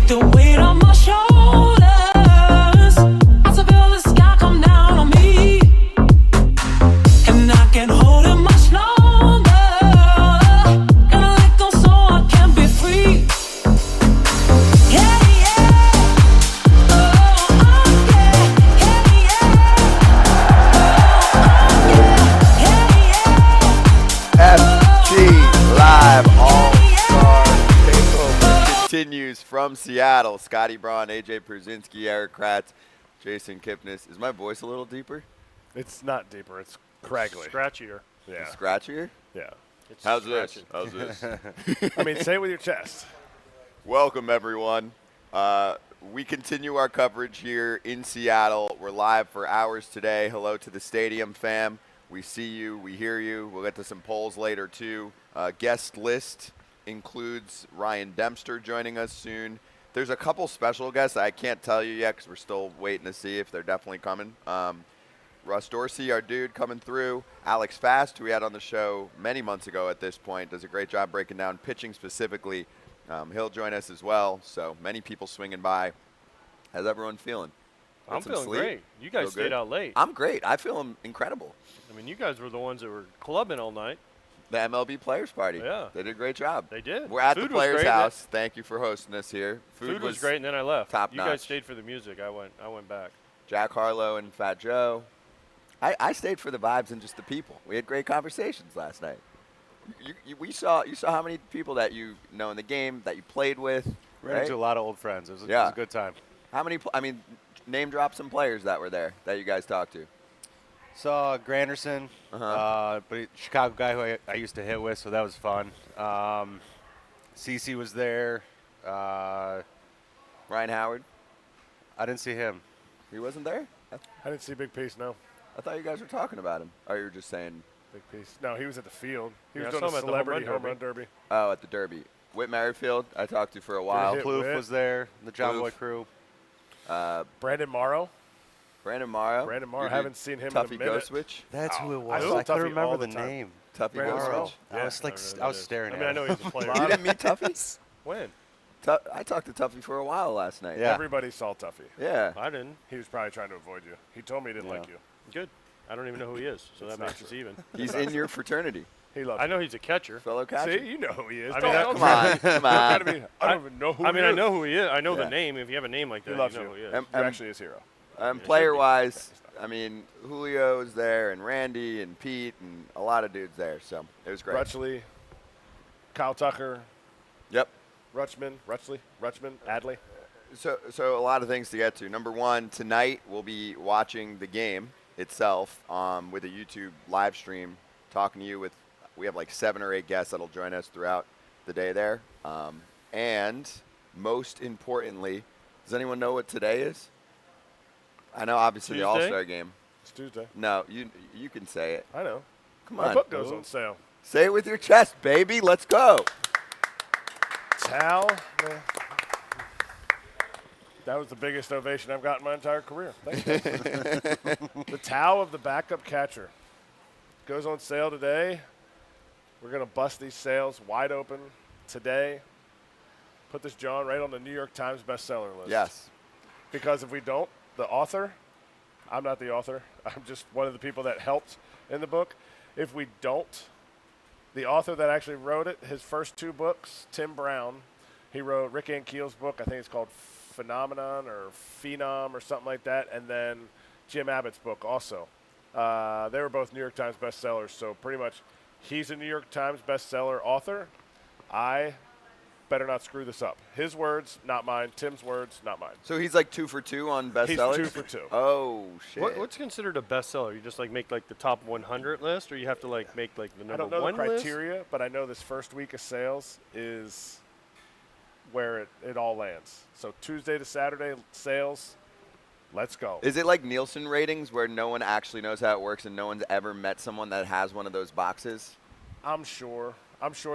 Take the weight on my shoulders. I feel the sky come down on me, and I can't hold it much longer. Gotta let go so I can be free. Yeah, yeah. Oh, yeah. Yeah, yeah. Oh, FG Live All-Star Takeover continues from Seattle. Scott Braun, AJ Pierzynski, Erik Kratz, Jason Kipnis. Is my voice a little deeper? It's not deeper. It's craggly. Scratchier. Yeah. Scratchier? Yeah. It's How's this? scratching. How's this? I mean, say it with your chest. Welcome, everyone. We continue our coverage here in Seattle. We're live for hours today. Hello to the stadium fam. We see you. We hear you. We'll get to some polls later, too. Guest list includes Ryan Dempster joining us soon. There's a couple special guests I can't tell you yet because we're still waiting to see if they're definitely coming. Russ Dorsey, our dude, coming through. Alex Fast, who we had on the show many months ago at this point, does a great job breaking down pitching specifically. He'll join us as well. So many people swinging by. How's everyone feeling? I'm Get some feeling sleep? great. You guys Feel stayed good? out late. I'm great. I feel incredible. I mean, you guys were the ones that were clubbing all night. The MLB Players Party. Yeah. They did a great job. They did. We're at Food the was Players great, House. Thank you for hosting us here. Food was great, and then I left. top You notch. guys stayed for the music. I went back. Jack Harlow and Fat Joe. I stayed for the vibes and just the people. We had great conversations last night. You saw how many people that you know in the game that you played with. Ran Right? into a lot of old friends. It was Yeah. a good time. How many? Name drop some players that were there that you guys talked to. Saw Granderson, Chicago guy who I used to hit with, so that was fun. CeCe was there. Ryan Howard. I didn't see him. He wasn't there. I didn't see Big Piece, no. I thought you guys were talking about him. Or you were just saying, Big Piece. No, he was at the field. He Yeah, I was saw doing him a at the celebrity home home run run derby. oh, at the Derby. Whit Merrifield, I talked to for a while. hit. Plouffe Whit. was there, the John Plouffe. Boy crew. Brandon Morrow. Brandon Morrow. Brandon Morrow. Your Haven't dude, seen him Tuffy in a minute. Ghostwitch. That's Oh, who it I was. saw I couldn't Tuffy remember all the the time. name. Tuffy Brandon Ghostwitch. Morrow. I Yeah. was like, I don't know I who was it is. staring I at mean, I him. know he's a player. You didn't meet Tuffy? When? I talked to Tuffy for a while last night. Yeah. Everybody saw Tuffy. Yeah. I didn't. He was probably trying to avoid you. He told me he didn't like you. Good. I don't even know who he is, so It's that not makes true. us even. He's in your fraternity. He loves I know he's a catcher. Fellow catcher. See, you know who he is. I Don't- mean, don't Come on. Come try on. to be- I don't even know who I mean, he I is. know who he is. I know Yeah. the name. If you have a name like that, He loves you know you. who he is. You're actually his hero. Player-wise, I mean, Julio's there, and Randy, and Pete, and a lot of dudes there. So it was great. Rutchley, Kyle Tucker, Yep. Rutschman, Adley. So a lot of things to get to. Number one, tonight we'll be watching the game itself with a YouTube live stream, talking to you we have like 7 or 8 guests that'll join us throughout the day there. And most importantly, does anyone know what today is? I know obviously the Tuesday? All-Star game. It's Tuesday. No, you can say it. I know. Come My on. book goes on sale. Say it with your chest, baby. Let's go. Towel. That was the biggest ovation I've got in my entire career. Thank you. The Towel of the Backup Catcher goes on sale today. We're going to bust these sales wide open today. Put this, John, right on the New York Times bestseller list. Yes. Because if we don't, the author, I'm not the author, I'm just one of the people that helped in the book. If we don't, the author that actually wrote it, his first 2 books, Tim Brown, he wrote Rick Ankiel's book, I think it's called Phenomenon or Phenom or something like that, and then Jim Abbott's book also. They were both New York Times bestsellers, so pretty much he's a New York Times bestseller author. I better not screw this up. His words, not mine. Tim's words, not mine. So he's like 2 for 2 on bestsellers? He's 2 for 2. Oh, shit. What's considered a bestseller? You just like make like the top 100 list, or you have to like make like the I number don't know one the list? criteria, but I know this first week of sales is where it all lands. So Tuesday to Saturday sales, let's go. Is it like Nielsen ratings where no one actually knows how it works and no one's ever met someone that has one of those boxes? I'm sure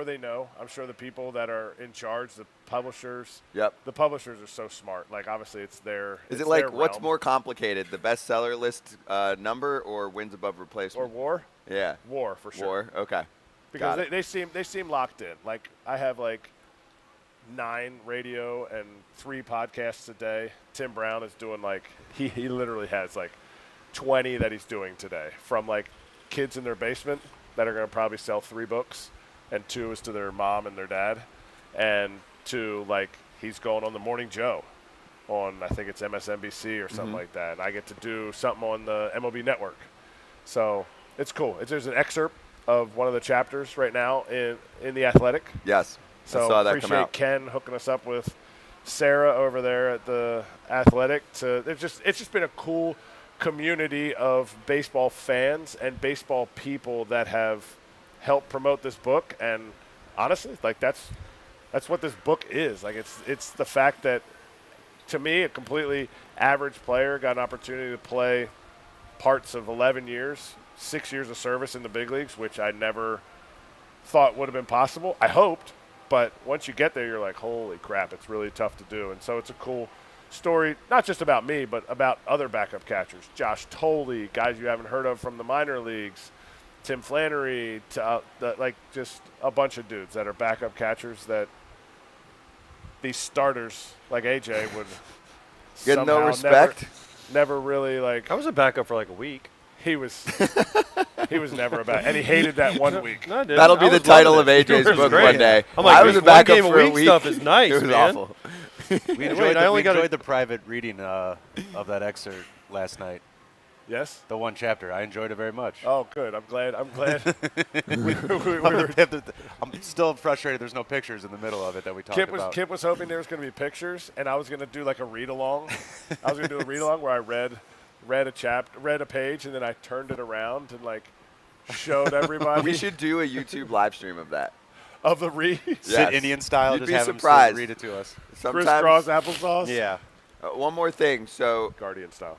they know. I'm sure the people that are in charge, the publishers. Yep. The publishers are so smart. Like, obviously, it's their. Is it's it like their what's realm. more complicated, the bestseller list number or wins above Or replacement? war? Yeah. War for sure. War. Okay. Because Got it. they seem locked in. Like, I have like 9 radio and 3 podcasts a day. Tim Brown is doing he literally has 20 that he's doing today, from kids in their basement that are going to probably sell 3 books, and 2 is to their mom and their dad, and to he's going on the Morning Joe on, I think it's MSNBC or something like that, and I get to do something on the MLB Network. So it's cool. There's an excerpt of one of the chapters right now in The Athletic. Yes. So I saw that come appreciate out. Ken hooking us up with Sarah over there at The Athletic. It's just been a cool community of baseball fans and baseball people that have helped promote this book. And honestly, that's what this book is. It's the fact that, to me, a completely average player got an opportunity to play parts of 11 years, 6 years of service in the big leagues, which I never thought would have been possible. I hoped, but once you get there, you're like, holy crap, it's really tough to do. And so it's a cool story, not just about me, but about other backup catchers. Josh Tolley, guys you haven't heard of from the minor leagues, Tim Flannery, just a bunch of dudes that are backup catchers that these starters like AJ would Get no respect. Never really I was a backup for a week. He was never about, and he hated that 1 week. No, I didn't. That'll be I the was title loving of it. AJ's It was book great. one day. I'm like, I was a this one backup game a for a week week. stuff is nice, It was man. awful. We enjoyed, I only enjoyed the private reading of that excerpt last night. Yes? The one chapter. I enjoyed it very much. Oh, good. I'm glad. I'm still frustrated there's no pictures in the middle of it that we talked about. Kip was hoping there was going to be pictures, and I was going to do a read-along. I was going to do a read-along where I read a page, and then I turned it around and showed everybody. We should do a YouTube live stream of that. Of the read. Sit Indian style, You'd just be have surprised. him read it to us. Crisscross applesauce. Yeah. One more thing. So, Guardian style.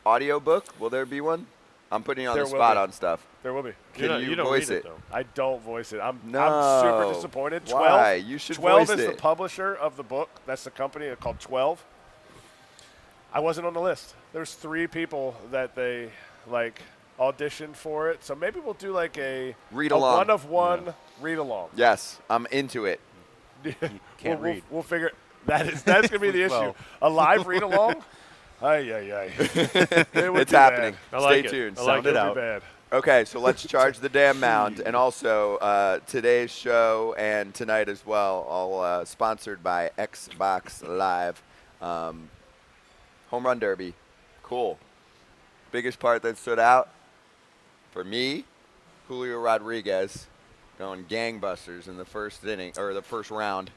audiobook, will there be one? I'm putting you on There the will spot be. on stuff. There will be. Can you don't voice read it? though. I don't voice it. I'm No. super disappointed. 12. Why? You should 12 voice is the it. publisher of the book. That's the company called 12. I wasn't on the list. There's 3 people that they auditioned for it. So maybe we'll do a Read along. one of one read along. Yes, I'm into it. Can't read. We'll figure that's going to be the issue. Well. A live read along. Ay. It's happening. I like Stay it. tuned. I like It'll it. be bad. Okay, so let's charge the damn mound. And also, today's show and tonight as well, all sponsored by Xbox Live. Home Run Derby. Cool. Biggest part that stood out for me, Julio Rodriguez going gangbusters in the first inning, or the first round,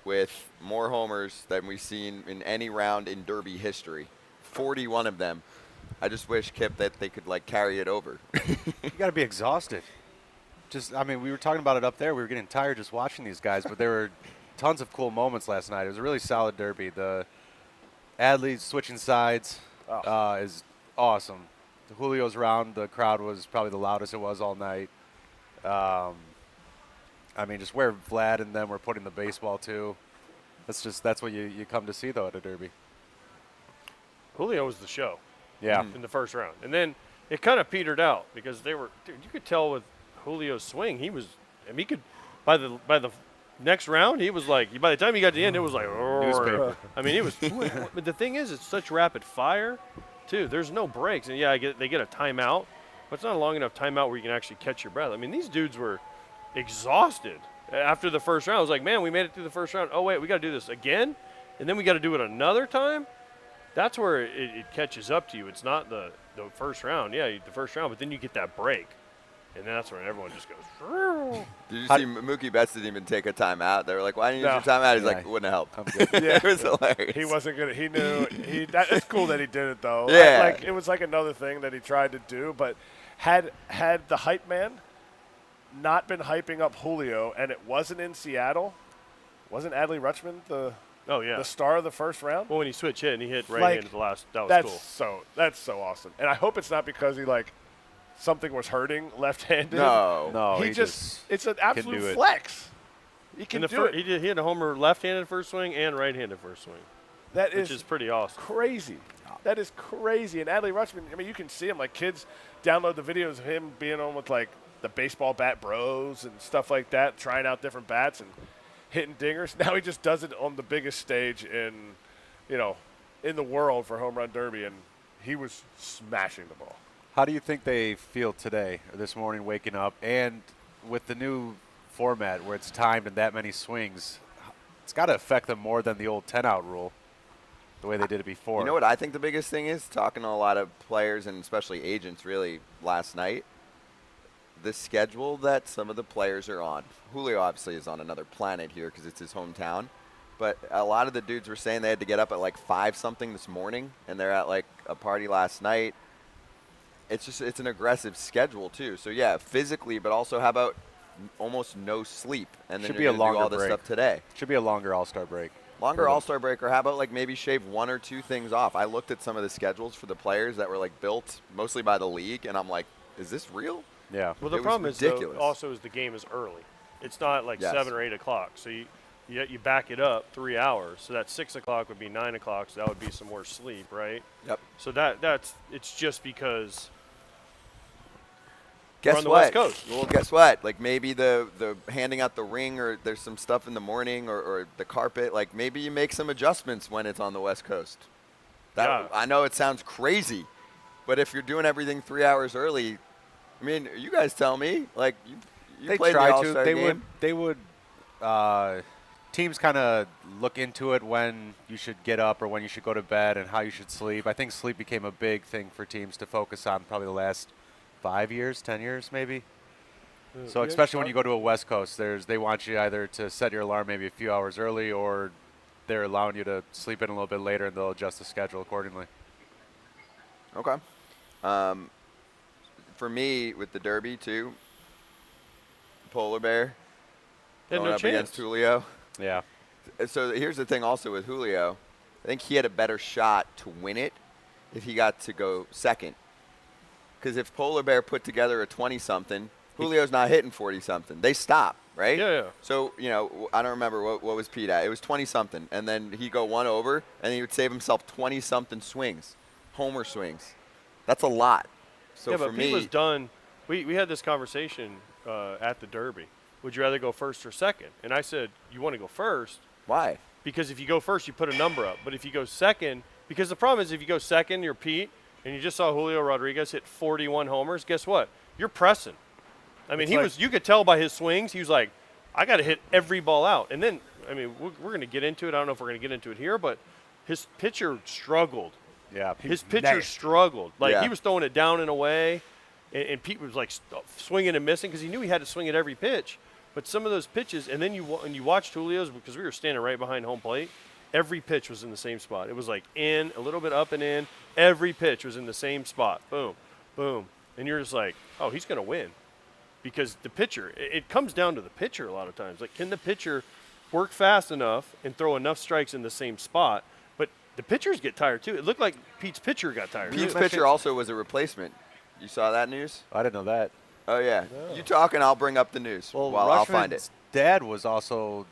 with more homers than we've seen in any round in Derby history. 41 of them. I just wish, Kip, that they could carry it over. You got to be exhausted. We were talking about it up there. We were getting tired just watching these guys, but there were tons of cool moments last night. It was a really solid derby. The Adley switching sides is awesome. The Julio's round, the crowd was probably the loudest it was all night. Just where Vlad and them were putting the baseball to. That's what you come to see, though, at a derby. Julio was the show. Yeah. In the first round. And then it kind of petered out because you could tell with Julio's swing, he could, by the next round, he was by the time he got to the end, it was Newspaper. he was, but the thing is, it's such rapid fire, too. There's no breaks. And they get a timeout, but it's not a long enough timeout where you can actually catch your breath. These dudes were exhausted after the first round. I was like, man, we made it through the first round. Oh, wait, we got to do this again? And then we got to do it another time? That's where it catches up to you. It's not the first round. Yeah, the first round, but then you get that break. And that's when everyone just goes. Did you see Mookie Betts didn't even take a timeout? They were like, why didn't you use your timeout? He's like, it wouldn't have helped. Yeah. It was hilarious. He wasn't good. He knew. It's cool that he did it, though. Yeah. It was another thing that he tried to do. But had the hype man not been hyping up Julio, and it wasn't in Seattle, wasn't Adley Rutschman the star of the first round? Well, when he switched hit and he hit right-handed at the last, that was cool. That's so awesome. And I hope it's not because he something was hurting left-handed. No. He just it's an do absolute it. flex. He can do it. He hit a homer left-handed first swing and right-handed first swing. Which is pretty awesome. Crazy. That is crazy. And Adley Rutschman, you can see him. Kids download the videos of him being on with the baseball bat bros and stuff like that, trying out different bats. And hitting dingers. Now he just does it on the biggest stage in the world for home run derby, and he was smashing the ball. How do you think they feel today, or this morning, waking up, and with the new format where it's timed and that many swings? It's got to affect them more than the old 10-out rule, the way they did it before. You know what I think the biggest thing is? Talking to a lot of players and especially agents really last night, the schedule that some of the players are on. Julio obviously is on another planet here because it's his hometown. But a lot of the dudes were saying they had to get up at like 5-something this morning, and they're at like a party last night. It's an aggressive schedule too. So yeah, physically, but also how about almost no sleep, and then Should you're be a gonna do longer all this break. stuff today. Should be a longer All-Star break. Longer All-Star break, or how about like maybe shave 1 or 2 things off? I looked at some of the schedules for the players that were like built mostly by the league, and I'm like, is this real? Yeah. Well, the It was problem is ridiculous. though, also is the game is early. It's not like Yes. 7 or 8 o'clock. So you back it up 3 hours. So that 6 o'clock would be 9 o'clock. So that would be some more sleep, right? Yep. So it's just because Guess on the what? West Coast. Well, guess what? Like maybe the handing out the ring, or there's some stuff in the morning, or the carpet. Like maybe you make some adjustments when it's on the West Coast. Yeah. I know it sounds crazy, but if you're doing everything 3 hours early, I mean, you guys tell me. Like you They played the try All-Star to. game. They would. Teams kind of look into it when you should get up or when you should go to bed and how you should sleep. I think sleep became a big thing for teams to focus on probably the last 5 years, 10 years maybe. So Yeah, especially when you go to a West Coast, they want you either to set your alarm maybe a few hours early, or they're allowing you to sleep in a little bit later, and they'll adjust the schedule accordingly. Okay. For me, with the Derby too, Polar Bear They had going no up chance. against Julio. Yeah. So here's the thing also with Julio. I think he had a better shot to win it if he got to go second. Because if Polar Bear put together a 20-something, Julio's not hitting 40-something. They stop, right? Yeah. So, I don't remember what was Pete at. It was 20-something. And then he'd go one over, and he would save himself 20-something swings, homer swings. That's a lot. So yeah, for but me, Pete was done. We had this conversation at the Derby. Would you rather go first or second? And I said, you want to go first why? because if you go first, you put a number up. But if you go second, because the problem is if you go second, you're Pete, and you just saw Julio Rodriguez hit 41 homers, guess what? You're pressing. I mean, you could tell by his swings, he was like, I got to hit every ball out. And then, I mean, we're going to get into it. I don't know if we're going to get into it here, but his pitcher struggled. Yeah. His pitcher struggled. Like, Yeah. he was throwing it down and away, and Pete was, like, swinging and missing because he knew he had to swing at every pitch. But some of those pitches, and then you watched Julio's, because we were standing right behind home plate, every pitch was in the same spot. It was like in, a little bit up and in. Every pitch was in the same spot. Boom, boom. And you're just like, oh, he's going to win. Because the pitcher, it comes down to the pitcher a lot of times. Like, can the pitcher work fast enough and throw enough strikes in the same spot? But the pitchers get tired, too. It looked like Pete's pitcher got tired. Pete's too. pitcher also was a replacement. You saw that news? I didn't know that. Oh, yeah. You talk, and I'll bring up the news. Well, I'll find it. Rushman's dad was also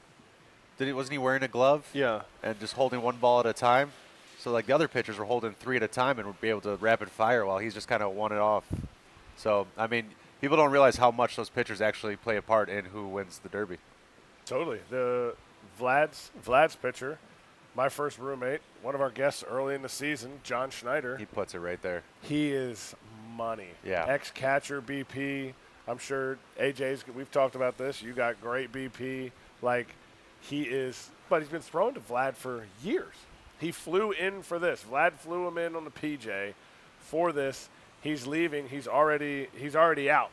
wasn't he wearing a glove? Yeah. And just holding one ball at a time? So, like, the other pitchers were holding 3 at a time and would be able to rapid fire while he's just kind of one it off. So, I mean, people don't realize how much those pitchers actually play a part in who wins the Derby. Totally. The Vlad's pitcher, my first roommate, one of our guests early in the season, John Schneider. He puts it right there. He is money. Yeah. Ex-catcher BP. I'm sure AJ's, we've talked about this. You got great BP. Like, he is, but he's been thrown to Vlad for years. He flew in for this. Vlad flew him in on the PJ for this. He's leaving. He's already out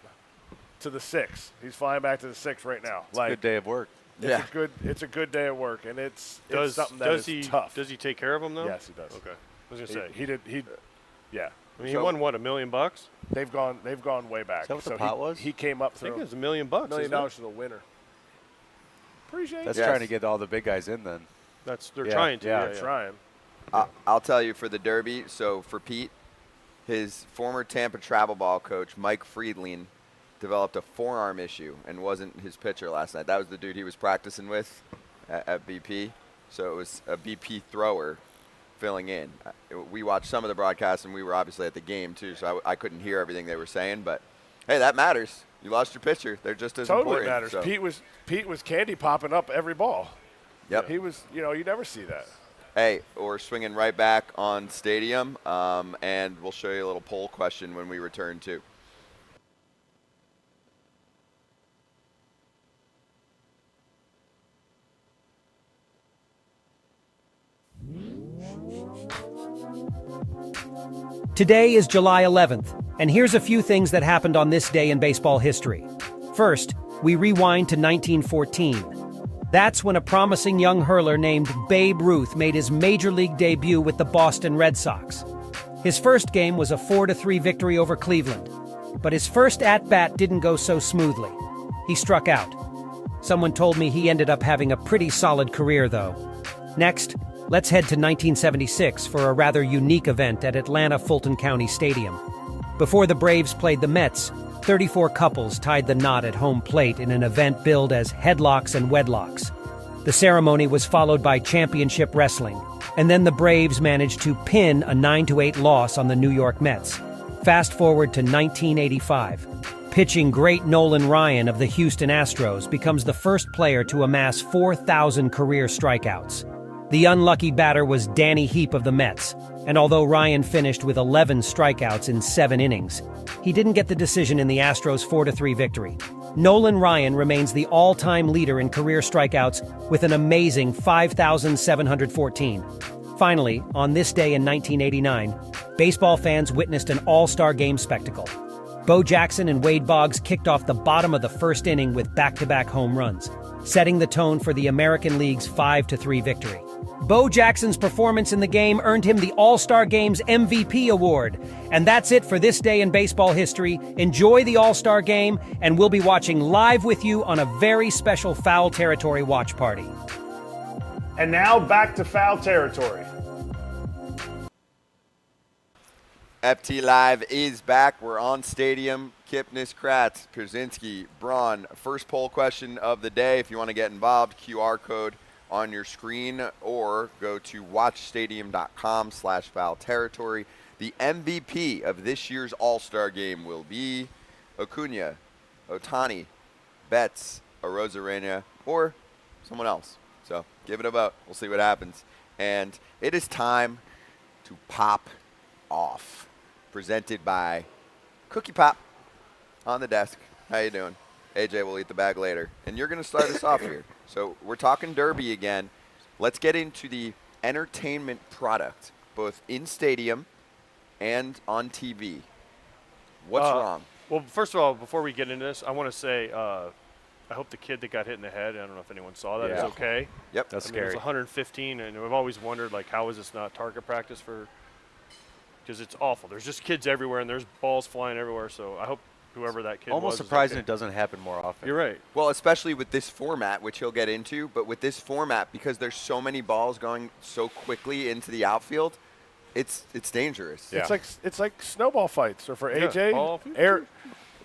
to the 6. He's flying back to the 6 right now. It's a good day of work. It's a good day of work, and it's something that does is he, tough. Does he take care of him, though? Yes, he does. Okay. I was going to say. Yeah. I mean, he won, what, $1 million? They've gone way back. Is that what the So pot was? He came up I think through it was $1 million. $1 million isn't it? to the winner. Appreciate That's it. Yes. trying to get all the big guys in then. They're Yeah, trying to. yeah. They're trying. I'll tell you for the Derby. So for Pete, his former Tampa travel ball coach, Mike Friedling, developed a forearm issue and wasn't his pitcher last night. That was the dude he was practicing with at BP. So it was a BP thrower filling in. We watched some of the broadcasts, and we were obviously at the game too, so I couldn't hear everything they were saying. But, hey, that matters. You lost your pitcher. They're just as Totally important. matters. So. Pete was candy popping up every ball. Yep. He was, you never see that. Hey, we're swinging right back on Stadium, and we'll show you a little poll question when we return too. Today is July 11th, and here's a few things that happened on this day in baseball history. First, we rewind to 1914. That's when a promising young hurler named Babe Ruth made his major league debut with the Boston Red Sox. His first game was a 4-3 victory over Cleveland, but his first at-bat didn't go so smoothly. He struck out. Someone told me he ended up having a pretty solid career, though. Next, let's head to 1976 for a rather unique event at Atlanta Fulton County Stadium. Before the Braves played the Mets, 34 couples tied the knot at home plate in an event billed as Headlocks and Wedlocks. The ceremony was followed by championship wrestling, and then the Braves managed to pin a 9-8 loss on the New York Mets. Fast forward to 1985. Pitching great Nolan Ryan of the Houston Astros becomes the first player to amass 4,000 career strikeouts. The unlucky batter was Danny Heap of the Mets, and although Ryan finished with 11 strikeouts in 7 innings, he didn't get the decision in the Astros' 4-3 victory. Nolan Ryan remains the all-time leader in career strikeouts with an amazing 5,714. Finally, on this day in 1989, baseball fans witnessed an all-star game spectacle. Bo Jackson and Wade Boggs kicked off the bottom of the first inning with back-to-back home runs, setting the tone for the American League's 5-3 victory. Bo Jackson's performance in the game earned him the All-Star Game's MVP award. And that's it for this day in baseball history. Enjoy the All-Star Game, and we'll be watching live with you on a very special Foul Territory watch party. And now back to Foul Territory. FT Live is back. We're on Stadium. Kipnis, Kratz, Pierzynski, Braun. First poll question of the day. If you want to get involved, QR code on your screen or go to watchstadium.com/foul territory. The MVP of this year's All-Star Game will be Acuna, Otani, Betts, Arozarena, or someone else. So give it a vote. We'll see what happens. And it is time to pop off. Presented by Cookie Pop on the desk. How you doing? AJ will eat the bag later. And you're going to start us off here. So we're talking Derby again. Let's get into the entertainment product, both in stadium and on TV. What's wrong? Well, first of all, before we get into this, I want to say I hope the kid that got hit in the head, I don't know if anyone saw that, is okay. Yep. That's It scary. was 115, and we've always wondered, like, how is this not target practice for – because it's awful. There's just kids everywhere, and there's balls flying everywhere, so I hope whoever that kid Almost was is surprising okay. it doesn't happen more often. You're right. Well, especially with this format, which he'll get into, but with this format, because there's so many balls going so quickly into the outfield, it's dangerous. Yeah. It's like snowball fights, or for Yeah, AJ, ball- air,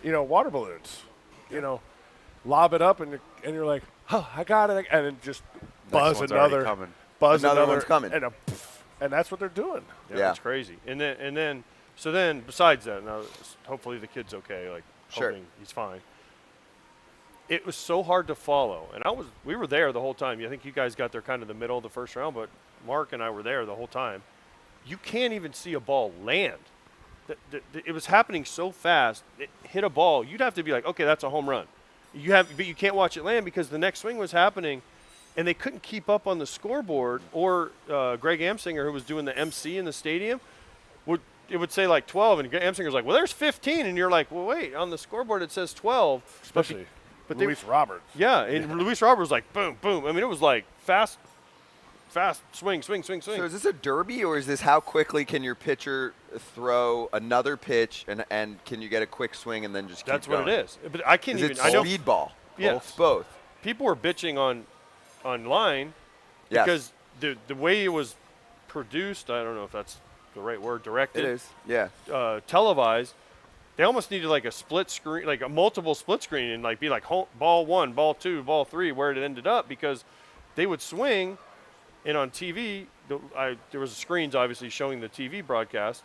water balloons. Lob it up, and you're like, oh, I got it, and then just buzz one's already another, coming. buzz Another another one's coming. and that's what they're doing. Yeah. It's crazy. And then besides that, now hopefully the kid's okay. Like, Sure. hoping he's fine. It was so hard to follow, and we were there the whole time. I think you guys got there kind of the middle of the first round, but Mark and I were there the whole time. You can't even see a ball land. It was happening so fast. It hit a ball. You'd have to be like, okay, that's a home run. But you can't watch it land because the next swing was happening, and they couldn't keep up on the scoreboard. Or Greg Amsinger, who was doing the MC in the stadium, would say like 12, and Amsinger's like, well, there's 15, and you're like, well, wait, on the scoreboard it says 12. Especially but Luis Roberts. Yeah, and Luis Roberts was like, boom, boom. I mean, it was like fast, swing. So is this a derby, or is this how quickly can your pitcher throw another pitch, and can you get a quick swing and then just keep That's going? what it is. But I can't Is even. it I know speedball? Yes. Both. people were bitching online Yes. because the way it was produced, I don't know if that's the right word, directed. It is. Yeah. Televised, they almost needed like a split screen, like a multiple split screen, and like be like ball one, ball two, ball three, where it ended up, because they would swing, and on TV, there was screens obviously showing the TV broadcast,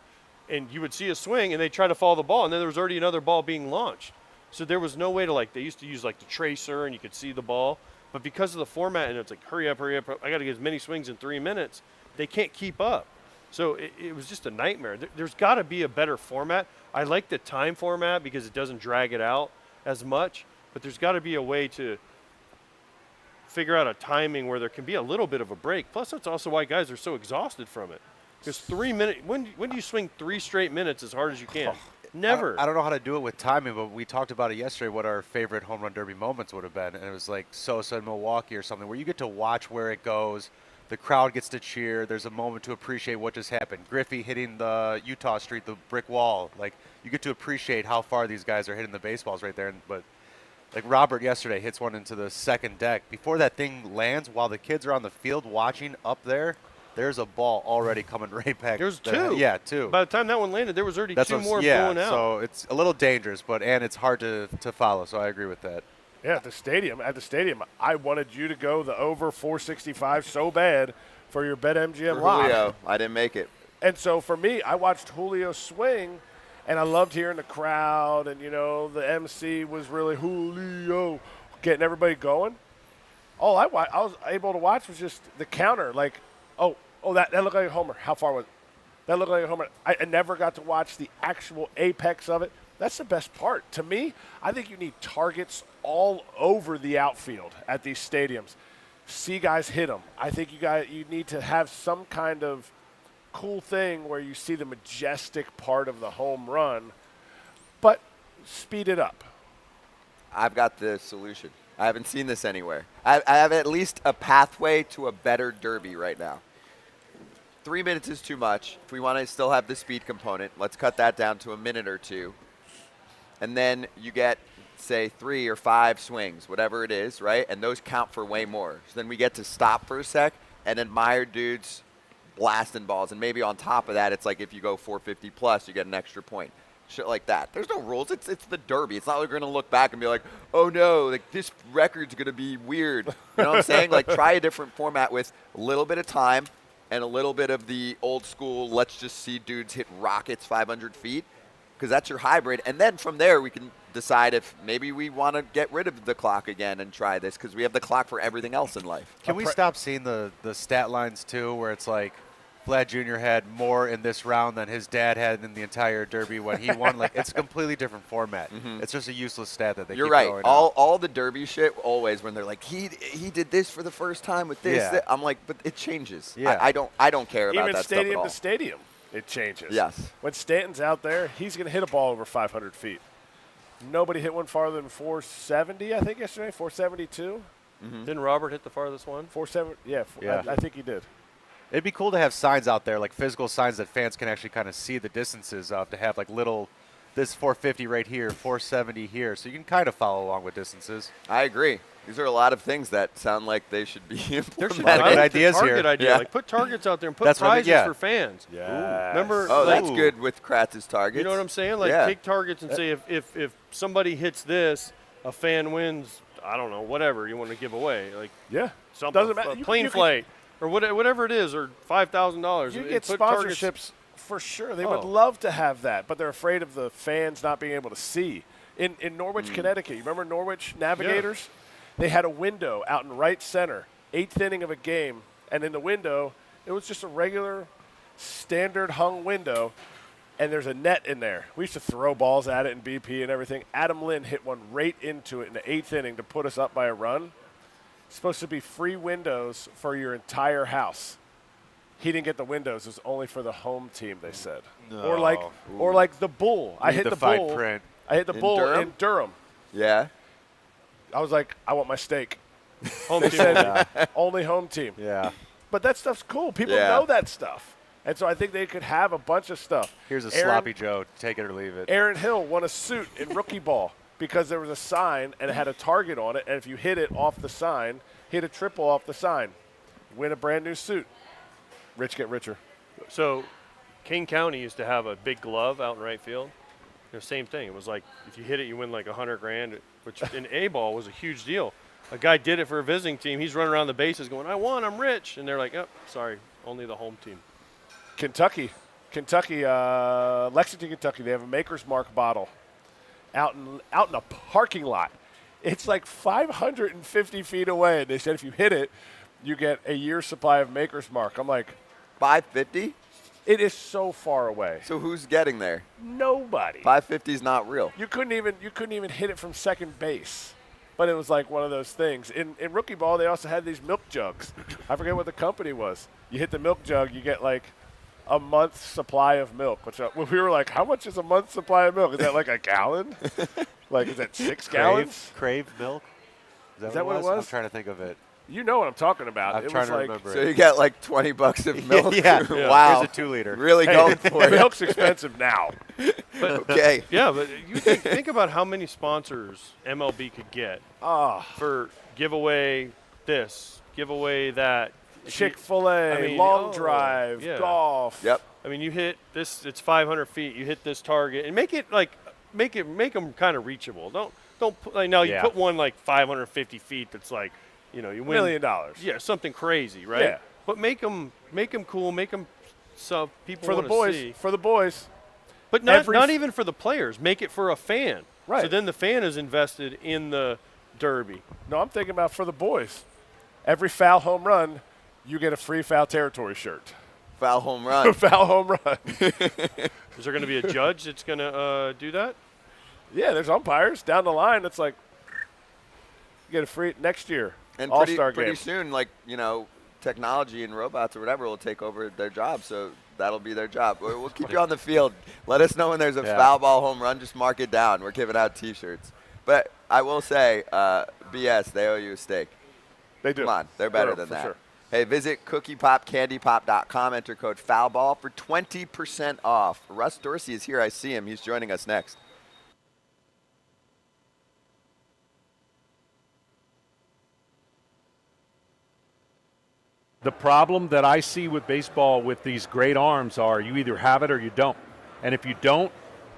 and you would see a swing, and they try to follow the ball, and then there was already another ball being launched. So there was no way to they used to use the tracer and you could see the ball. But because of the format and it's like, hurry up, I got to get as many swings in 3 minutes, they can't keep up. So it was just a nightmare. There's got to be a better format. I like the time format because it doesn't drag it out as much. But there's got to be a way to figure out a timing where there can be a little bit of a break. Plus, that's also why guys are so exhausted from it. Because 3 minutes, when do you swing 3 straight minutes as hard as you can? Never. I don't know how to do it with timing, but we talked about it yesterday, what our favorite home run derby moments would have been. And it was like Sosa in Milwaukee or something, where you get to watch where it goes. The crowd gets to cheer. There's a moment to appreciate what just happened. Griffey hitting the Utah Street, the brick wall. Like, you get to appreciate how far these guys are hitting the baseballs right there. But like Robert yesterday hits one into the second deck. Before that thing lands, while the kids are on the field watching up there, there's a ball already coming right back. There's two. Yeah, two. By the time that one landed, there was already two more yeah, going out. So it's a little dangerous, and it's hard to follow. So I agree with that. Yeah, at the stadium, I wanted you to go the over 465 so bad for your BetMGM live. Julio, I didn't make it. And so for me, I watched Julio swing, and I loved hearing the crowd, and the MC was really Julio, getting everybody going. All I was able to watch was just the counter, like, that looked like a homer. How far was it? That looked like a homer. I never got to watch the actual apex of it. That's the best part. To me, I think you need targets all over the outfield at these stadiums. See guys hit them. I think you need to have some kind of cool thing where you see the majestic part of the home run, but speed it up. I've got the solution. I haven't seen this anywhere. I have at least a pathway to a better derby right now. 3 minutes is too much. If we want to still have the speed component, let's cut that down to a minute or two. And then you get, say, 3 or 5 swings, whatever it is, right? And those count for way more. So then we get to stop for a sec and admire dudes blasting balls. And maybe on top of that, it's like if you go 450 plus, you get an extra point. Shit like that. There's no rules. It's the derby. It's not like we're going to look back and be like, oh, no, like this record's going to be weird. You know what I'm saying? Like, try a different format with a little bit of time and a little bit of the old school, let's just see dudes hit rockets 500 feet, because that's your hybrid. And then from there, we can decide if maybe we want to get rid of the clock again and try this, because we have the clock for everything else in life. Can we stop seeing the stat lines, too, where it's like Vlad Jr. had more in this round than his dad had in the entire derby when he won? Like, it's a completely different format. Mm-hmm. It's just a useless stat that they You're keep right. throwing All the derby shit, always, when they're like, he did this for the first time with this. Yeah. I'm like, but it changes. Yeah. I don't care about Even that stuff at stadium all. to stadium, it changes. Yes. When Stanton's out there, he's going to hit a ball over 500 feet. Nobody hit one farther than 470, I think, yesterday, 472. Mm-hmm. Didn't Robert hit the farthest one? 470, Yeah. I think he did. It'd be cool to have signs out there, like physical signs that fans can actually kind of see the distances of, to have like little, this 450 right here, 470 here, so you can kind of follow along with distances. I agree. These are a lot of things that sound like they should be There's some implemented. good ideas here. target idea. Yeah. Like put targets out there and put That's what I mean, prizes yeah. for fans. Yeah. Remember? Oh, like, that's good with Kratz's targets. You know what I'm saying? Like Yeah. take targets and say if somebody hits this, a fan wins. I don't know, whatever you want to give away, like Yeah. something, Doesn't matter. a You- plane you can- flight or whatever it is, or $5,000. You get Put targets- sponsorships for sure. They would Oh. love to have that, but they're afraid of the fans not being able to see. In Norwich, Connecticut, you remember Norwich Navigators? They had a window out in right center, 8th inning of a game, and in the window, it was just a regular standard hung window, and there's a net in there. We used to throw balls at it in BP and everything. Adam Lynn hit one right into it in the 8th inning to put us up by a run. Supposed to be free windows for your entire house. He didn't get the windows. It was only for the home team, they said. Or like the Bull. I hit the fine Bull. print. I hit the In Bull Durham? in Durham. Yeah. I was like, I want my steak. home They team. said only home team. Yeah. But that stuff's cool. People Yeah. know that stuff. And so I think they could have a bunch of stuff. Here's a Aaron- sloppy Joe. Take it or leave it. Aaron Hill won a suit in rookie ball because there was a sign and it had a target on it. And if you hit it off the sign, hit a triple off the sign, win a brand new suit. Rich get richer. So, King County used to have a big glove out in right field. Same thing. It was like if you hit it, you win like $100,000, which in A ball was a huge deal. A guy did it for a visiting team. He's running around the bases going, "I won. I'm rich," and they're like, "Oh, sorry, only the home team." Kentucky, Lexington, Kentucky, they have a Maker's Mark bottle. out in a parking lot. It's like 550 feet away. And they said if you hit it, you get a year's supply of Maker's Mark. I'm like, 550? it is so far away. So who's getting there? Nobody. 550 is not real. You couldn't even hit it from second base. But it was like one of those things. In rookie ball, they also had these milk jugs. I forget what the company was. You hit the milk jug, you get like a month's supply of milk. Which we were like, how much is a month's supply of milk? Is that like a gallon? Like, is that 6 gallons? Crave milk? Is that what it was? I'm trying to think of it. You know what I'm talking about. I'm it trying was to like, remember So it. you get like 20 bucks of milk? Yeah. Wow. Here's a 2-liter. Really going for it. Milk's expensive now. Okay. Yeah, but you think about how many sponsors MLB could get for giveaway this, giveaway that. Chick-fil-A, I mean, long drive, yeah. golf. Yep. I mean, you hit this. It's 500 feet. You hit this target, and make them kind of reachable. Don't put, like, now you Yeah. put one like 550 feet. That's like, you know, you win $1 million. Yeah, something crazy, right? Yeah. But make them cool. Make them so people For the wanna boys. see. For the boys. But not every not f- even for the players. Make it for a fan. Right. So then the fan is invested in the derby. No, I'm thinking about for the boys. Every foul home run, you get a free foul territory shirt. Foul home run. Foul home run. Is there going to be a judge that's going to do that? Yeah, there's umpires down the line. It's like you get a free next year. And All-Star pretty game. soon, like, you know, technology and robots or whatever will take over their job. So that'll be their job. We'll keep you on the field. Let us know when there's a foul ball home run. Just mark it down. We're giving out T-shirts. But I will say, BS, they owe you a steak. They do. Come on, they're better For than that. sure. Hey, visit CookiePopCandyPop.com. Enter code FOULBALL for 20% off. Russ Dorsey is here. I see him. He's joining us next. The problem that I see with baseball with these great arms are you either have it or you don't. And if you don't,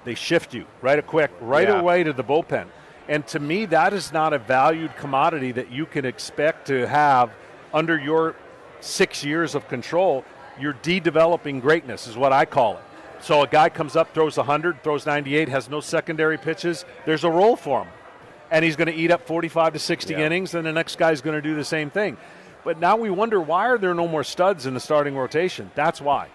they shift you right away to the bullpen. And to me, that is not a valued commodity that you can expect to have under your 6 years of control. You're de-developing greatness is what I call it. So a guy comes up, throws 100, throws 98, has no secondary pitches. There's a role for him. And he's going to eat up 45 to 60 innings, and the next guy's going to do the same thing. But now we wonder, why are there no more studs in the starting rotation? That's why.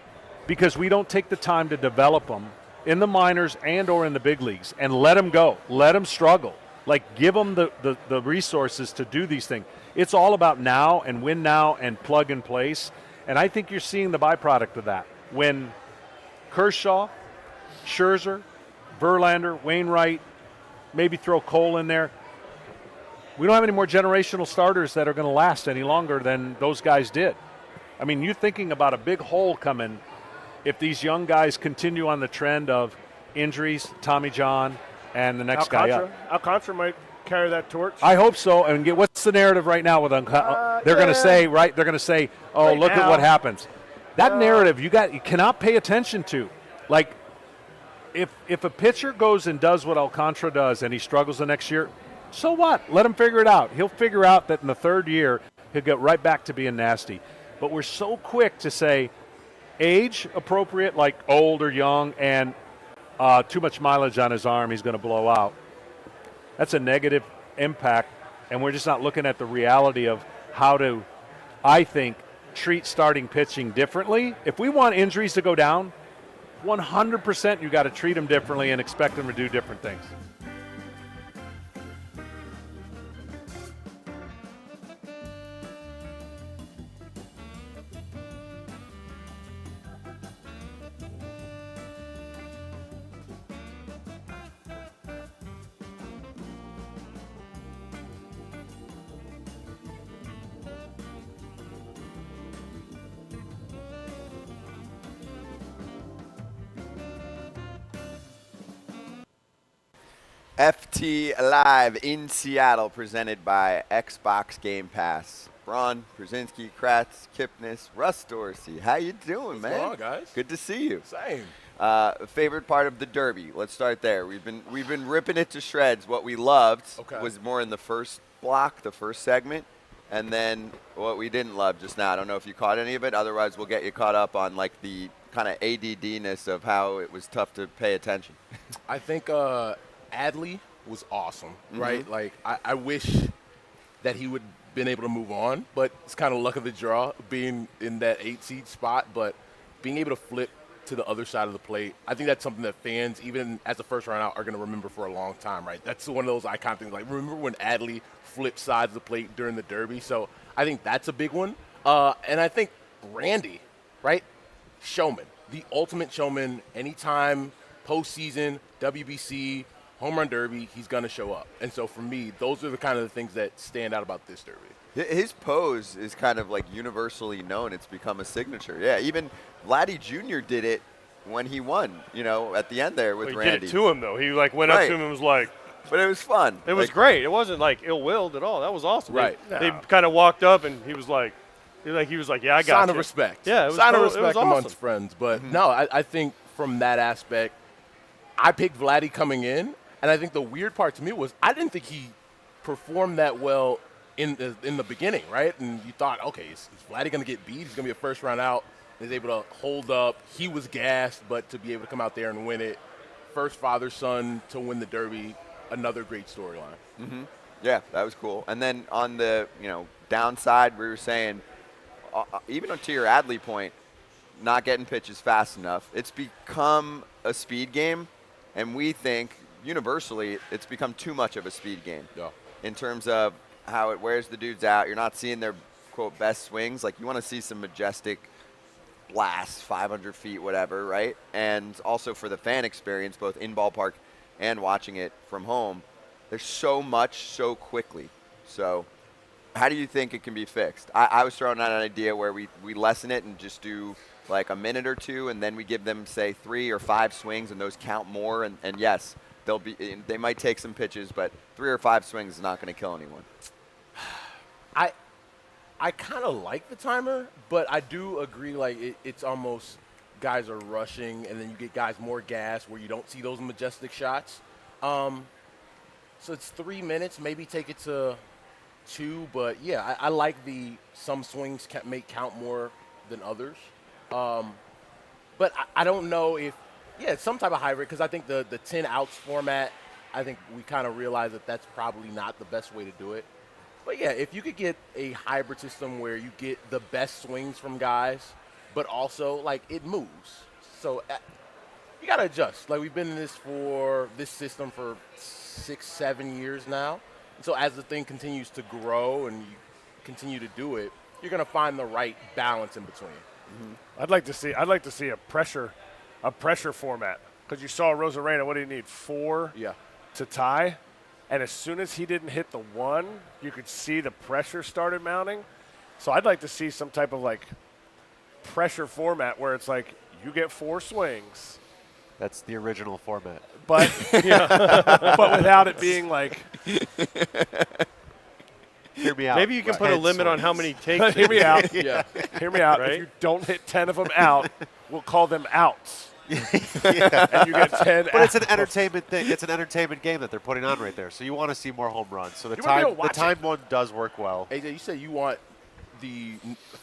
Because we don't take the time to develop them in the minors and or in the big leagues and let them go. Let them struggle. Like, give them the resources to do these things. It's all about now and win now and plug and place. And I think you're seeing the byproduct of that. When Kershaw, Scherzer, Verlander, Wainwright, maybe throw Cole in there, we don't have any more generational starters that are going to last any longer than those guys did. I mean, you're thinking about a big hole coming if these young guys continue on the trend of injuries, Tommy John, and the next guy up. Alcantara might carry that torch. I hope so. And what's the narrative right now with Alcantara? They're going to say, right? They're going to say, "Oh, Right look now, at what happens." That narrative you cannot pay attention to. Like, if a pitcher goes and does what Alcantara does and he struggles the next year, so what? Let him figure it out. He'll figure out that in the third year he'll get right back to being nasty. But we're so quick to say age appropriate, like old or young, and too much mileage on his arm, he's going to blow out. That's a negative impact, and we're just not looking at the reality of how to, I think, treat starting pitching differently. If we want injuries to go down, 100% you got to treat them differently and expect them to do different things. FT Live in Seattle, presented by Xbox Game Pass. Braun, Pierzynski, Kratz, Kipnis, Russ Dorsey. How you doing, man? What's going on, guys? Good to see you. Same. Favorite part of the Derby? Let's start there. We've been ripping it to shreds. What we loved was more in the first block, the first segment, and then what we didn't love just now. I don't know if you caught any of it. Otherwise, we'll get you caught up on like the kind of ADD-ness of how it was tough to pay attention. I think Adley was awesome, right? Like, I wish that he would been able to move on, but it's kind of luck of the draw being in that 8 seed spot. But being able to flip to the other side of the plate, I think that's something that fans, even as a first round out, are going to remember for a long time, right? That's one of those iconic things. Like, remember when Adley flipped sides of the plate during the Derby? So I think that's a big one. And I think Randy, right? Showman, the ultimate showman. Anytime postseason, WBC, home run derby, he's going to show up. And so for me, those are the kind of the things that stand out about this derby. His pose is kind of like universally known. It's become a signature. Yeah, even Vladdy Jr. did it when he won, at the end there with Well, he Randy. did it to him, though. He, went up to him and was like. But it was fun. It was great. It wasn't, ill-willed at all. That was awesome. Right. They kind of walked up, and he was like, yeah, I got Sign you. of respect. Yeah, it was Sign of it respect was amongst awesome. friends. But no, I think from that aspect, I picked Vladdy coming in, and I think the weird part to me was I didn't think he performed that well in the beginning, right? And you thought, okay, is Vladdy going to get beat? He's going to be a first round out. He's able to hold up. He was gassed, but to be able to come out there and win it, first father-son to win the Derby, another great storyline. Yeah, that was cool. And then on the downside, we were saying, even to your Adley point, not getting pitches fast enough. It's become a speed game, and we think universally it's become too much of a speed game in terms of how it wears the dudes out. You're not seeing their, quote, best swings. Like, you want to see some majestic blasts, 500 feet, whatever, right? And also for the fan experience, both in ballpark and watching it from home, there's so much so quickly. So how do you think it can be fixed? I was throwing out an idea where we lessen it and just do like a minute or two, and then we give them, say, 3 or 5 swings, and those count more. And yes, they might take some pitches, but 3 or 5 swings is not going to kill anyone. I kind of like the timer, but I do agree, it's almost guys are rushing, and then you get guys more gas where you don't see those majestic shots. So it's 3 minutes, maybe take it to 2, but yeah, I like some swings may count more than others. But I don't know if, some type of hybrid, because I think the 10 outs format, I think we kind of realize that that's probably not the best way to do it. But yeah, if you could get a hybrid system where you get the best swings from guys, but also it moves. So you got to adjust. We've been in this system for 6-7 years now. And so as the thing continues to grow and you continue to do it, you're going to find the right balance in between. I'd like to see a pressure format, because you saw Rosarena. What do you need? 4 to tie, and as soon as he didn't hit the 1, you could see the pressure started mounting. So I'd like to see some type of pressure format where it's you get 4 swings. That's the original format. But but without it being Hear me out. Maybe you can put a limit on how many takes. Hear me out. Hear me out. Right? If you don't hit 10 of them out, we'll call them outs. And you get 10 But it's an outs. entertainment thing. It's an entertainment game that they're putting on right there. So you want to see more home runs. So the You wanna be able to watch time one does work well. AJ, you said you want the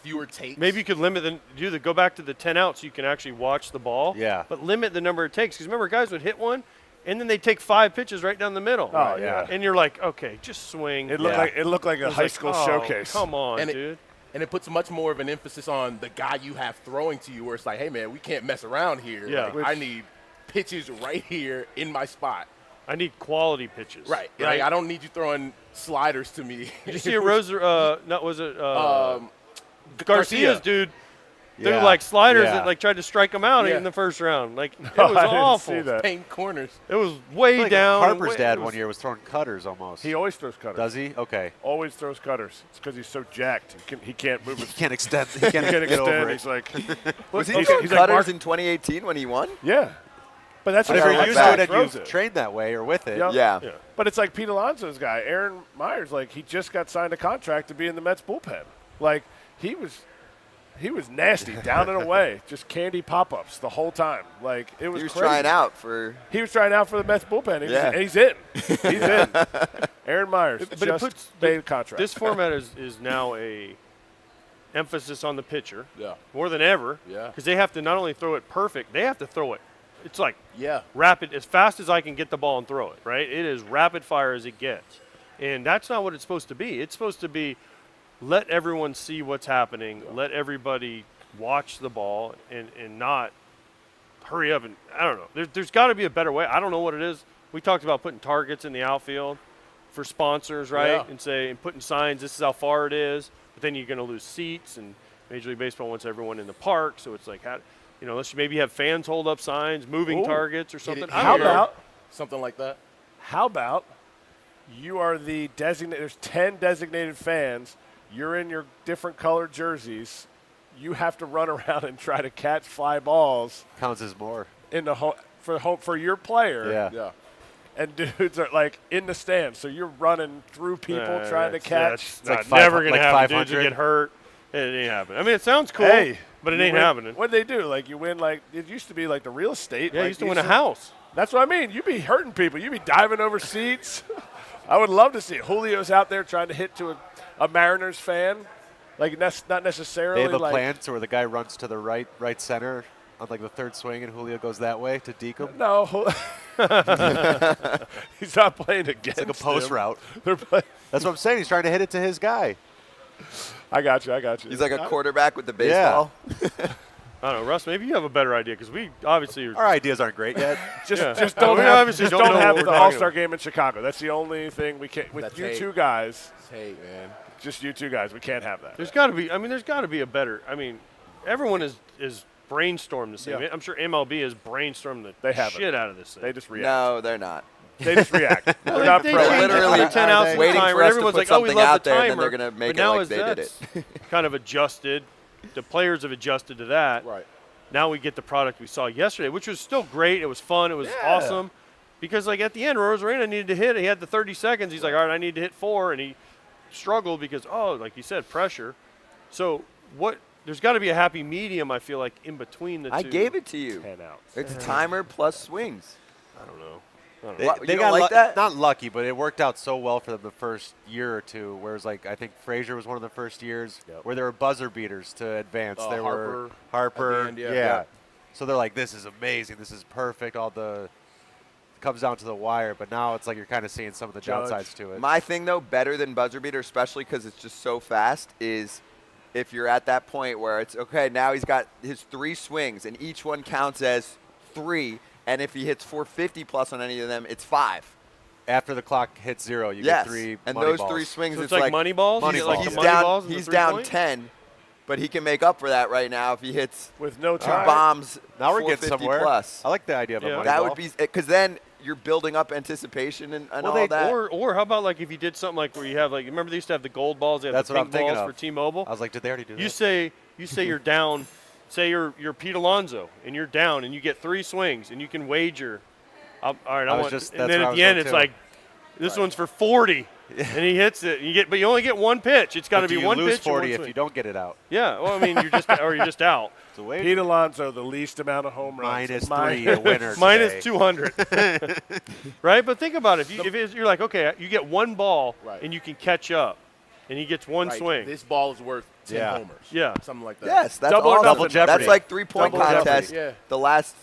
fewer takes. Maybe you could limit go back to the 10 outs so you can actually watch the ball. Yeah. But limit the number of takes. Because remember, guys would hit one, and then they take 5 pitches right down the middle. Oh, yeah. And you're like, okay, just swing. It looked like a high school showcase. Come on, And dude. And it puts much more of an emphasis on the guy you have throwing to you, where it's like, hey, man, we can't mess around here. Yeah. I need pitches right here in my spot. I need quality pitches. Right. Right. I don't need you throwing sliders to me. Did you see a was it Garcia's Garcia. dude? Threw Yeah. sliders Yeah. that tried to strike him out Yeah. in the first round. It was I didn't awful. see that. Paint corners. It was way down. Harper's way- dad it was- one year was throwing cutters almost. He always throws cutters. Does he? Okay. Always throws cutters. It's because he's so jacked. He can't move He his. can't extend. He He can't can't get over extend. it. He's like, Was he he's throwing like cutters Mark- in 2018 when he won? Yeah. But that's But if how you're like used that. to it and throws you've it. trained that way or with it, Yeah. Yeah. Yeah. But it's like Pete Alonso's guy, Aaron Myers. He just got signed a contract to be in the Mets bullpen. He was nasty, down and away, just candy pop-ups the whole time. It was He was crazy. trying out for He was trying out for the Mets bullpen. Yeah. And he's in. He's in. Aaron Myers But it just puts made a contract. This format is now a emphasis on the pitcher Yeah. more than ever. Yeah. Because they have to not only throw it perfect, they have to throw it. it's like Yeah. rapid, as fast as I can get the ball and throw it, right? It is rapid fire as it gets. And that's not what it's supposed to be. It's supposed to be let everyone see what's happening, let everybody watch the ball and not hurry up. And I don't know. There's got to be a better way. I don't know what it is. We talked about putting targets in the outfield for sponsors, right? Yeah. And putting signs, this is how far it is. But then you're going to lose seats, and Major League Baseball wants everyone in the park. So it's like, let's maybe have fans hold up signs, moving targets or something. How about something like that? How about you are the designated? There's 10 designated fans. You're in your different colored jerseys. You have to run around and try to catch fly balls Counts as more. in the for your player. Yeah. Yeah. And dudes are like in the stands, so you're running through people trying to catch. It's like never going to like happen. Dudes 500. will get hurt. It ain't happening. I mean, it sounds cool, Hey, but it you ain't win- happening. What'd they do? Like you win, like it used to be like the real estate. Yeah, like, you used to win a house. That's what I mean. You'd be hurting people. You'd be diving over seats. I would love to see it. Julio's out there trying to hit to a Mariners fan. Like that's not necessarily They have a like plan to where the guy runs to the right center on like the third swing, and Julio goes that way to deke him. no. He's not playing against. It's like a post him. route. They're play- That's what I'm saying. He's trying to hit it to his guy. I got you. He's like a quarterback with the baseball. I don't know, Russ, maybe you have a better idea because we obviously Our ideas aren't great yet. Just Well, don't we have, obviously just don't don't know have what the we're talking All-Star about. game in Chicago. That's the only thing we can't. With That's you hate. two guys, Hey, man. just you two guys, we can't have that. There's got to be. I mean, there's got to be a better. I mean, everyone is brainstormed the same. Yeah. I'm sure MLB has brainstormed the They haven't. shit out of this thing. They just react. No, they're not. They just react. They're not they pro. changed it Literally for 10 outs of the waiting timer, for us to everyone's put like, oh, we something love out the there, timer. and then they're gonna make but it now like as they did that's it. kind of adjusted, the players have adjusted to that. Right. Now we get the product we saw yesterday, which was still great. It was fun. It was awesome. Because, like, at the end, Rosarena needed to hit. He had the 30 seconds. He's like, all right, I need to hit 4. And he struggled because, like you said, pressure. So there's got to be a happy medium, I feel like, in between the two. I gave it to you. 10 outs. It's timer plus swings. I don't know. What, you don't like that? Not lucky, but it worked out so well for them the first year or two. Whereas, like, I think Frazier was one of the first years where there were buzzer beaters to advance. There were Harper. at the end, yeah. Yeah. So they're like, this is amazing. This is perfect. Comes down to the wire. But now it's like you're kind of seeing some of the downsides to it. My thing, though, better than buzzer beater, especially because it's just so fast, is if you're at that point where it's, okay, now he's got his 3 swings, and each one counts as 3. And if he hits 450 plus on any of them, it's 5. After the clock hits 0, you Yes. get 3 and money those balls. 3 swings, So it's it's like money balls? Money You get, like, balls. the he's money down, balls and the he's 3 down point? 10, but he can make up for that right now if he hits With no 2 time. bombs. Now we're getting 450 somewhere. plus. I like the idea of a Yeah. money That ball. would be because then you're building up anticipation and all that. Or how about, like, if you did something like where you have, like, remember they used to have the gold balls? They have That's the what pink I'm thinking balls of. for T-Mobile? I was like, did they already do that? You say you're down. Say you're Pete Alonso and you're down and you get 3 swings and you can wager. All right, I was want. just- And that's then what I at was the end, going it's to. like this one's for 40, and he hits it. But you only get 1 pitch. It's got to But be do you 1 lose pitch. or 40 one if swing. you don't get it out. Yeah. Well, I mean, you're just out. It's a wager. Pete Alonso, the least amount of home runs. -3, a winner. Minus today. 200. Right? But think about it. If you're like, okay, you get 1 ball Right. and you can catch up, and he gets 1 Right. swing. This ball is worth 10 Yeah. homers. Yeah. Something like that. Yes, that's Double or awesome. nothing. Double jeopardy. That's like 3-point Double jeopardy. contest. Yeah. The last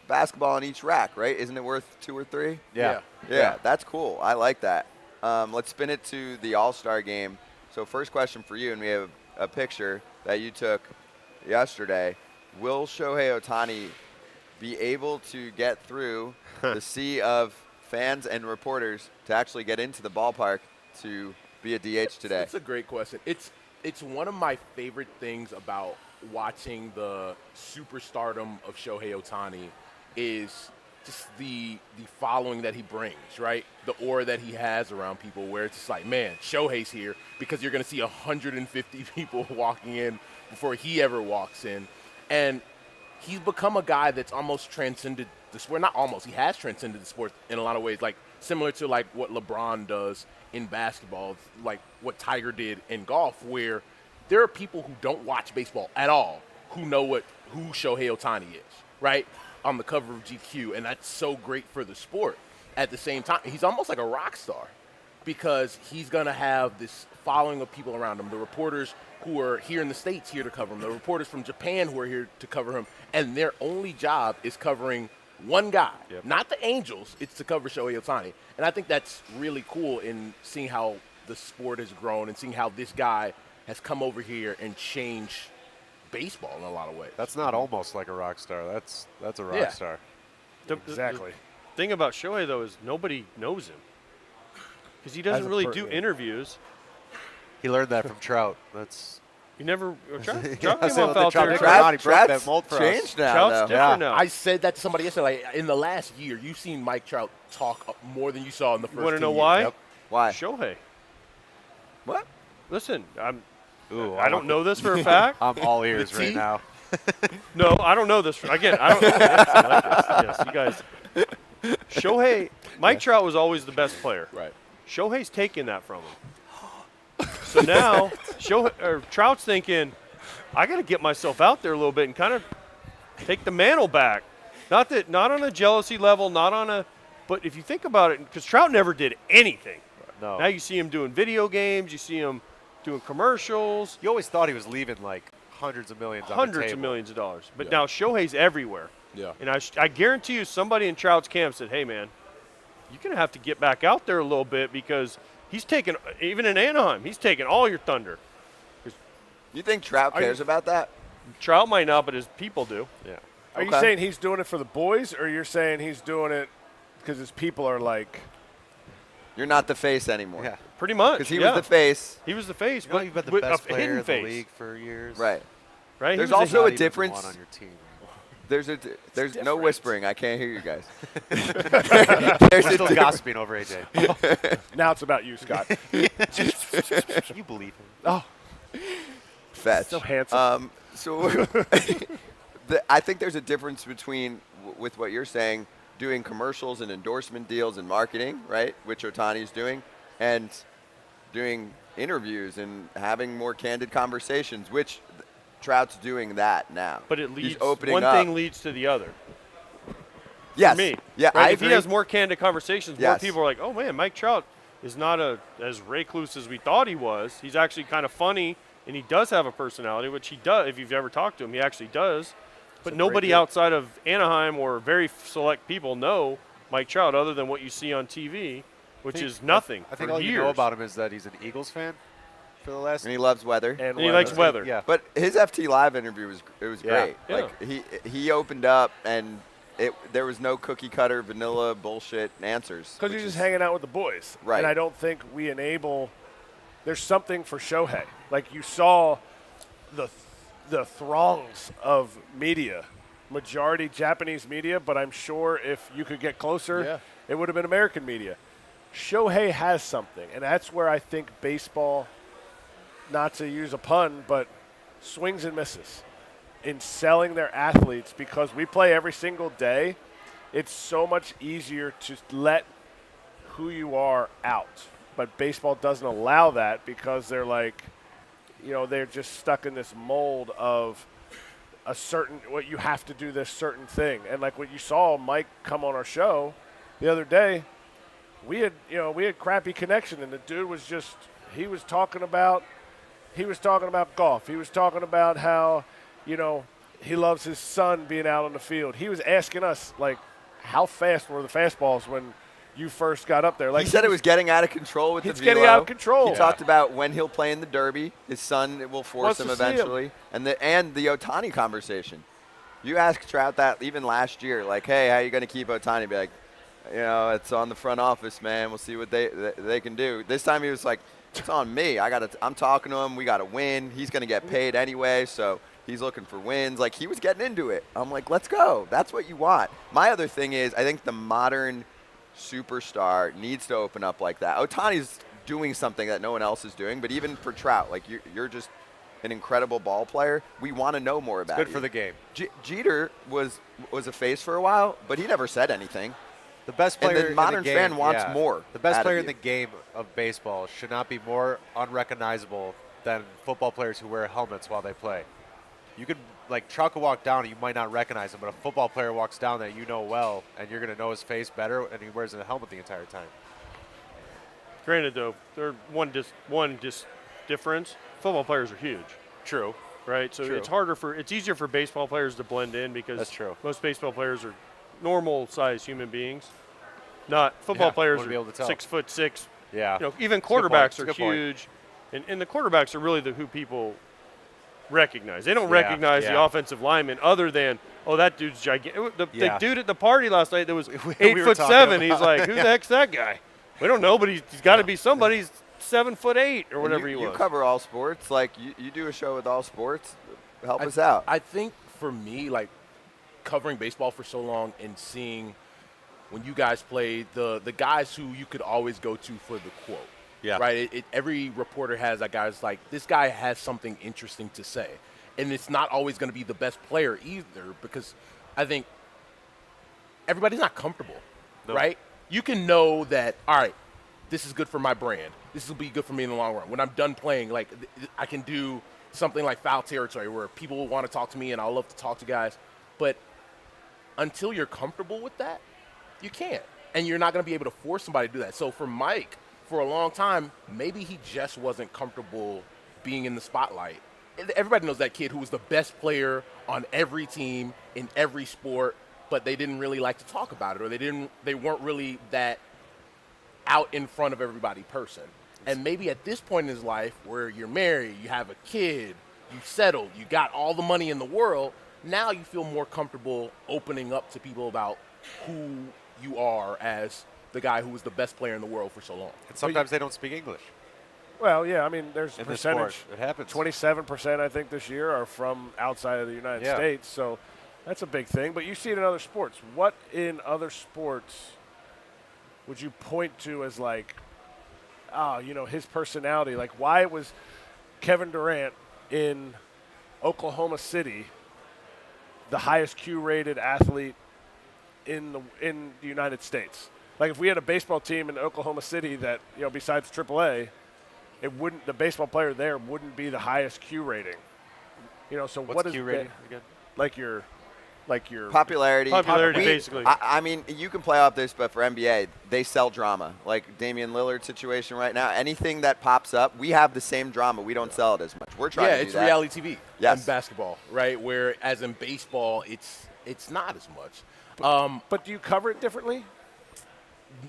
basketball on each rack, right? Isn't it worth 2 or 3? Yeah. Yeah, that's cool. I like that. Let's spin it to the All-Star game. So first question for you, and we have a picture that you took yesterday. Will Shohei Ohtani be able to get through the sea of fans and reporters to actually get into the ballpark to be a DH today? It's a great question. It's one of my favorite things about watching the superstardom of Shohei Ohtani is just the following that he brings, right? The aura that he has around people where it's just like, man, Shohei's here because you're going to see 150 people walking in before he ever walks in. And he's become a guy that's almost transcended the sport. Not almost. He has transcended the sport in a lot of ways, like similar to like what LeBron does in basketball, like what Tiger did in golf, where there are people who don't watch baseball at all who know who Shohei Ohtani is, right? On the cover of GQ, and that's so great for the sport. At the same time, he's almost like a rock star because he's going to have this following of people around him, the reporters who are here in the States here to cover him, the reporters from Japan who are here to cover him, and their only job is covering One guy, Yep. not the Angels. It's to cover Shohei Ohtani. And I think that's really cool in seeing how the sport has grown and seeing how this guy has come over here and changed baseball in a lot of ways. That's not almost like a rock star. That's a rock Yeah. star. Exactly. The thing about Shohei, though, is nobody knows him because he doesn't As a really per- do yeah. interviews. He learned that from Trout. That's You never Trout I came said off the out Trout there. did great. He broke Trout's that mold for us. changed now. Trout's though. different now. I said that to somebody yesterday. Like, in the last year, you've seen Mike Trout talk more than you saw in the first You want to 2 know years. why? Yep. Why? Shohei. What? Listen, Ooh, I don't know this for a fact. I'm all ears The right tea? now. No, I don't know this. Again, I don't. Yes, I like this. Yes, you guys. Shohei, Mike Trout was always the best player. Right. Shohei's taking that from him. So now, Trout's thinking, I got to get myself out there a little bit and kind of take the mantle back. Not on a jealousy level, but if you think about it, because Trout never did anything. No. Now you see him doing video games, you see him doing commercials, You always thought he was leaving like hundreds of millions on the hundreds table. of millions of dollars. But now Shohei's everywhere. Yeah. And I guarantee you somebody in Trout's camp said, hey, man, you're going to have to get back out there a little bit because he's taking, even in Anaheim, he's taking all your thunder. You think Trout cares about that? Trout might not, but his people do. Yeah. Are you Okay. saying he's doing it for the boys, or you're saying he's doing it because his people are like? You're not the face anymore. Yeah. Pretty much. Because he yeah. was the face. He was the face, You know, but you've been the with best a player hidden in the face. league for years. Right. Right? There's He was also Not a even difference. one on your team. There's no whispering. I can't hear you guys. We're still gossiping over AJ. Now it's about you, Scott. You believe him? Oh, Fetch. so handsome. So I think there's a difference between with what you're saying, doing commercials and endorsement deals and marketing, right, which Ohtani's doing, and doing interviews and having more candid conversations, which Trout's doing that now. But it He's leads, opening one up. thing leads to the other. Yes. For me. Yeah, Right? I If agree. he has more candid conversations, more Yes. people are like, oh, man, Mike Trout is not as recluse as we thought he was. He's actually kind of funny, and he does have a personality, which he does. If you've ever talked to him, he actually does. But nobody outside of Anaheim or very select people know Mike Trout other than what you see on TV, which is nothing I think for all years. you know about him is that he's an Eagles fan for the last. And he loves weather. and And he likes weather. Yeah. But his FT Live interview was Yeah. great. Yeah. Like he opened up and there was no cookie cutter vanilla bullshit answers. Because which you're just is- hanging out with the boys. Right. And I don't think we enable – there's something for Shohei. Like you saw the throngs of media, majority Japanese media, but I'm sure if you could get closer, it would have been American media. Shohei has something, and that's where I think baseball, not to use a pun, but swings and misses in selling their athletes because we play every single day. It's so much easier to let who you are out. But baseball doesn't allow that because they're like, you know, they're just stuck in this mold of a certain, what you have to do this certain thing. And like what you saw Mike come on our show the other day, we had crappy connection, and the dude was just, he was talking about golf. He was talking about how, you know, he loves his son being out on the field. He was asking us, like, how fast were the fastballs when you first got up there? Like he said it was getting out of control with the It's velo. getting out of control. He talked about when he'll play in the Derby. His son will force Wants him to see him. eventually. And the Ohtani conversation. You asked Trout that even last year, like, hey, how are you going to keep Ohtani? Be like, you know, it's on the front office, man. We'll see what they can do. This time he was like, it's on me. I'm talking to him. We got to win. He's going to get paid anyway, so he's looking for wins. Like, he was getting into it. I'm like, let's go. That's what you want. My other thing is I think the modern superstar needs to open up like that. Ohtani's doing something that no one else is doing, but even for Trout, like, you're just an incredible ball player. We want to know more about Good you. for the game. Jeter was a face for a while, but he never said anything. The best And player the in modern game, fan wants yeah. more The best out of player in you. the game of baseball should not be more unrecognizable than football players who wear helmets while they play. You could, like, Trout could walk down and you might not recognize him, but a football player walks down that you know well and you're going to know his face better, and he wears a helmet the entire time. Granted, though, there's one difference. Football players are huge. True. Right, so True. it's easier for baseball players to blend in because That's true. most baseball players are normal-sized human beings. Not football Yeah, players wouldn't be able to tell. 6'6". Yeah. You know, even That's a good point. quarterbacks That's a are good point. huge, and the quarterbacks are really who people recognize. They don't Yeah, recognize the yeah. offensive lineman other than, oh, that dude's gigantic. The Yeah. dude at the party last night that was we were 8'7". talking He's like, who the heck's that guy? We don't know, but he's got to be somebody. He's 7'8" or whatever he was. You cover all sports. Like, you do a show with all sports. Help us out. I think for me, like, covering baseball for so long and seeing when you guys played, the guys who you could always go to for the quote. Yeah. Right? Every reporter has that guy's like, this guy has something interesting to say. And it's not always going to be the best player either, because I think everybody's not comfortable, right? You can know that, all right, this is good for my brand. This will be good for me in the long run. When I'm done playing, like, I can do something like Foul Territory where people will want to talk to me and I'll love to talk to guys. But until you're comfortable with that, you can't. And you're not going to be able to force somebody to do that. So for Mike, for a long time, maybe he just wasn't comfortable being in the spotlight. Everybody knows that kid who was the best player on every team in every sport, but they didn't really like to talk about it, or they weren't really that out in front of everybody person. And maybe at this point in his life where you're married, you have a kid, you've settled, you got all the money in the world, now you feel more comfortable opening up to people about who you are as the guy who was the best player in the world for so long. And sometimes they don't speak English. Well, yeah, I mean, there's a In this percentage. sport, it happens. 27%, I think, this year are from outside of the United States. So that's a big thing. But you see it in other sports. What in other sports would you point to as like, his personality? Like, why was Kevin Durant in Oklahoma City the highest Q-rated athlete in the United States? Like, if we had a baseball team in Oklahoma City that, besides AAA, the baseball player there wouldn't be the highest Q rating. So What's what is Q rating again? Like your Popularity. Basically. I mean, you can play off this, but for NBA, they sell drama. Like Damian Lillard situation right now. Anything that pops up, we have the same drama. We don't sell it as much. We're trying to do it's that. reality TV Yes. in basketball, right? Whereas in baseball, it's not as much. but do you cover it differently?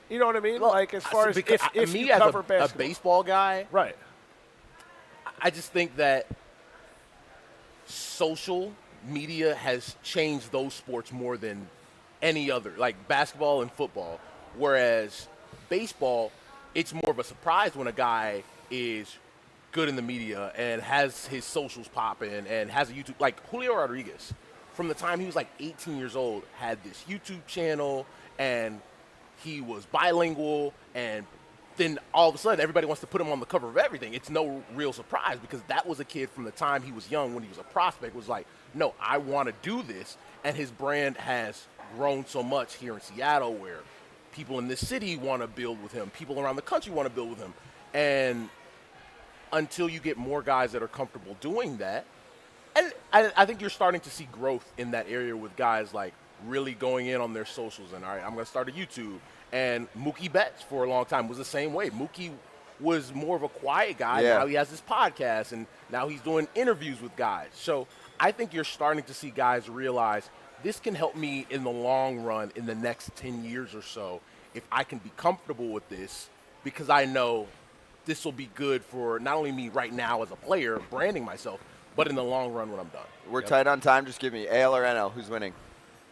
You know what I mean? Well, like as far as if me you as cover a basketball, baseball guy, right? I just think that social media has changed those sports more than any other, like basketball and football. Whereas baseball, it's more of a surprise when a guy is good in the media and has his socials popping and has a YouTube. Like Julio Rodriguez, from the time he was like 18 years old, had this YouTube channel and he was bilingual, and then all of a sudden everybody wants to put him on the cover of everything. It's no real surprise because that was a kid from the time he was young when he was a prospect was like, no, I want to do this. And his brand has grown so much here in Seattle where people in this city want to build with him. People around the country want to build with him. And until you get more guys that are comfortable doing that, and I think you're starting to see growth in that area with guys like really going in on their socials and, all right, I'm going to start a YouTube. And Mookie Betts for a long time was the same way. Mookie was more of a quiet guy. Yeah. Now he has this podcast, and now he's doing interviews with guys. So I think you're starting to see guys realize this can help me in the long run in the next 10 years or so if I can be comfortable with this, because I know this will be good for not only me right now as a player, branding myself, but in the long run when I'm done. We're tight on time. Just give me AL or NL. Who's winning?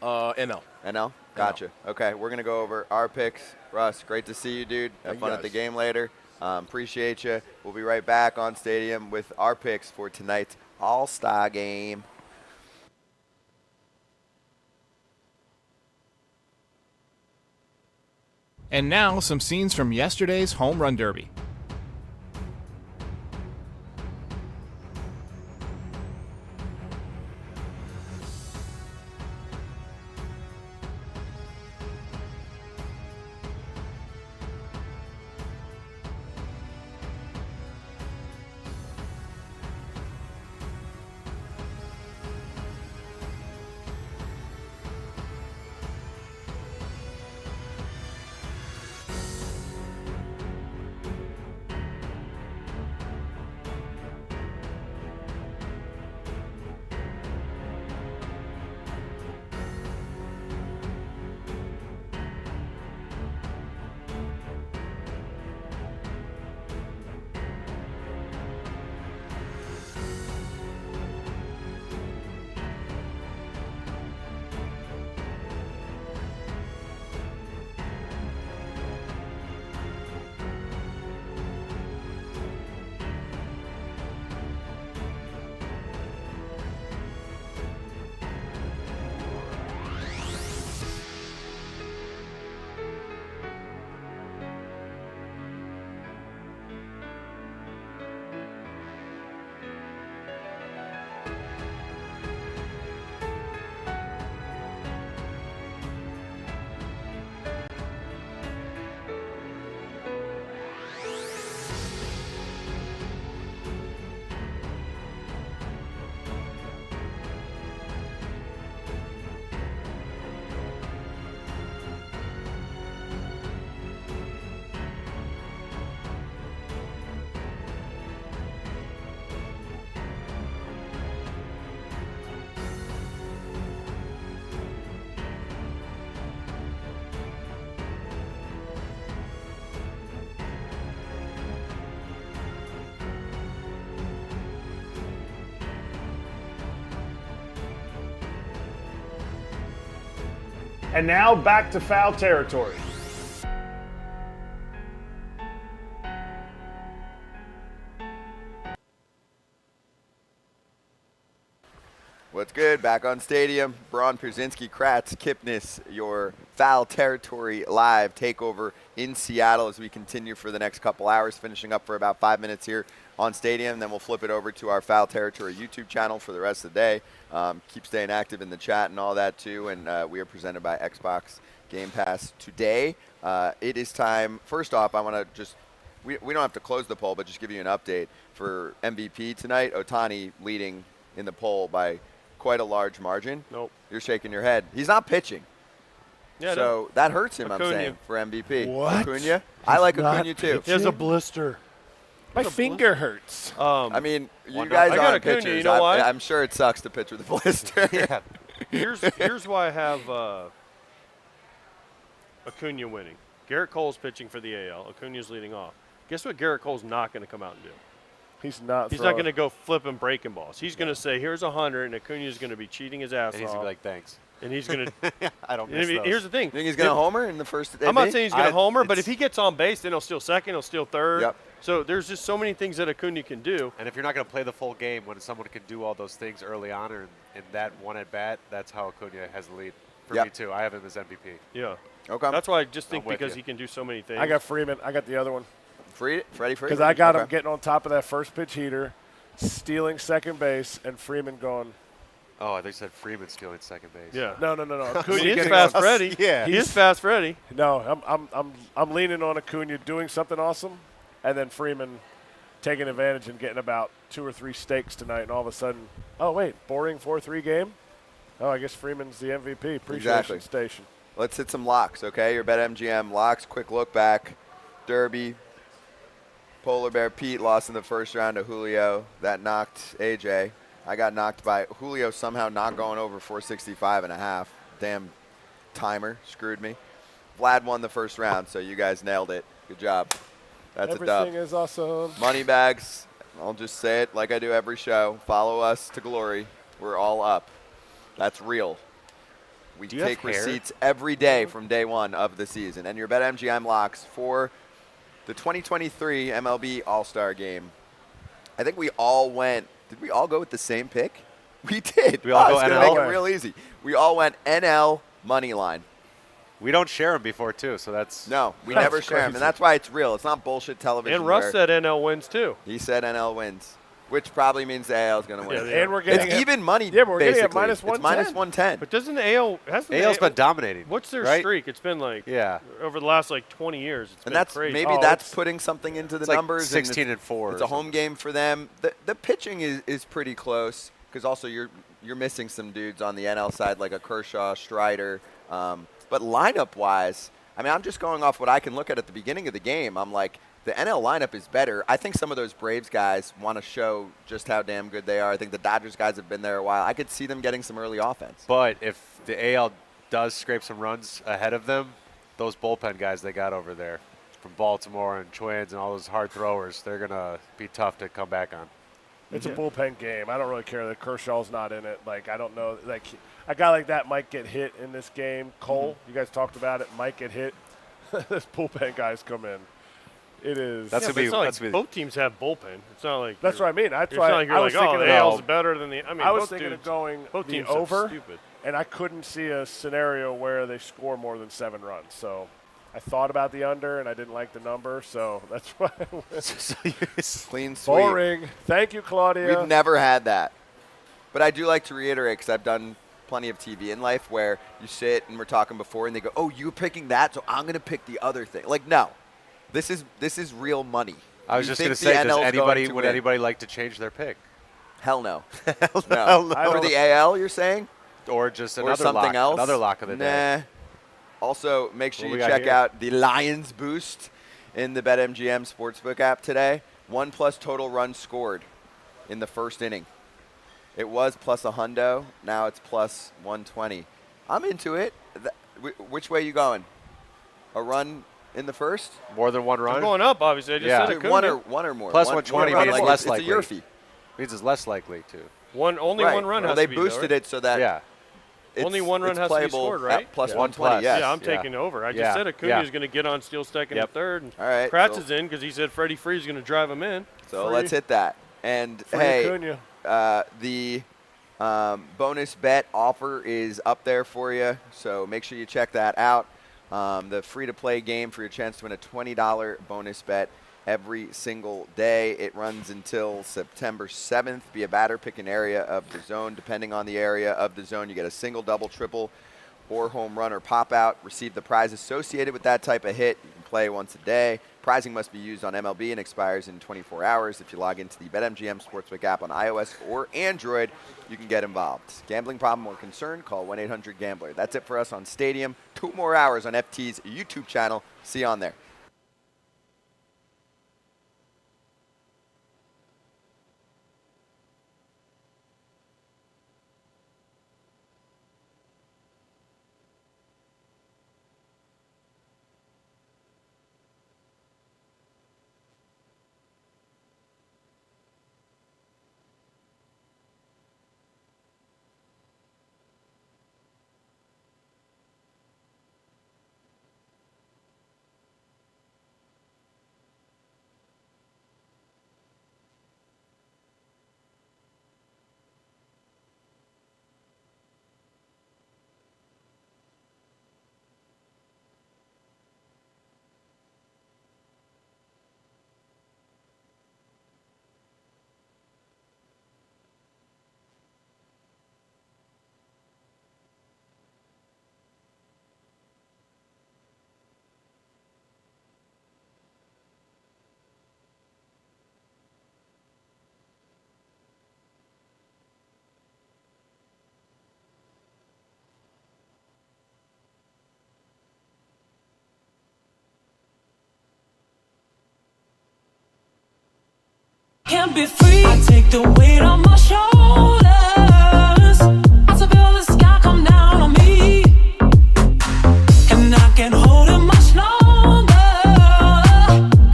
NL. NL? Gotcha. Okay, we're going to go over our picks. Russ, great to see you, dude. Have Thank fun you at the guys. game later. Appreciate you. We'll be right back on Stadium with our picks for tonight's All-Star game. And now, some scenes from yesterday's Home Run Derby. And now back to Foul Territory. What's good? Back on Stadium. Braun, Pierzynski, Kratz, Kipnis, your Foul Territory live takeover in Seattle as we continue for the next couple hours, finishing up for about 5 minutes here on Stadium. Then we'll flip it over to our Foul Territory YouTube channel for the rest of the day. Keep staying active in the chat and all that too. And we are presented by Xbox Game Pass today. It is time. First off, I want to just we don't have to close the poll, but just give you an update for MVP tonight. Ohtani leading in the poll by quite a large margin. Nope. You're shaking your head. He's not pitching. Yeah, so that hurts him, Acuna. I'm saying, for MVP. What? Acuna? I like Acuna too. He has a blister. My finger hurts. I mean, you guys I got aren't Acuna, pitchers. you know why? I'm sure it sucks to pitch with a blister. Yeah. Here's why I have Acuna winning. Garrett Cole's pitching for the AL. Acuna's leading off. Guess what Garrett Cole's not going to come out and do? He's not going to go flipping breaking balls. He's going to say, here's 100, and Acuna's going to be cheating his ass And he's off. going to be like, thanks. And he's going to I don't miss those. Here's the thing. You think he's going to homer in the first I'm not saying he's going to homer, but it's- if he gets on base, then he'll steal second, he'll steal third. Yep. So there's just so many things that Acuna can do. And if you're not going to play the full game, when someone can do all those things early on or in that one at bat, that's how Acuna has the lead. For Yep. me too. I have him as MVP. Yeah. Okay. That's why I just think I'm with because you. he can do so many things. I got Freeman. I got the other one. Freddie Freeman? Because I got him getting on top of that first pitch heater, stealing second base, and Freeman going, Oh, I think you said Freeman stealing second base. Yeah. no. I mean, Acuna he is getting fast on- Freddy. Yeah. He is fast Freddy. No, I'm leaning on Acuna doing something awesome, and then Freeman taking advantage and getting about 2 or 3 steaks tonight, and all of a sudden, oh wait, boring 4-3 game. Oh, I guess Freeman's the MVP. Appreciation Exactly. station. Let's hit some locks, okay? Your BetMGM locks. Quick look back. Derby. Polar Bear Pete lost in the first round to Julio. That knocked AJ. I got knocked by Julio somehow not going over 465.5. Damn timer screwed me. Vlad won the first round, so you guys nailed it. Good job. That's a dub. Everything is awesome. Money bags. I'll just say it like I do every show. Follow us to glory. We're all up. That's real. We Do you have take hair? receipts every day from day one of the season. And your BetMGM locks for the 2023 MLB All-Star Game. I think we all went. Did we all go with the same pick? We did. We all go it's gonna NL? make it real easy. We all went NL money line. We don't share them before too, so that's No, we That's never share them, crazy. and that's why it's real. It's not bullshit television. And Russ where said NL wins too. he said NL wins, which probably means the AL is going to win. Yeah, And we're getting It's it- even money. Yeah, but we're getting it basically. minus It's 110. minus 110. But doesn't the AL hasn't the AL's AL been dominating. What's their right? streak? It's been like Yeah. over the last like 20 years. It's And been that's crazy. maybe Oh, that's it's- putting something into the It's like numbers. 16 and and 4 It's or a home game for them. The pitching is pretty close because also you're missing some dudes on the NL side like a Kershaw, Strider. But lineup wise, I mean, I'm just going off what I can look at the beginning of the game. I'm like, the NL lineup is better. I think some of those Braves guys want to show just how damn good they are. I think the Dodgers guys have been there a while. I could see them getting some early offense. But if the AL does scrape some runs ahead of them, those bullpen guys they got over there from Baltimore and Twins and all those hard throwers, they're going to be tough to come back on. It's a bullpen game. I don't really care that Kershaw's not in it. Like, I don't know. Like, a guy like that might get hit in this game. Cole, you guys talked about it, might get hit. This bullpen guys come in. It is. That's Yeah, gonna but be- it's not that's like gonna be- both teams have bullpen. It's not like That's what I mean. That's It's why not like you're I like, was thinking oh, of the that. AL's better than the. I mean, I was both thinking of dudes- going both the teams are over, stupid. and I couldn't see a scenario where they score more than 7 runs. So I thought about the under, and I didn't like the number, so that's why I went. Clean sweep. Boring. Thank you, Claudia. We've never had that. But I do like to reiterate because I've done plenty of TV in life where you sit and we're talking before and they go, oh, you're picking that, so I'm going to pick the other thing. Like, no. This is real money. I was You just going to think say, the does NL 's going anybody to would win? anybody like to change their pick? Hell no. Hell No. I For don't- the AL, you're saying? Or just Or another something lock, else? another lock of the day. Nah. Also, make sure What you we got check here? out the Lions Boost in the BetMGM Sportsbook app today. 1+ total runs scored in the first inning. It was plus a hundo. Now it's plus 120. I'm into it. Which way you going? A run in the first? More than one I'm run? going up, obviously. I just Yeah. said it One couldn't. or more. Plus One- 120 one means run, less it's likely. a Yurfie. Means it's less likely to. Only Right. one run Well, has they to be, though, boosted right? it so that Yeah. Only one run it's has to be playable scored, at right? plus Yeah. 120. Plus. Yes. Yeah, I'm Yeah. taking over. I just Yeah. said Acuna Yeah. is going to get on, steal second and third. And All right, Kratz so- is in because he said Freddie Freeze is going to drive him in. So Free. let's hit that. And Free hey, Acuna. the bonus bet offer is up there for you, so make sure you check that out. The free-to-play game for your chance to win a $20 bonus bet every single day. It runs until September 7th. Be a batter, pick an area of the zone. Depending on the area of the zone, you get a single, double, triple, or home run or pop out. Receive the prize associated with that type of hit. You can play once a day. Prizing must be used on MLB and expires in 24 hours. If you log into the BetMGM Sportsbook app on iOS or Android, you can get involved. Gambling problem or concern? Call 1-800-GAMBLER. That's it for us on Stadium. 2 more hours on FT's YouTube channel. See you on there. Can't be free. I take the weight on my shoulders. I feel the sky come down on me, and I can't hold it much longer.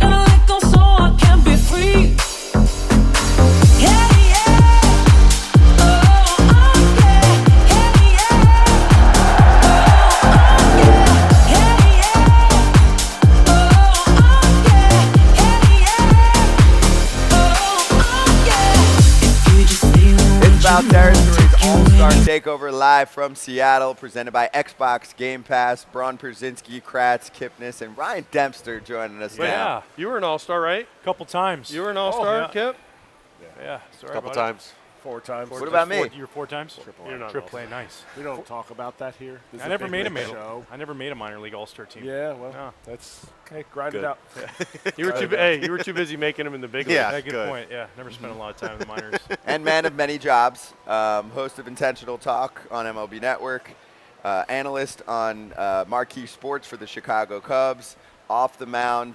Gonna let go so I can be free. Yeah, yeah. Oh, yeah. Yeah, yeah. Oh, yeah. Yeah, yeah. Oh, yeah. It's About Territory's All-Star Takeover live from Seattle, presented by Xbox Game Pass. Braun, Pierzynski, Kratz, Kipnis, and Ryan Dempster joining us now. Yeah. You were an all-star, right? Couple times. You were an all-star, yeah. Kip? Yeah. Sorry Couple about times. 4 times. What about me? You were 4 times? You're not an Triple A, all-star. nice. We don't talk about that here. This is I never big made a league minor. show. I never made a minor league all-star team. Yeah, well, No. that's okay. Grind Good. it out. You were you were too busy making them in the big leagues. Yeah. Yeah, good good. point. Yeah, never spent a lot of time in the minors. And man of many jobs, host of Intentional Talk on MLB Network, analyst on Marquee Sports for the Chicago Cubs, off the mound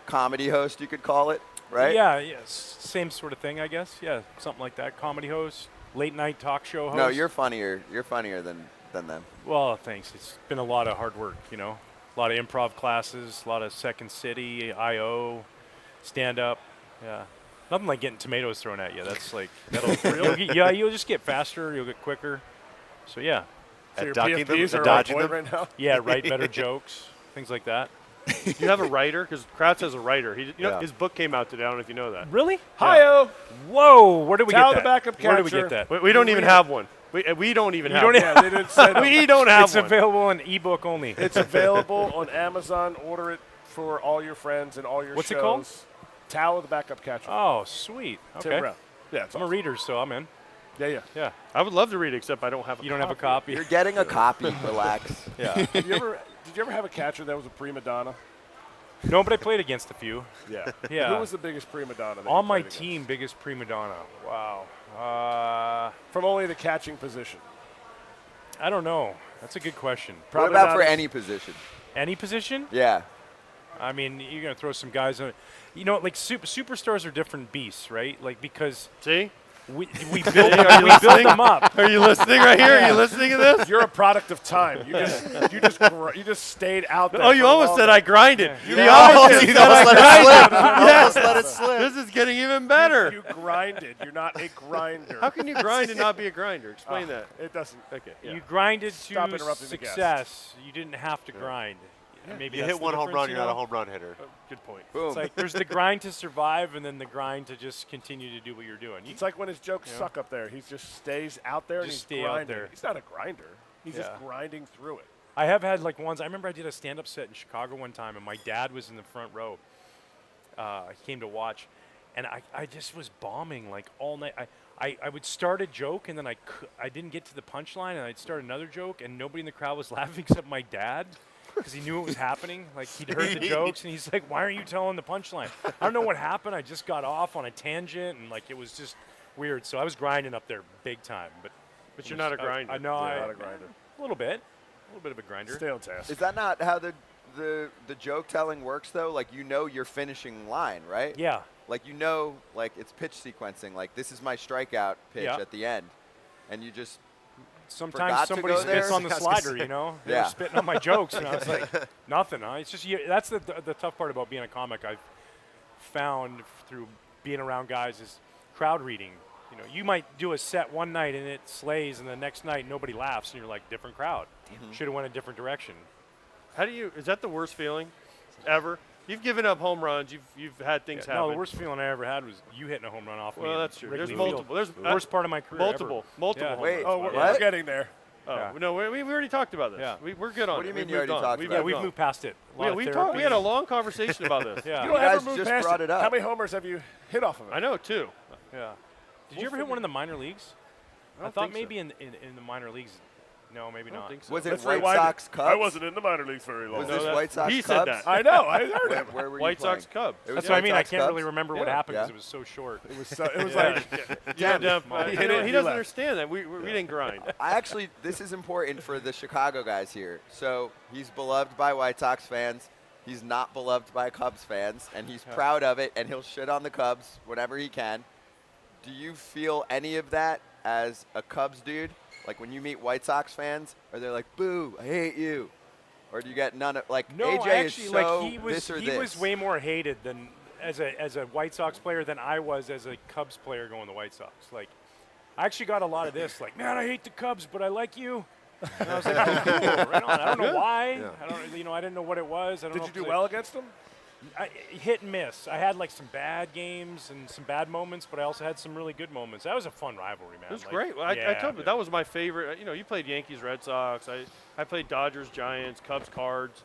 comedy host, you could call it, right? Yeah, same sort of thing, I guess. Yeah, something like that. Comedy host, late night talk show host. No, you're funnier. You're funnier than them. Well, thanks. It's been a lot of hard work, you know. A lot of improv classes, a lot of Second City, I.O., stand-up. Yeah. Nothing like getting tomatoes thrown at you. That's like, you'll just get faster. You'll get quicker. So, yeah. So At your ducking them, PFPs at are on dodging point them. right now? Yeah, write better jokes, things like that. Do you have a writer? Because Kratz has a writer. You know, Yeah. his book came out today. I don't know if you know that. Really? Hi-yo. Whoa, where did we Tell get the that? backup Where did we catcher. get that? We don't even have one. We don't even have don't one. Yeah, they didn't send We don't have It's one. available in ebook only. It's available on Amazon. Order it for all your friends and all your What's shows. it called? Tao the Backup Catcher. Oh, sweet. Tim Okay. Brown. Yeah, it's I'm a awesome. reader, so I'm in. Yeah. Yeah. I would love to read it, except I don't have a You don't have a copy? You're getting a copy. Relax. Yeah. Did you ever have a catcher that was a prima donna? No, but I played against a few. Yeah. Yeah. Who was the biggest prima donna? that On you my played against? team, biggest prima donna. Wow. From only the catching position. I don't know. That's a good question. What Probably about not for as- any position? Any position? Yeah. I mean, you're going to throw some guys on. You know, like superstars are different beasts, right? Like, because See? we build, Are you we build listening? them up. Are you listening right here? Are you listening to this? You're a product of time. You just stayed out there. Oh, you for almost long. said I grinded. You You almost almost You said I almost let it grinded. slip. You almost let it This is getting even better. You grinded. You're not a grinder. How can you grind and not be a grinder? Explain that. It doesn't. Okay. Yeah. You grinded Stop to interrupting the guest. success. You didn't have to grind. Maybe You that's hit the one home difference, run, you you're not a know? home run hitter. Good point. Boom. It's like there's the grind to survive, and then the grind to just continue to do what you're doing. It's like when his jokes suck up there. He just stays out there and Just he's stay out grinding. there. He's not a grinder. He's just Yeah. grinding through it. I have had like ones. I remember I did a stand-up set in Chicago one time, and my dad was in the front row. He came to watch, and I just was bombing like all night. I would start a joke, and then I didn't get to the punchline, and I'd start another joke, and nobody in the crowd was laughing except my dad. Because he knew it was happening. Like, he'd heard the jokes, and he's like, why aren't you telling the punchline? I don't know what happened. I just got off on a tangent, and, like, it was just weird. So I was grinding up there big time. But you're not a grinder. I know. You're not a grinder. A little bit. A little bit of a grinder. Stay on task. Is that not how the joke telling works though? Like your finishing line, right? Yeah. Like like it's pitch sequencing. Like this is my strikeout pitch Yeah. at the end, and you just Sometimes forgot to somebody go spits there? on the slider, you know? They were Yeah. spitting on my jokes, and I was like, nothing. Huh? It's just that's the tough part about being a comic. I've found through being around guys is crowd reading. You know, you might do a set one night and it slays, and the next night nobody laughs, and you're like, different crowd. Should have went a different direction. Is that the worst feeling ever? You've given up home runs. You've had things happen. No, the worst feeling I ever had was you hitting a home run off me. Well, in that's true. Wrigley There's Field. multiple. There's The worst part of my career. multiple Yeah. home Wait, runs. Oh, What? we're getting there. Oh, Yeah. no, we've already talked about this. Yeah. We're good on What do it. you mean We've you already moved on. talked We've about it? Yeah, we've moved on. moved past it. A lot of We therapy. had a long conversation about this. Yeah. You don't You guys ever move just past brought it up. How many homers have you hit off of it? I know, too. Yeah. Did you ever hit one in the minor leagues? I don't thought think so. maybe in the minor leagues. No, maybe I don't not. think so. was it Let's White rewind it. Sox Cubs? I wasn't in the minor leagues very long. Was No, this that- White Sox he Cubs? said that. I know. I heard Where, him. where were White you playing? Sox Cubs. It was That's what I White mean. I Sox can't really Cubs? remember what Yeah. happened because Yeah. it was so short. It was like Yeah, He hit it, he you doesn't left. understand that. We didn't grind. This is important for the Chicago guys here. So he's beloved by White Sox fans. He's not beloved by Cubs fans, and he's proud of it, and he'll shit on the Cubs whenever he can. Do you feel any of that as a Cubs dude? Like when you meet White Sox fans, are they like, boo, I hate you? Or do you get none of, like, No, AJ actually, is so like he was this or he this? was way more hated than as a White Sox player than I was as a Cubs player going to White Sox. Like, I actually got a lot of this. Like, man, I hate the Cubs, but I like you. And I was like, oh, cool, right on. I don't know why. I don't, I didn't know what it was. I don't Did know you if do it was well against them? hit and miss. I had like some bad games and some bad moments, but I also had some really good moments. That was a fun rivalry, man. It was Like, great. Well, I yeah. told you, that was my favorite. You know, you played Yankees, Red Sox. I played Dodgers, Giants, Cubs, Cards.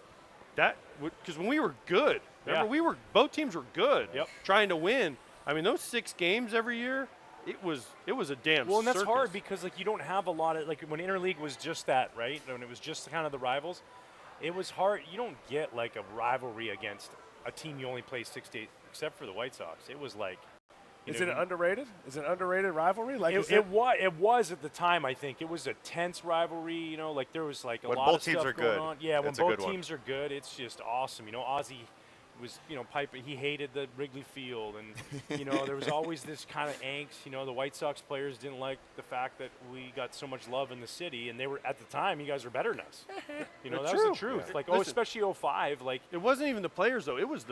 Because when we were good, remember, both teams were good. Yep. Trying to win. I mean, those 6 games every year, it was a damn Well, and that's circus. hard because like you don't have a lot of like when interleague was just that, right? When it was just kind of the rivals, it was hard. You don't get like a rivalry against a team you only play 6 days, except for the White Sox. It was like. Is it underrated? Is it an underrated rivalry? Like It was at the time. I think it was a tense rivalry. You know, like there was like a When lot both of teams stuff are going good, on. Yeah, when it's a both good one. teams are good, it's just awesome. You know, Ozzy was piping. He hated the Wrigley Field, and there was always this kind of angst. You know, the White Sox players didn't like the fact that we got so much love in the city, and they were at the time. You guys were better than us. You know, That's that was the true. truth. Yeah. Like, Listen, especially 05. Like, it wasn't even the players though. It was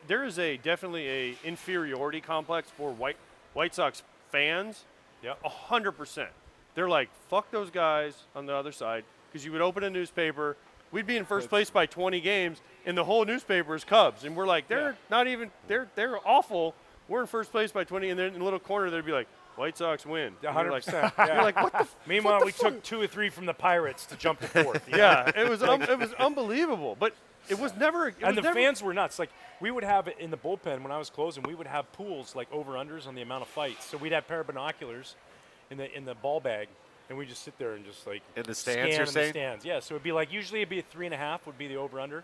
there is definitely a inferiority complex for White Sox fans. yeah. 100%. They're like, fuck those guys on the other side, because you would open a newspaper, we'd be in first place by 20 games, and the whole newspaper is Cubs, and we're like, they're not even, they're awful. We're in first place by 20, and then in the little corner they'd be like, White Sox win. And you're 100%. like, you're like, what the? Meanwhile, we took 2 or 3 from the Pirates to jump to 4th. Yeah, it was unbelievable, but it was never. And the fans were nuts. Like, we would have it in the bullpen when I was closing. We would have pools like over/unders on the amount of fights. So we'd have pair of binoculars in the ball bag, and we just sit there and just like In the stands, scan you're in the saying? stands. Yeah. So it'd be like usually it'd be a 3.5 would be the over/under,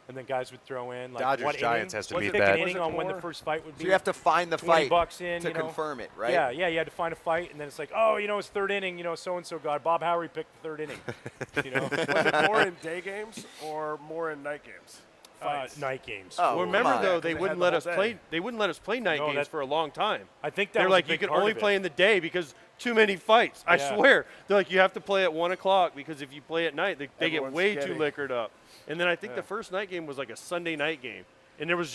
and then guys would throw in like Dodgers what Giants inning, has to what beat pick that. an inning Was it on when the more? first fight would be. So you have to find the 20 fight bucks in, to confirm it, right? Yeah, you had to find a fight, and then it's like, oh, it's third inning. So and so got Bob Howery picked the third inning. Was it more in day games or more in night games? Fights. Night games. Oh, Well, remember come on. though, they They wouldn't had let the us whole play. day. They wouldn't let us play night No, games that- for a long time. I think that They're was a like, you big can part only of it. play in the day because too many fights. I Yeah. swear. They're like, you have to play at 1 o'clock because if you play at night, they get Everyone's way getting- too liquored up. And then I think the first night game was like a Sunday night game, and it was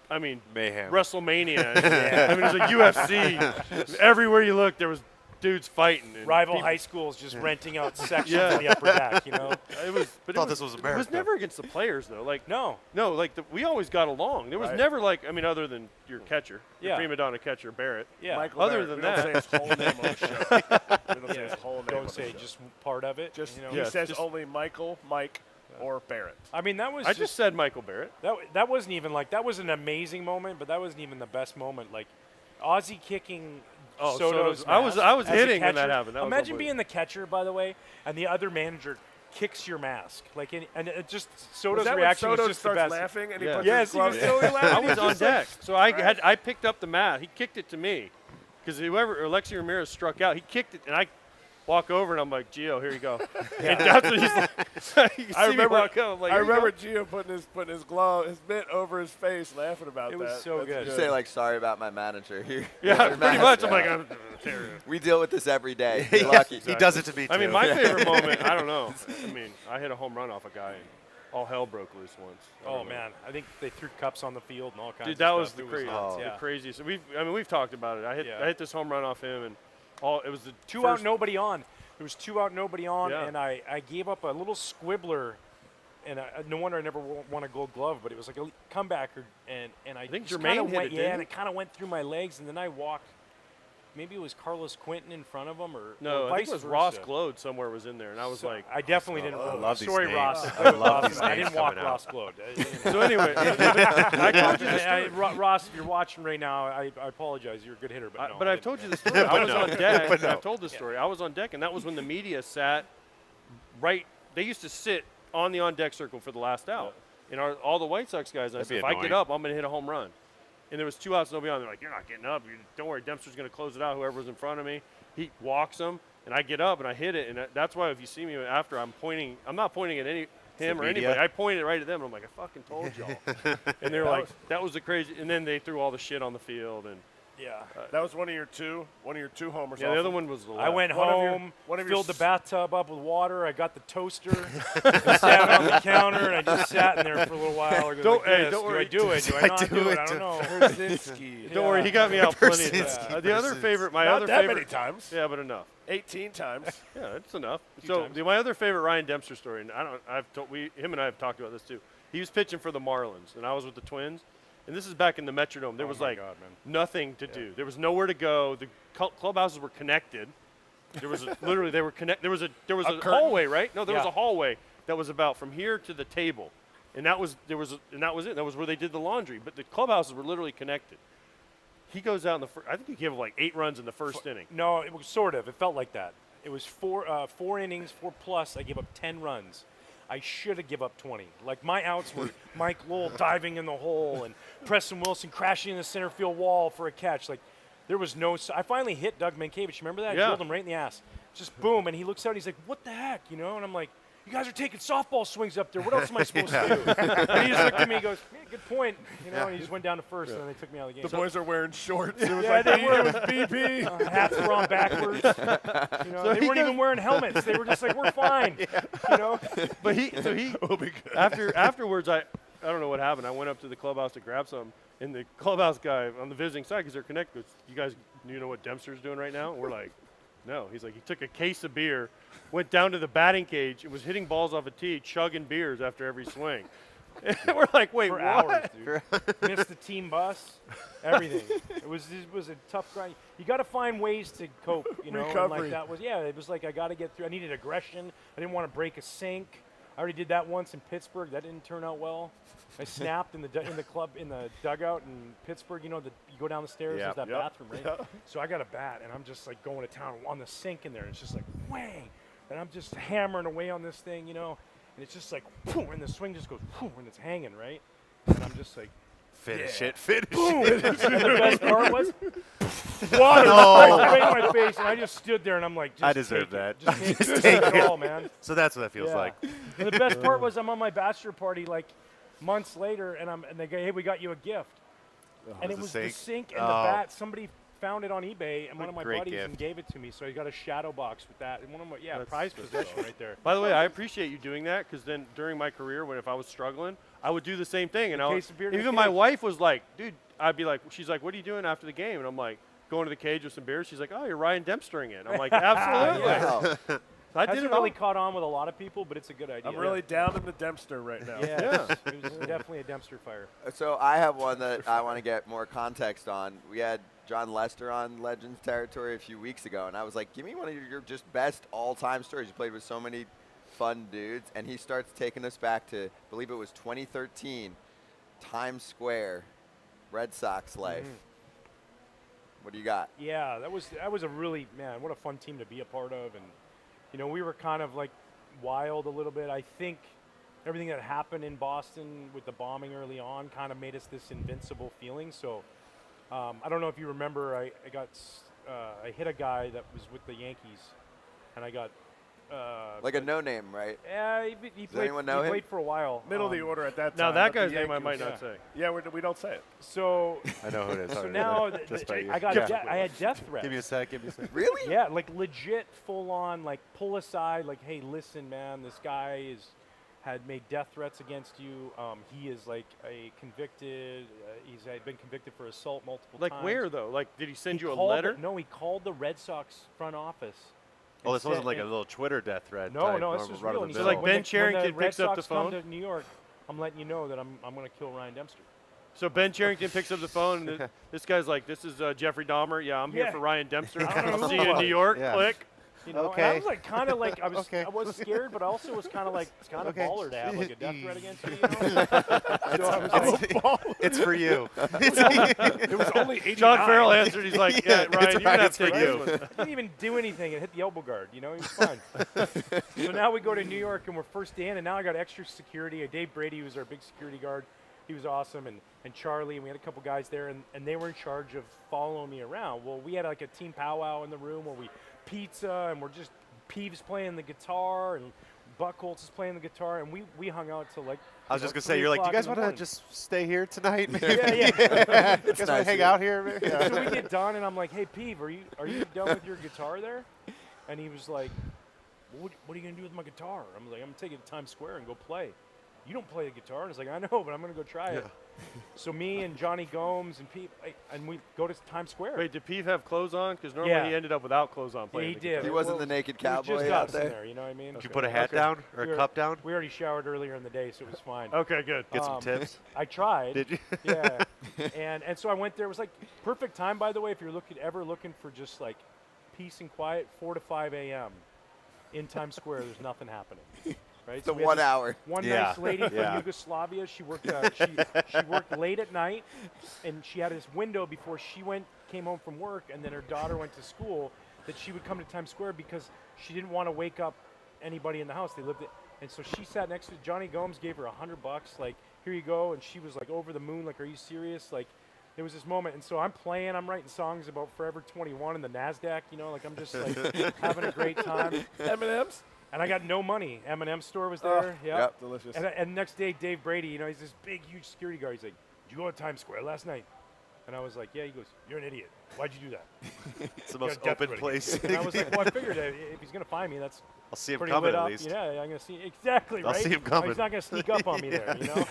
I mean, Mayhem. WrestleMania. I mean, it was a UFC. Everywhere you look, there was dudes fighting. And Rival people- high schools just renting out sections Yeah. of the upper deck, you know? It was. But Thought it was, this was It America. was never against the players though. Like No. like we always got along. There was Right. never like I mean, other than your catcher, your Yeah. prima donna catcher Barrett. Yeah. Michael Other Barrett. than We don't that- say his whole name on the show. We don't say Yeah. his whole name on Don't the say show. just part of it. Just you know? he Yeah, says just- only Michael, Mike, or Barrett. I mean, that was I just said Michael Barrett. that wasn't even like that was an amazing moment, but that wasn't even the best moment. Like Ozzy kicking Oh, Soto's I was mask as a hitting when that catcher. happened. That was Imagine unbelievable. being the catcher, by the way, and the other manager kicks your mask. Like, and it just Was Soto's that when reaction Soto was just the starts best. laughing and he Yeah. puts Yes, his he was glove totally laughing. I was He's on just like- deck, so I picked up the mat. He kicked it to me because whoever Alexi Ramirez struck out, he kicked it, and I walk over and I'm like, Gio, here you go. And that's what he's like. You see I remember. me walk up, I'm like, I "Here you go." remember Gio putting his glove, his mitt over his face, laughing about It that. was so That's good. You say like, sorry about my manager here. Yeah, Your pretty mask. much. I'm like, Yeah. I'm terrible. We deal with this every day. You're lucky. He does it to me too. I mean, my favorite moment, I don't know. I mean, I hit a home run off a guy, and all hell broke loose once. I Oh don't know. man, I think they threw cups on the field and all kinds. Dude, that of was stuff. the It craziest. nuts, Oh. yeah. The craziest. We've talked about it. I Yeah. hit this home run off him, and it was the Two out, first- nobody on. There was 2 out, nobody on, Yeah. and I gave up a little squibbler, and no wonder I never won a Gold Glove. But it was like a comeback, and I think just Jermaine kinda hit went, it, yeah, didn't and he? it kind of went through my legs, and then I walked. Maybe it was Carlos Quentin in front of him, or No, or I think vice it was versa. Ross Glode somewhere was in there, and I was So like, I definitely didn't. I love these sorry, names. Ross. I love these I names didn't walk coming out. Ross Glode. so anyway, I told you the story. Ross, if you're watching right now, I apologize. You're a good hitter, but no. But I I've didn't. told you the story. I was on deck. But no. I've told the story. I was on deck, and that was when the media sat right. They used to sit on the on-deck circle for the last out. And all the White Sox guys, I That'd said, be if I get annoying. up, I'm going to hit a home run. And there was 2 outs, nobody on. They're like, you're not getting up. Don't worry, Dempster's going to close it out, whoever was in front of me. He walks them, and I get up, and I hit it. And that's why if you see me after, I'm not pointing at him or media? anybody. I pointed right at them, and I'm like, I fucking told y'all. And they're like, that was the crazy. And then they threw all the shit on the field. And Yeah. That was one of your two homers. yeah, off the other him. one was the I went One of your- home, one of your filled the s- bathtub up with water. I got the toaster, and sat on the counter, and I just sat in there for a little while. Don't worry. Do I do it? Do I not do it? I don't know. Pierzynski. Don't worry, he got me out plenty of Persons. times. The other favorite, my Not other that favorite. many times. Yeah, but enough. 18 times. Yeah, it's enough. Few So times. my other favorite Ryan Dempster story, and him and I have talked about this too. He was pitching for the Marlins, and I was with the Twins. And this is back in the Metrodome. There was my like God, man. nothing to do. There was nowhere to go. The clubhouses were connected. There was literally they were connected. There was a curtain? hallway, right? No, there was Yeah. a hallway that was about from here to the table, and that was it. That was where they did the laundry. But the clubhouses were literally connected. He goes out in the first. I think he gave like 8 runs in the first inning. No, it was sort of. It felt like that. It was 4 innings, 4+. I gave up 10 runs. I should have give up 20. Like my outs were Mike Lowell diving in the hole and Preston Wilson crashing in the center field wall for a catch. Like there was no. I finally hit Doug Mankiewicz. Remember that? I Yeah. drilled him right in the ass. Just boom, and he looks out. And he's like, "What the heck?" You know? And I'm like, "You guys are taking softball swings up there. What else am I supposed to do?" And he just looked at me and goes, "Yeah, good point." You know? And he just went down to first, and then they took me out of the game. The boys are wearing shorts. It was Yeah, like they were. it was BP. Hats were on backwards. You know, So they he weren't goes- even wearing helmets. They were just like, "We're fine." You know. But he We'll be good. afterwards, I don't know what happened. I went up to the clubhouse to grab some, and the clubhouse guy on the visiting side, because they're connected, goes, "You guys, you know what Dempster's doing right now?" And we're like, "No." He's like, he took a case of beer, went down to the batting cage, and was hitting balls off a tee, chugging beers after every swing. And we're like, "Wait, For what?" hours, dude. Missed the team bus, everything. It was a tough grind. You got to find ways to cope, you know. And Recovery. like that was it was like I got to get through. I needed aggression. I didn't want to break a sink. I already did that once in Pittsburgh. That didn't turn out well. I snapped in the dugout in Pittsburgh. You know, you go down the stairs. Yeah. There's that Yep. bathroom, right? So I got a bat, and I'm just like going to town on the sink in there. And it's just like whang, and I'm just hammering away on this thing, you know. And it's just like, whew, and the swing just goes, whew, and it's hanging, right? And I'm just like, Finish Yeah. it. Finish boom. it. And the best part was, water right in my face, and I just stood there, and I'm like, just I deserve take that. it. Just take, Just just take take it. it all, man. So that's what that feels Yeah. like. And the best part was I'm on my bachelor party like months later, and they go, "Hey, we got you a gift," and it was was the the sink? sink and Oh. the bat. Somebody found it on eBay, and one of my great buddies gift. and gave it to me. So I got a shadow box with that, and one of my That's prized possession right there. By the way, I appreciate you doing that, because then during my career, if I was struggling, I would do the same thing. And Case of beer in the even my cage. wife was like, dude, I'd be like, she's like, what are you doing after the game? And I'm like, going to the cage with some beers. She's like, oh, you're Ryan Dempstering it. I'm like, absolutely. Wow. So I did Hasn't it all. really caught on with a lot of people, but it's a good idea. I'm really down in the Dempster right now. Yeah, it was definitely a Dempster fire. So I have one that I want to get more context on. We had John Lester on Legends Territory a few weeks ago, and I was like, give me one of your just best all-time stories. You played with so many fun dudes, and he starts taking us back to, I believe it was 2013, Times Square, Red Sox life. What do you got? Yeah, that was a really, man, what a fun team to be a part of. And, you know, we were kind of like wild a little bit. I think everything that happened in Boston with the bombing early on kind of made us this invincible feeling. So I don't know if you remember, I hit a guy that was with the Yankees, and I got Like a no-name, right? yeah, he played, anyone know he him? played for a while. Middle of the order at that time. Now, that but the guy's name I Yankees- might not say. Yeah, we don't say it. So I know who it is. so already. now Just by you. I got I had death threats. Give me a sec. Give me a sec. Really? Yeah, like legit, full on, like pull aside, like, hey, listen, man, this guy had made death threats against you. He is like a convicted. He's had been convicted for assault multiple Like times. where though? Like did he send you a called letter? No, he called the Red Sox front office. Oh, and this wasn't said- like a and- little Twitter death threat. No, type no, or this was run of real. the And he mill. said, like when Ben the Cherington Red picks up Sox the come phone? to New York, I'm letting you know that I'm going to kill Ryan Dempster. So Ben Cherington picks up the phone, and this guy's like, "This is Jeffrey Dahmer. Yeah, I'm here Yeah. for Ryan Dempster. I don't know I'll who see it you in was. New York." Yeah. Click. You know, and Okay. I was like, kind of like, I was, Okay. I was scared, but I also was kind of like, it's kind of Okay. baller to have like a death threat against me. You know? So I was like, It's for you. It was only 89. John Farrell answered. He's like, "Yeah, Ryan, you're gonna have to take for this you." one." he didn't even do anything and hit the elbow guard. You know, he was fine. So now we go to New York and we're first in, and now I got extra security. Dave Brady, who was our big security guard, he was awesome, and Charlie, and we had a couple guys there, and they were in charge of following me around. Well, we had like a team powwow in the room where we pizza, and we're just Peeves playing the guitar, and Buckholz is playing the guitar, and we hung out till like. I was just gonna say, you're like, do you guys want to just stay here tonight? Yeah, yeah. You guys want to nice, hang yeah. out here? Yeah. So we get done, and I'm like, "Hey, Peeve, are you done with your guitar there?" And he was like, well, "What are you gonna do with my guitar?" I'm like, "I'm gonna take it to Times Square and go play." "You don't play the guitar?" And I was like, "I know, but I'm gonna go try it." So me and Johnny Gomes and Peeve, and we go to Times Square. Wait, did Peeve have clothes on? Because normally Yeah. he ended up without clothes on Yeah, playing. he the did. guitar. He wasn't Well, the naked it was cowboy just out us in there? there. You know what I mean? Did you put a hat down or We a were- cup down? We already showered earlier in the day, so it was fine. Okay, good. Get some tips. I tried. Did you? Yeah. and so I went there. It was like perfect time, by the way, if you're ever looking for just like peace and quiet, 4 to 5 a.m. in Times Square. There's nothing happening. Right? The we had 1 this hour. One Yeah. nice lady from Yeah. Yugoslavia. She worked. She worked late at night, and she had this window before she came home from work, and then her daughter went to school. That she would come to Times Square because she didn't want to wake up anybody in the house. They lived it, and so she sat next to Johnny Gomes. Gave her $100. Like, here you go, and she was like over the moon. Like, are you serious? Like, there was this moment, and so I'm writing songs about Forever 21 and the NASDAQ. You know, like I'm just like having a great time. M&M's? And I got no money. M&M store was there. yep. Delicious. And next day, Dave Brady, you know, he's this big, huge security guard. He's like, "Did you go to Times Square last night?" And I was like, "Yeah." He goes, "You're an idiot. Why'd you do that?" It's the You most got death open threat place. against you. And I was like, "Well, I figured if he's gonna find me, that's I'll see him pretty coming lit at up. least. Yeah, I'm gonna see exactly I'll right. see him Oh, coming. he's not gonna sneak up on me there, you know,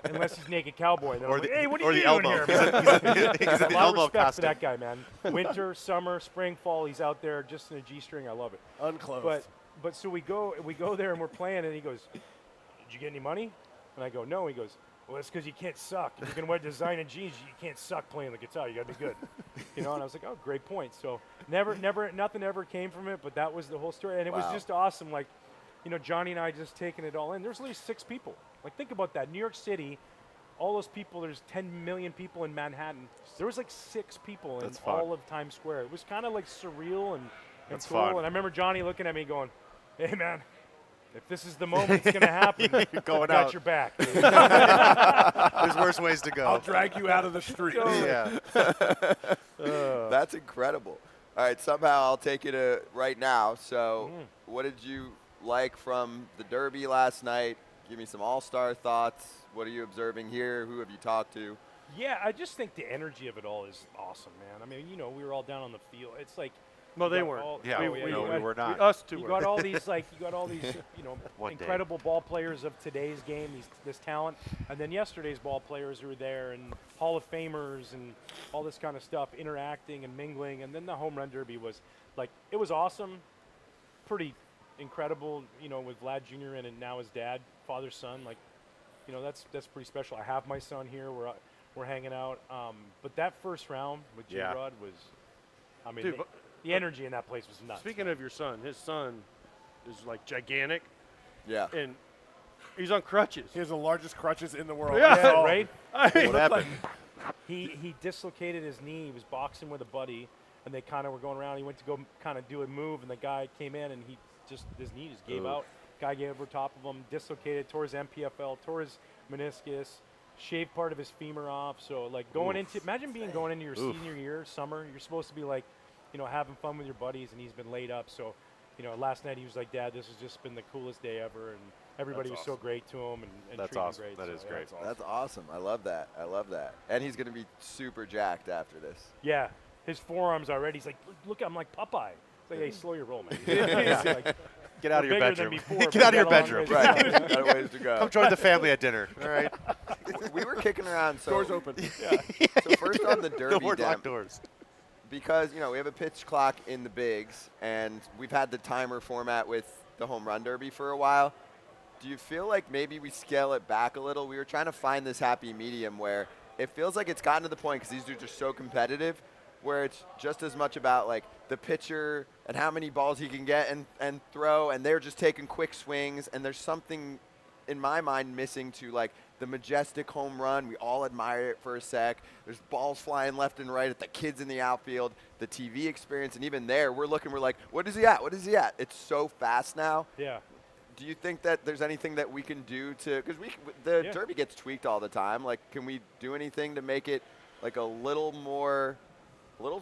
unless he's naked cowboy. And then Or I'm like, the- "Hey, what are or you the doing elbow. here, man?" He's in A the lot of elbow respect for costume. that guy, man. Winter, summer, spring, fall, he's out there just in a G-string. I love it. Unclothed. But so we go there and we're playing, and he goes, "Did you get any money?" And I go, "No." He goes, "Well, that's because you can't suck. If you're gonna wear designer jeans, you can't suck playing the guitar. You gotta be good." You know. And I was like, "Oh, great point." So nothing ever came from it, but that was the whole story, and it was Wow. just awesome. Like, you know, Johnny and I just taking it all in. There's only 6 people. Like, think about that. New York City, all those people. There's 10 million people in Manhattan. There was like 6 people in That's fun. all of Times Square. It was kind of like surreal and That's cool. fun. And I remember Johnny looking at me going, "Hey, man, if this is the moment it's going to happen, You're going I got out. your back." There's worse ways to go. I'll drag you out of the street. Yeah. That's incredible. All right, somehow I'll take you to right now. So, what did you like from the Derby last night? Give me some all-star thoughts. What are you observing here? Who have you talked to? Yeah, I just think the energy of it all is awesome, man. I mean, you know, we were all down on the field. It's like No, they got weren't. all- Yeah, oh, we you got- were not. Us two You were. got all these One day. incredible ball players of today's game, this talent, and then yesterday's ball players who were there, and Hall of Famers and all this kind of stuff, interacting and mingling, and then the home run derby was like, it was awesome, pretty incredible, with Vlad Jr. and now his dad, father son, like, that's pretty special. I have my son here. We're hanging out, but that first round with J-Rod was, I mean, Dude, the energy in that place was nuts. Speaking of your son, his son is like gigantic, Yeah. and he's on crutches. He has the largest crutches in the world. Yeah, So- right? What happened? He dislocated his knee. He was boxing with a buddy, and they kind of were going around. He went to go kind of do a move, and the guy came in, and his knee just gave out. Guy gave over top of him, dislocated, tore his MPFL, tore his meniscus, shaved part of his femur off. So like going into your senior year, summer, you're supposed to be like, having fun with your buddies, and he's been laid up. So, last night he was like, Dad, this has just been the coolest day ever, and everybody was so great to him and That's treated awesome. him great. That is So, great. That's awesome. I love that. I love that. And he's going to be super jacked after this. Yeah, his forearms already. He's like, look, I'm like Popeye. It's like, hey, slow your roll, man. He's like, Get out of your bigger than bedroom. before, Get but out of we your got along bedroom. great. Right. Got a ways to go. Come join the family at dinner. All right. We were kicking around. So, Doors open. So first on the No Derby, more locked Demp, doors. because we have a pitch clock in the bigs, and we've had the timer format with the home run derby for a while. Do you feel like maybe we scale it back a little? We were trying to find this happy medium where it feels like it's gotten to the point, because these dudes are so competitive, where it's just as much about like the pitcher and how many balls he can get and throw, and they're just taking quick swings, and there's something in my mind missing to like the majestic home run. We all admire it for a sec. There's balls flying left and right at the kids in the outfield, the TV experience, and even there we're like, what is he at? What is he at? It's so fast now. Yeah. Do you think that there's anything that we can do to, because the Derby gets tweaked all the time, like can we do anything to make it like a little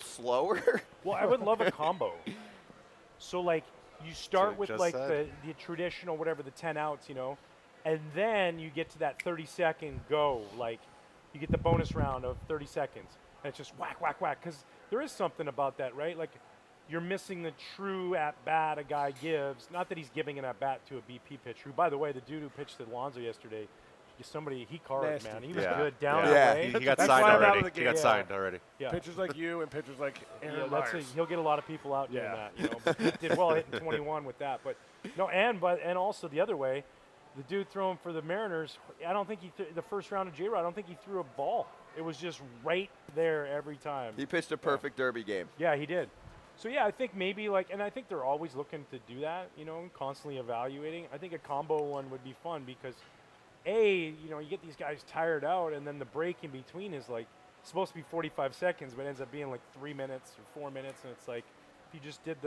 slower? Well, I would love a combo. So, like, you start we with, just like, said. the traditional, whatever, the 10 outs, and then you get to that 30-second go. Like, you get the bonus round of 30 seconds, and it's just whack, whack, whack. Because there is something about that, right? Like, you're missing the true at-bat a guy gives. Not that he's giving an at-bat to a BP pitcher, who, by the way, the dude who pitched to Alonso yesterday, he carved, Nasty. man. He was Yeah. good down Yeah. the Yeah. way. He got That's signed why I'm out of already. the He game. got signed already. Yeah. Pitchers like you and pitchers like Aaron Yeah, Myers. he'll get a lot of people out doing Yeah. that. But he did well hitting 21 with that. But no, and also the other way, the dude throwing for the Mariners, I don't think the first round of J-Rod, I don't think he threw a ball. It was just right there every time. He pitched a perfect Derby game. Yeah, he did. So yeah, I think maybe and I think they're always looking to do that, constantly evaluating. I think a combo one would be fun because you get these guys tired out, and then the break in between is like supposed to be 45 seconds, but ends up being like 3 minutes or 4 minutes, and it's like if you just did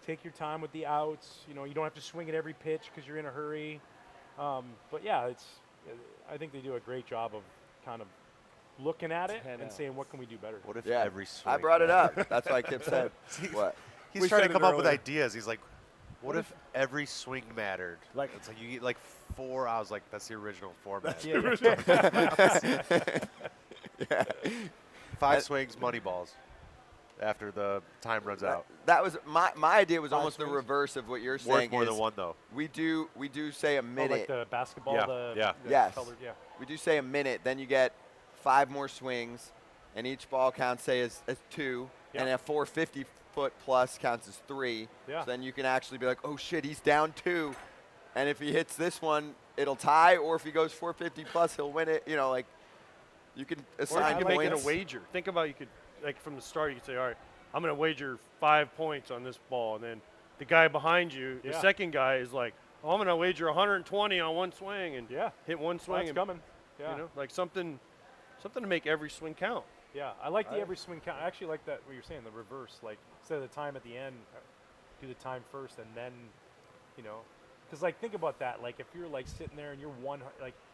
take your time with the outs, you don't have to swing at every pitch because you're in a hurry. But yeah, I think they do a great job of kind of looking at it and saying what can we do better. What if Yeah, every swing? I brought it mattered? up. That's why Kip said. What? He's We trying said to it come up with earlier. ideas. He's like, what if every swing mattered? Like- it's like you get like 4. I was like, that's the original format. Yeah. 5 swings, money balls. After the time runs out. That was my idea. Was 5 almost the swings? reverse of what you're Worth saying. more is than one though. We do say a Oh, minute. like the basketball, Yeah, the Yes. colored, yeah. We do say a minute, then you get 5 more swings, and each ball counts, say, as 2, Yep. and a 450-foot plus counts as 3. Yeah. So then you can actually be like, oh, shit, he's down 2. And if he hits this one, it'll tie, or if he goes 450 plus, he'll win it. You can Or assign you could make it points. a wager. Think about you could, like from the start, you could say, all right, I'm going to wager 5 points on this ball. And then the guy behind you, the Yeah. second guy is like, oh, I'm going to wager 120 on one swing and Yeah. hit one Well, swing. it's and, coming. Yeah. like something to make every swing count. Yeah, I like the every swing count. I actually like that what you're saying, the reverse. Like instead of the time at the end, do the time first and then, because like think about that. Like if you're like sitting there and you're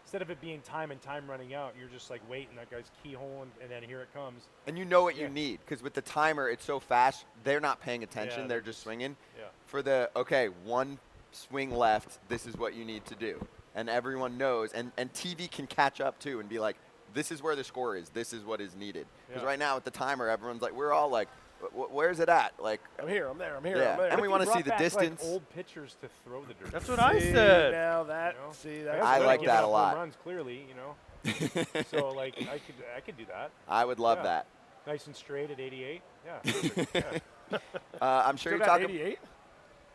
instead of it being time and time running out, you're just like waiting. That guy's keyhole and then here it comes. And you know what Yeah. you need, because with the timer, it's so fast, they're not paying attention. Yeah, they're they're just swinging. Yeah. For the, okay, 1 swing left, this is what you need to do. And everyone knows. And TV can catch up, too, and be like, this is where the score is. This is what is needed. Because Yeah. right now with the timer, everyone's like, we're all like, Where's it at? Like, I'm here. I'm there. I'm here. Yeah. I'm there. And we want to see Brought the back, distance. Like, old pitchers to throw the dirt. That's what I See, said. Now that, You know? see, Guys that's I are like giving that up a lot. home runs, clearly, you know. So like I could do that. I would love Yeah. that. Nice and straight at 88. Yeah. Perfect. Yeah. I'm sure Still you're got talking. 88.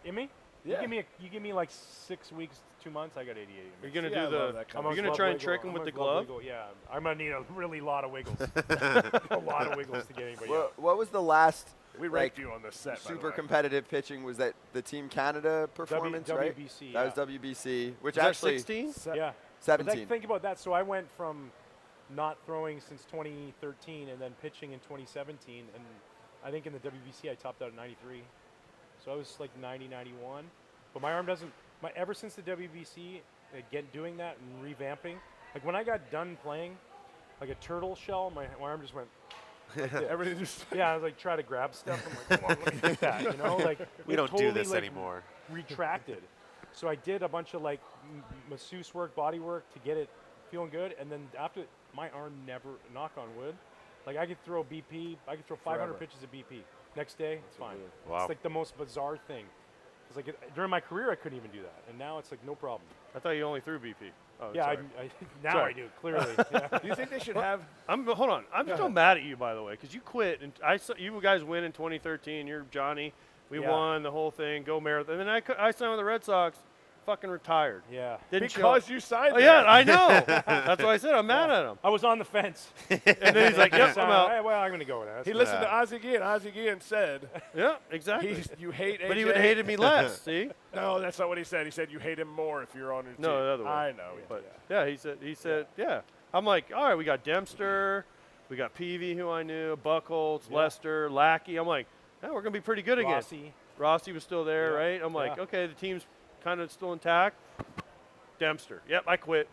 You me? Yeah. You give me like 6 weeks, 2 months. I got 88. Are you gonna Yeah, I do love the? that I'm kind You're of gonna try and trick him I'm with the a glove glove? wiggle. Yeah, I'm gonna need a really lot of wiggles. A lot of wiggles to get anybody out. What was the last We like, ranked you on this set. by the super way. competitive pitching? Was that the Team Canada performance, right? WBC, That was yeah. WBC, which Was that actually 16? Yeah. But 17. think about that. So I went from not throwing since 2013 and then pitching in 2017. And I think in the WBC I topped out at 93. So I was like 90, 91. But my arm doesn't, ever since the WBC, again, doing that and revamping, like when I got done playing, like a turtle shell, my arm just went, like this. Everything just. Yeah, I was like, try to grab stuff. I'm like, come on, let me hit that, you know? Like, We it don't do totally, this like, anymore. Retracted. So I did a bunch of like masseuse work, body work to get it feeling good. And then after, my arm never, knock on wood, like I could throw BP, I could throw 500 Forever. pitches of BP. Next day, it's fine. Wow. It's like the most bizarre thing. It's like during my career, I couldn't even do that. And now it's like no problem. I thought you only threw BP. Oh, Yeah, sorry. now Sorry. I do, clearly. Yeah. Do you think they should have? Hold on. I'm still mad at you, by the way, because you quit, and I saw you guys win in 2013. You're Johnny. We Yeah. won the whole thing. Go Marathon. And then I signed with the Red Sox. Fucking retired. Yeah. Didn't Because show. you signed. Oh, there. yeah, I know. That's why I said I'm mad at him. I was on the fence. And then he's like, "Yep, So, I'm out." hey, well, I'm going to go with that. He listened to Ozzie Guillen. Ozzie Guillen said, Yeah, exactly. "You hate AJ." But he would have hated me less. See? No, that's not what he said. He said you hate him more if you're on your No, team. the other way. I know. But yeah, he said, yeah. I'm like, all right, we got Dempster, we got Peavy, who I knew, Buchholz, Lester, Lackey. I'm like, yeah, we're gonna be pretty good again. Rossi was still there, Yeah. right? I'm like, Yeah. okay, the team's kind of still intact. Dempster, yep, I quit.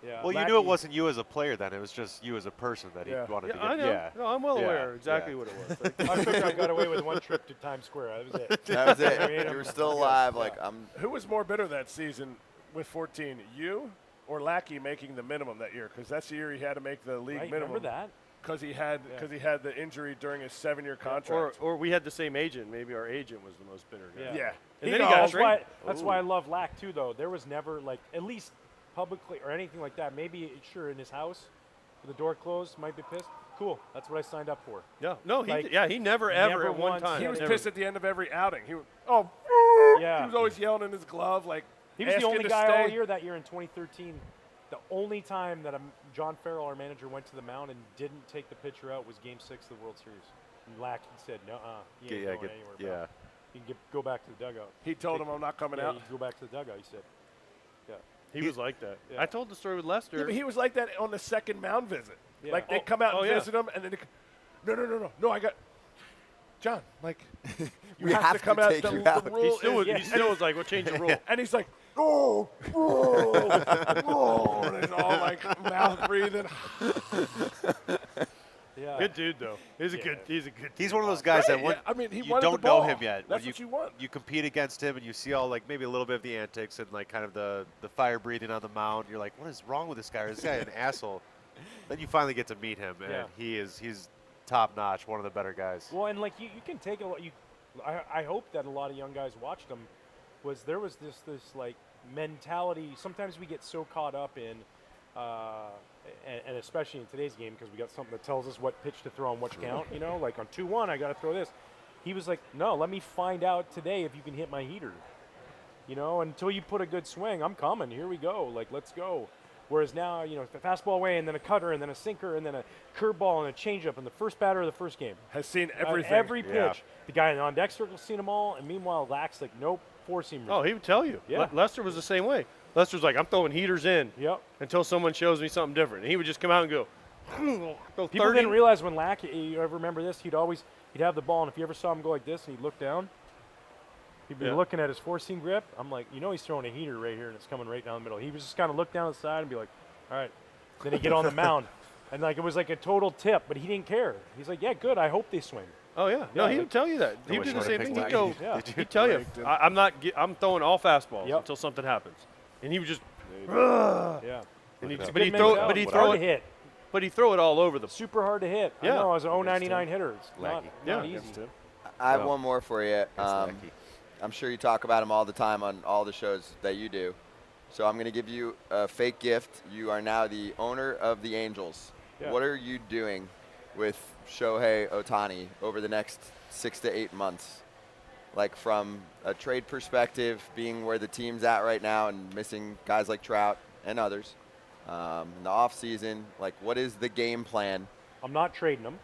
Yeah. Well, you knew it wasn't you as a player then. It was just you as a person that he wanted to Yeah, get. I know. Yeah. No, I'm well Yeah, aware exactly yeah. what it was. Like, I figured I got away with one trip to Times Square. That was it. That was I it. mean, You I'm were still good. alive. Yeah. Like I'm. Who was more bitter that season with 14? You or Lackey making the minimum that year? Because that's the year he had to make the league Right, minimum. remember that? Because he had the injury during his 7-year contract. or we had the same agent. Maybe our agent was the most bitter guy. Yeah. And then he got that's why, straight. that's why I love Lack too, though. There was never like, at least publicly or anything like that. Maybe sure in his house, with the door closed, might be pissed. Cool, that's what I signed up for. Yeah, no, Like, he never ever never at one once time. He was never. pissed at the end of every outing. He was, Yeah. He was always yelling in his glove like. He was the asking only to guy stay. all year that year in 2013. The only time that John Farrell, our manager, went to the mound and didn't take the pitcher out was Game 6 of the World Series. And Lack said, "No, you ain't going anywhere. Pal. You can go back to the dugout." He told him, "I'm not coming Yeah, out." you can go back to the dugout. He said, "Yeah." He was like that. Yeah. I told the story with Lester. Yeah, but he was like that on the second mound visit. Yeah. Like they come out and yeah. visit him, and then no, I got John. Like you We have, have to come to out. take The, you the out. rule he still, is, he still was like, "We'll change the rule." and he's like, "Oh, oh," and he's all like mouth breathing. Yeah. Good dude though. He's a good. He's one of those guys that Right, when yeah, I mean, he you wanted the don't know ball. him yet. That's when what you want. You compete against him and you see all like maybe a little bit of the antics and like kind of the fire breathing on the mound. You're like, what is wrong with this guy? Is this guy an asshole? Then you finally get to meet him, and he's top notch, one of the better guys. Well, and like you can take a lot. I hope that a lot of young guys watched him. There was this like mentality. Sometimes we get so caught up in, and especially in today's game because we got something that tells us what pitch to throw on which count. You know, like on 2-1, I got to throw this. He was like, no, let me find out today if you can hit my heater. You know, until you put a good swing, I'm coming. Here we go. Like, let's go. Whereas now, you know, the fastball away and then a cutter and then a sinker and then a curveball and a changeup. And the first batter of the first game Has seen everything. every pitch. Yeah. The guy on deck circle's seen them all, and meanwhile, Lack's like, nope, four-seamer. Oh, he would tell you. Yeah. Lester was the same way. Lester's like, I'm throwing heaters in Yep. until someone shows me something different. And he would just come out and go, throw People 30. didn't realize when Lack, you ever remember this? He'd have the ball, and if you ever saw him go like this and he'd look down, he'd be Yeah. looking at his four-seam grip. I'm like, you know he's throwing a heater right here, and it's coming right down the middle. He was just kind of look down the side and be like, all right. Then he'd get on the mound. And like it was like a total tip, but he didn't care. He's like, yeah, good, I hope they swing. Oh, yeah. No, Yeah, he like- would tell you that. I He wish would do I the same would've thing. picked He'd go, Lackey. Yeah. he'd tell you, I'm throwing all fastballs Yep. until something happens. And he would just, Yeah. and he'd, It's a but he'd good throw, mentality. but he'd It's throw hard it. to hit. but he throw it all over the. Super hard to hit. Yeah. I know, as an 099 hitter, it's not Yeah. easy. I have one more for you. I'm sure you talk about him all the time on all the shows that you do. So I'm going to give you a fake gift. You are now the owner of the Angels. Yeah. What are you doing with Shohei Ohtani over the next 6 to 8 months? Like from a trade perspective, being where the team's at right now and missing guys like Trout and others in the offseason, like what is the game plan? I'm not trading him.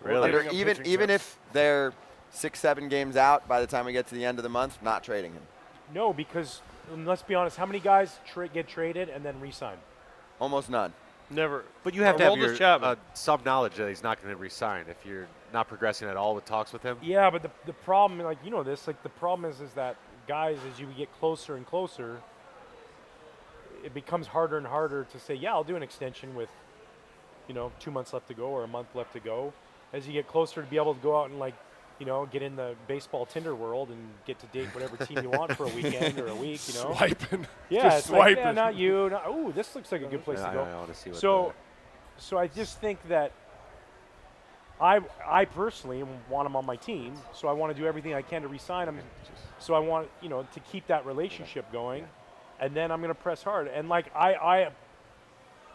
Really? Even if they're 6-7 games out by the time we get to the end of the month, not trading him. No, because let's be honest, how many guys get traded and then re-sign? Almost none. Never. But you have to have Aroldis your Chapman. some knowledge that he's not going to resign if you're not progressing at all with talks with him. Yeah, but the problem, like you know this, like the problem is that guys, as you get closer and closer, it becomes harder and harder to say, yeah, I'll do an extension with, 2 months left to go or a month left to go. As you get closer to be able to go out and get in the baseball Tinder world and get to date whatever team you want for a weekend or a week, Swiping. Yeah, Just it's swiping. like, yeah, not you. Ooh, this looks like a good place to go. I want to see what So I just think that I personally want him on my team, so I want to do everything I can to re-sign him. So I want, to keep that relationship going, and then I'm going to press hard. And like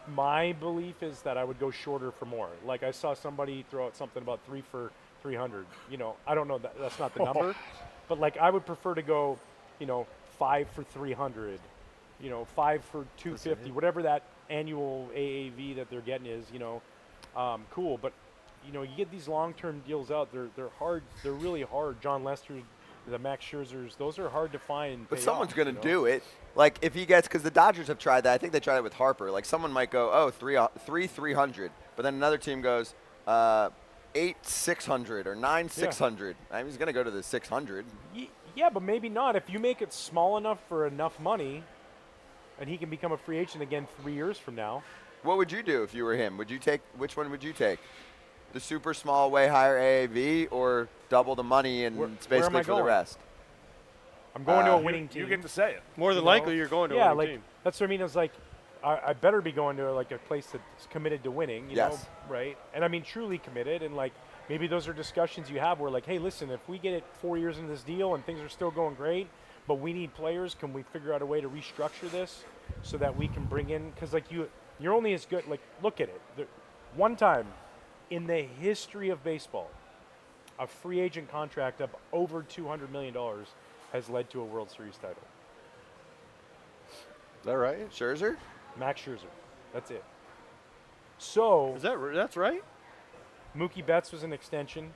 my belief is that I would go shorter for more. Like I saw somebody throw out something about 3 for 300. I don't know that's not the number, but like I would prefer to go, 5 for 300, 5 for 250, whatever that annual AAV that they're getting is, cool. But you get these long-term deals out. They're hard. They're really hard. John Lester, the Max Scherzers, those are hard to find. And But pay someone's off, going to do it. Like if he gets, because the Dodgers have tried that. I think they tried it with Harper. Like someone might go, oh, 300, but then another team goes 8,600 or 9,600. I mean, he's going to go to the 600. Yeah, but maybe not. If you make it small enough for enough money, and he can become a free agent again 3 years from now. What would you do if you were him? Which one would you take? The super small, way higher AAV, or double the money and it's where am basically I for the going? rest? I'm going to a winning team. You get to say it. More than likely, you're going to a winning team. That's what I mean. It's like I better be going to a place that's committed to winning. You know, right? And I mean truly committed. And like maybe those are discussions you have where like, hey, listen, if we get it 4 years into this deal and things are still going great, but we need players, can we figure out a way to restructure this so that we can bring in? Because like you're only as good. Like look at it. One time in the history of baseball, a free agent contract of over $200 million has led to a World Series title. Is that right? Scherzer? Max Scherzer. That's it. So that's right? Mookie Betts was an extension.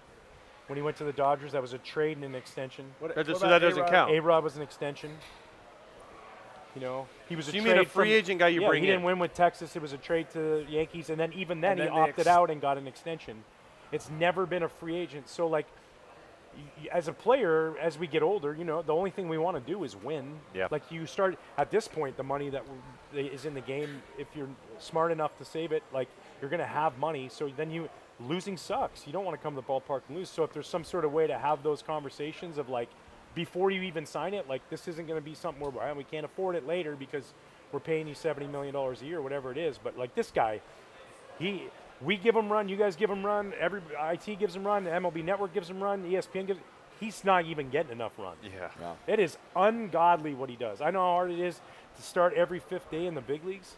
When he went to the Dodgers, that was a trade and an extension. So that doesn't count. A-Rod was an extension. He was a you trade mean a free agent guy you bring he in? didn't win with Texas. It was a trade to the Yankees, and then he they opted out and got an extension. It's never been a free agent. So, like, as a player, as we get older, the only thing we want to do is win. Yeah. Like, you start, at this point, the money that is in the game, if you're smart enough to save it, like, you're going to have money. So then losing sucks. You don't want to come to the ballpark and lose. So if there's some sort of way to have those conversations of, like, before you even sign it, like this isn't going to be something where we can't afford it later because we're paying you $70 million a year, whatever it is. But like this guy, we give him run, you guys give him run, IT gives him run, MLB Network gives him run, ESPN gives. He's not even getting enough run. Yeah. It is ungodly what he does. I know how hard it is to start every fifth day in the big leagues,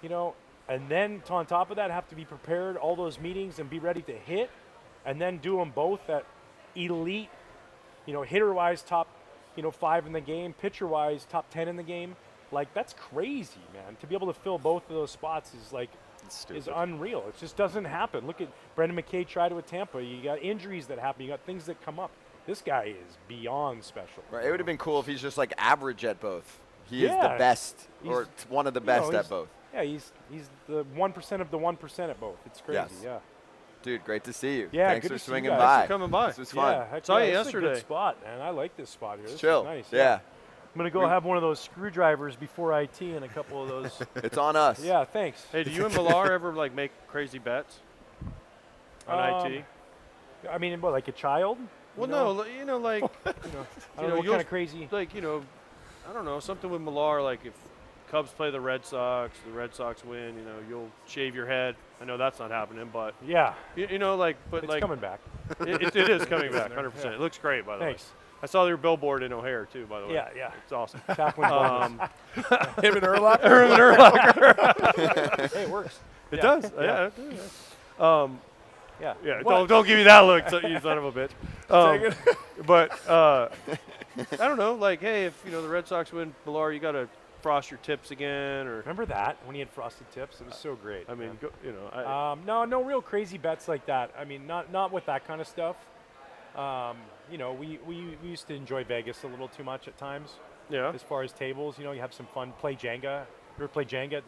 and then on top of that have to be prepared all those meetings and be ready to hit, and then do them both at elite. Hitter-wise, top, 5 in the game. Pitcher-wise, top 10 in the game. Like, that's crazy, man. To be able to fill both of those spots is unreal. It just doesn't happen. Look at Brendan McKay tried it with Tampa. You got injuries that happen. You got things that come up. This guy is beyond special. Right. It would have been cool if he's just, like, average at both. He is the best, or one of the best at both. Yeah, he's the 1% of the 1% at both. It's crazy, Yes. Dude, great to see you. Yeah, Thanks good for to see swinging you guys. by. Thanks for coming by. This was fun. Yeah, heck Saw you this yesterday. is a good spot, man. I like this spot here. This Chill. is nice. Yeah. I'm going to go have one of those screwdrivers before IT and a couple of those. It's on us. Yeah, thanks. Hey, do you and Millar ever like make crazy bets on IT? I mean, what, like a child? Well, know? no, like I don't know what kind of crazy. like I don't know, something with Millar, like Cubs play the Red Sox win, you'll shave your head. I know that's not happening, but Yeah. but It's coming back. It is coming back, 100%. It looks great, by the way. Thanks. I saw your billboard in O'Hare too, by the way. Yeah. It's awesome. Tackling bonus. Him and Urlacher. Hey, it works. It does. Yeah. Yeah. Don't give me that look, you son of a bitch. Take it. But I don't know. Like, hey, if the Red Sox win, Millar, you got to frost your tips again, or Remember that when he had frosted tips? It was so great. I mean, no real crazy bets like that. I mean, not with that kind of stuff. We used to enjoy Vegas a little too much at times. Yeah. As far as tables, you have some fun. Play Jenga. You ever play Jenga?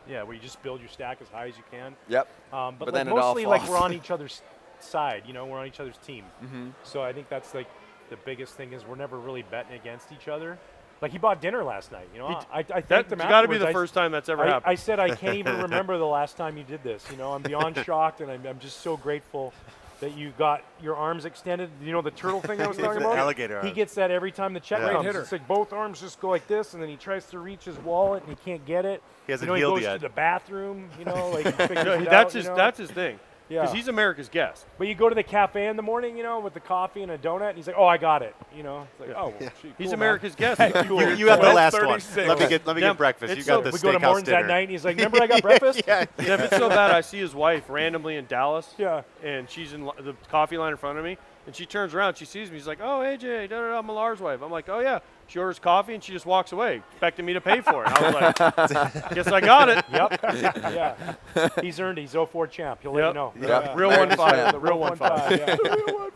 Where you just build your stack as high as you can. Yep. But then like it all mostly like falls. we're on each other's side. We're on each other's team. Mm-hmm. So I think that's like the biggest thing is we're never really betting against each other. Like he bought dinner last night. I thanked him That's got to be afterwards. the first time that's ever happened. I said I can't even remember the last time you did this. I'm beyond shocked, and I'm just so grateful that you got your arms extended. The turtle thing I was talking about? Alligator He arms. gets that every time the check Yeah. comes. Hitter. It's like both arms just go like this, and then he tries to reach his wallet, and he can't get it. He hasn't he healed goes yet. to the bathroom, like he figures it that's out, that's his thing. Yeah. Because he's America's guest. But you go to the cafe in the morning, with the coffee and a donut, and he's like, "Oh, I got it." It's like, "Oh, well, gee, He's cool, America's guest. You have the last one. 12:36. Let me get breakfast. You It's got so- the man." We go to steakhouse Morton's dinner. that night, and he's like, "Remember I got breakfast?" Yeah. And if it's so bad, I see his wife randomly in Dallas. Yeah. And she's in the coffee line in front of me, and she turns around, she sees me, she's like, "Oh, AJ, Millar's wife." I'm like, "Oh yeah." She orders coffee and she just walks away, expecting me to pay for it. I was like, "Guess I got it." Yep. Yeah. He's earned it. He's 04 champ. He'll let you know. Yep. Real America's 1-5. champ. The real 1-5. Yeah.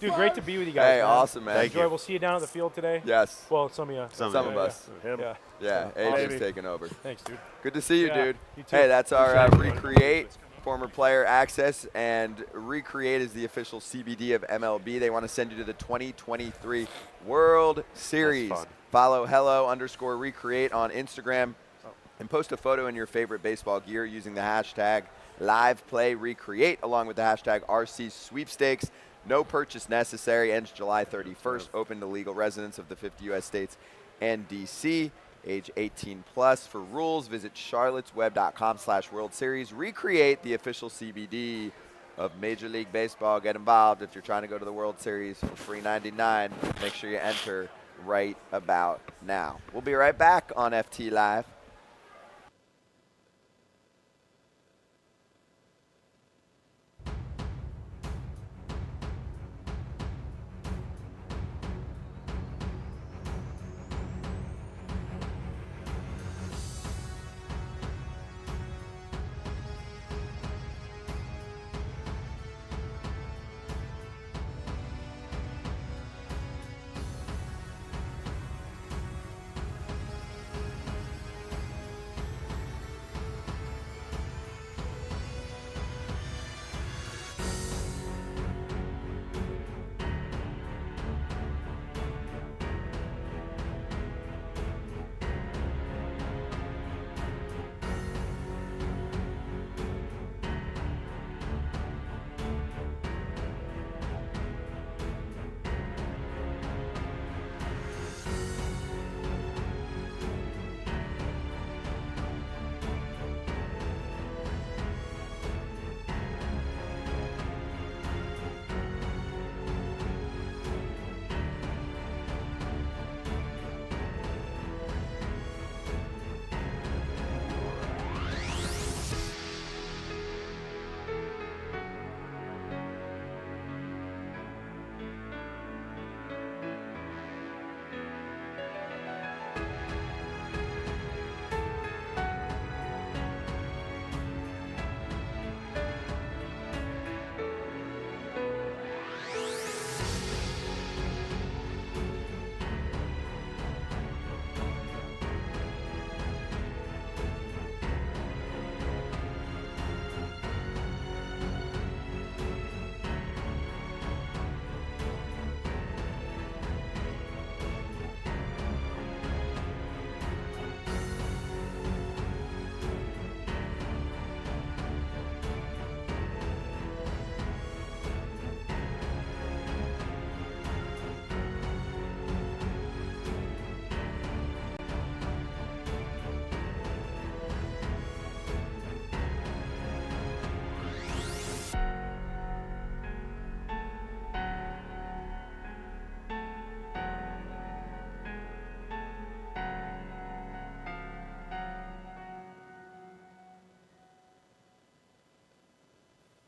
Dude, great to be with you guys. Hey, man. awesome, man. Enjoy. We'll see you down at the field today. Yes. Well, some of you. Some of us. Him. Yeah. Yeah, AJ's taking over. Thanks, dude. Good to see you, Yeah, dude. you too. Hey, that's our Appreciate it. Recreate former player access, and Recreate is the official CBD of MLB. They want to send you to the 2023 World Series. fun. Follow hello_recreate on Instagram and post a photo in your favorite baseball gear using the hashtag #LivePlayRecreate along with the hashtag RC Sweepstakes. No purchase necessary. Ends July 31st. Open to legal residents of the 50 U.S. states and D.C. Age 18 plus. For rules, visit charlottesweb.com/World Series. Recreate the official CBD of Major League Baseball. Get involved if you're trying to go to the World Series for free $99. Make sure you enter right about now. We'll be right back on FT Live.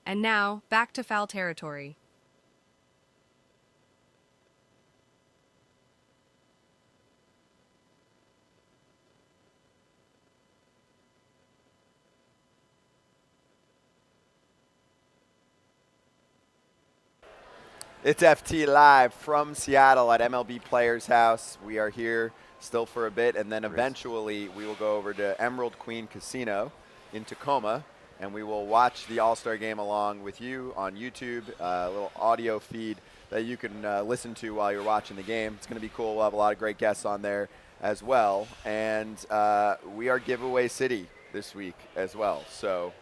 And now, back to foul territory. It's FT Live from Seattle at MLB Players House. We are here still for a bit, and then eventually we will go over to Emerald Queen Casino in Tacoma, and we will watch the All-Star Game along with you on YouTube, a little audio feed that you can listen to while you're watching the game. It's going to be cool. We'll have a lot of great guests on there as well, and we are Giveaway City this week as well. So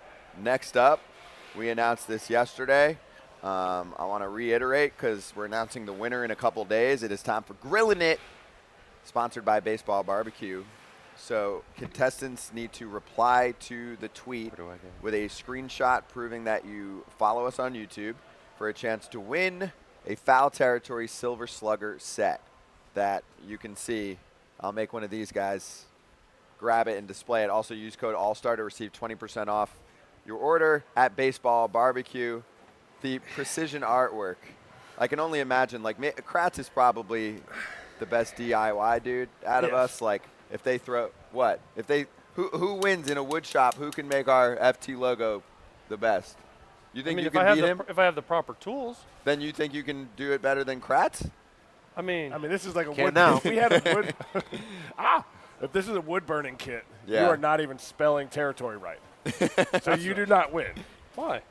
next up, we announced this yesterday. I want to reiterate because we're announcing the winner in a couple days. It is time for Grillin' It, sponsored by Baseball Barbecue. So contestants need to reply to the tweet with a screenshot proving that you follow us on YouTube for a chance to win a Foul Territory Silver Slugger set that you can see. I'll make one of these guys grab it and display it. Also use code ALLSTAR to receive 20% off your order at Baseball Barbecue. The precision artwork, I can only imagine, like, Kratz is probably the best DIY dude out of us. Like, if they throw, what? If they, who wins in a wood shop? Who can make our FT logo the best? You think you can beat him? If I have the proper tools. Then you think you can do it better than Kratz? I mean, this is like a Can't wood. now. If we had a wood, if this is a wood burning kit, you Yeah. are not even spelling territory right. So you do not win. Why?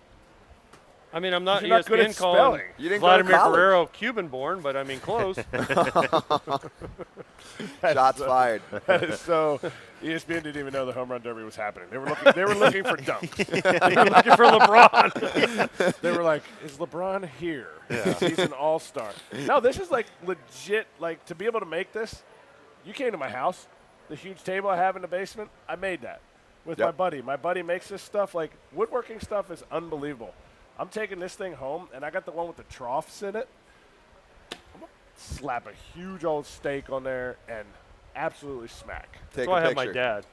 I mean, I'm not You're not good at ESPN calling spelling. You didn't go to Vladimir college. Guerrero Cuban-born, but I mean, close. Shots fired. That is so. ESPN didn't even know the home run derby was happening. They were looking for dunks. They were looking for LeBron. They were like, "Is LeBron here? He's an all-star." No, this is like legit. Like, to be able to make this, you came to my house. The huge table I have in the basement, I made that with my buddy. My buddy makes this stuff. Like, woodworking stuff is unbelievable. I'm taking this thing home, and I got the one with the troughs in it. I'm gonna slap a huge old steak on there and absolutely smack. That's why I have my dad.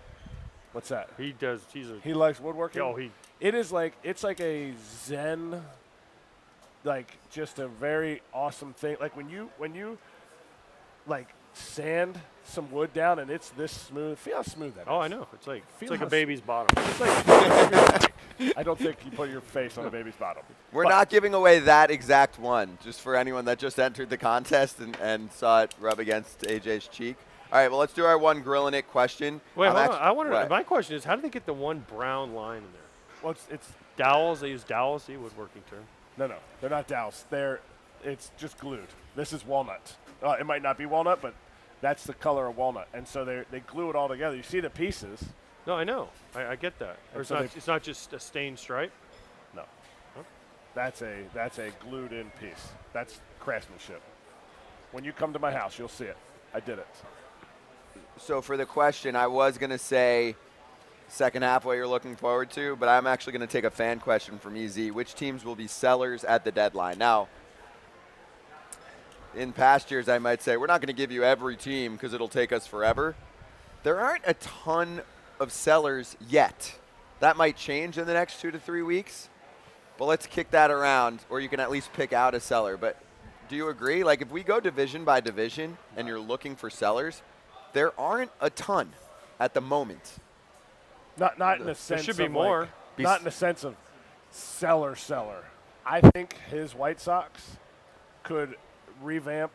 What's that? He does. He likes woodworking. Oh, it's like a zen, like just a very awesome thing. Like when you like sand some wood down and it's this smooth. Feel how smooth that is. Oh, I know. It's like how a baby's bottom. It's like I don't think you put your face on a baby's bottom. We're not giving away that exact one, just for anyone that just entered the contest and saw it rub against AJ's cheek. All right, well, let's do our one Grillin' It question. Wait, hold on. I wonder. My question is, how do they get the one brown line in there? Well, it's dowels. They use dowels. The woodworking term. No, they're not dowels. It's just glued. This is walnut. It might not be walnut, but that's the color of walnut, and so they glue it all together. You see the pieces. No, I know. I get that. Or it's not just a stained stripe. No, that's a glued-in piece. That's craftsmanship. When you come to my house, you'll see it. I did it. So for the question, I was going to say second half what you're looking forward to, but I'm actually going to take a fan question from EZ. Which teams will be sellers at the deadline? Now, in past years, I might say we're not going to give you every team because it'll take us forever. There aren't a ton of sellers yet. That might change in the next 2 to 3 weeks, but let's kick that around, or you can at least pick out a seller. But do you agree? Like, if we go division by division and you're looking for sellers, there aren't a ton at the moment. Not in the sense there should be of more. Not in the sense of seller. I think his White Sox could revamp.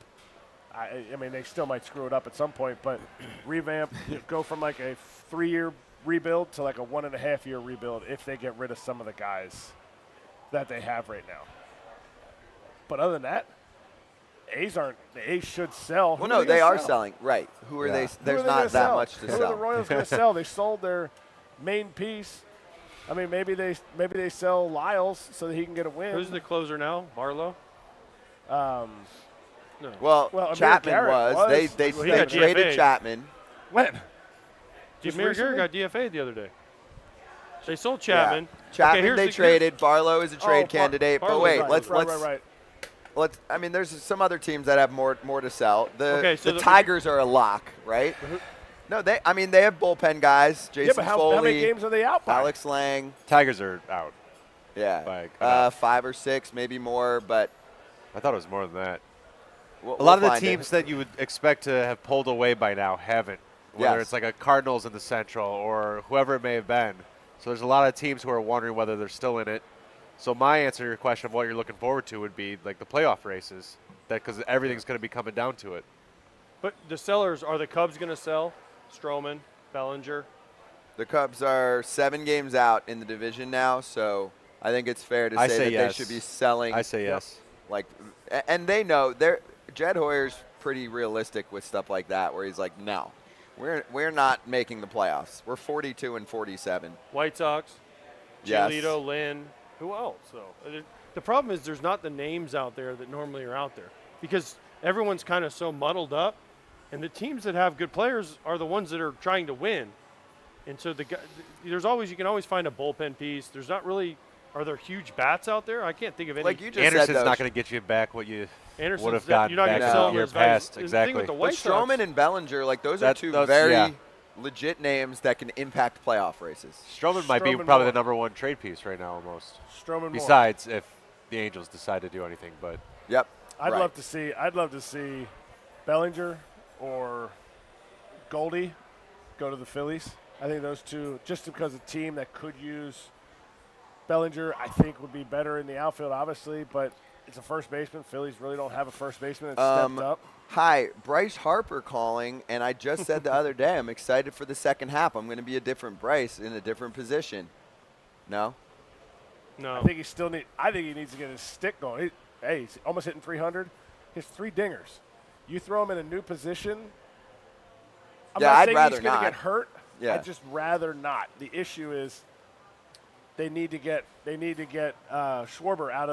I mean, they still might screw it up at some point, but revamp, go from like a 3-year rebuild to like a 1.5-year rebuild if they get rid of some of the guys that they have right now. But other than that, the A's should sell. Well, no, they are selling. Right. Who are they? There's not that much to sell. Who are the Royals going to sell? They sold their main piece. I mean, maybe they sell Lyles so that he can get a win. Who's the closer now? Barlow? No. Well, Well, Chapman was. They traded Chapman. When? Amir Garrett got DFA'd the other day. They sold Chapman. Yeah. Chapman they traded. Barlow is a trade candidate. But wait, let's I mean, there's some other teams that have more to sell. The Tigers are a lock, right? No, they have bullpen guys. Jason but how Foley. many games are they out by? Alex Lang. Tigers are out. Yeah, By enough. 5 or 6, maybe more, but I thought it was more than that. we'll A lot of the find it. teams that you would expect to have pulled away by now haven't. Whether Yes. it's like a Cardinals in the Central or whoever it may have been. So there's a lot of teams who are wondering whether they're still in it. So my answer to your question of what you're looking forward to would be like the playoff races, because everything's going to be coming down to it. But the sellers, are the Cubs going to sell? Stroman, Bellinger? The Cubs are 7 games out in the division now, so I think it's fair to I say say that yes. they should be selling. I say yes. Like, and they know Jed Hoyer's pretty realistic with stuff like that, where he's like, no, we're not making the playoffs. We're 42 and 47. White Sox? Yes. Giolito, Lynn. Who else? So the problem is there's not the names out there that normally are out there because everyone's kind of so muddled up, and the teams that have good players are the ones that are trying to win. And so you can always find a bullpen piece. There's not really. Are there huge bats out there? I can't think of any. Like you just Anderson's said, not going to get you back what you Anderson's would have gotten you're not back gonna in sell the him year as value. past. The thing Exactly. with the but White Sox, Stroman and Bellinger, like those are two that's- very yeah. legit names that can impact playoff races. Stroman might be Stroman probably more. the number 1 trade piece right now almost. Stroman more. Besides if the Angels decide to do anything. But Yep. I'd right. love to see Bellinger or Goldie go to the Phillies. I think those two, just because a team that could use Bellinger, I think would be better in the outfield, obviously, but it's a first baseman. Phillies really don't have a first baseman that's stepped up. Hi, Bryce Harper calling, and I just said the other day I'm excited for the second half. I'm going to be a different Bryce in a different position. No? no. I think he needs to get his stick going. He's almost hitting 300. He has 3 dingers. You throw him in a new position. I'm Yeah, not I'd saying rather he's going not. to get hurt. Yeah. I'd just rather not. The issue is they need to get Schwarber out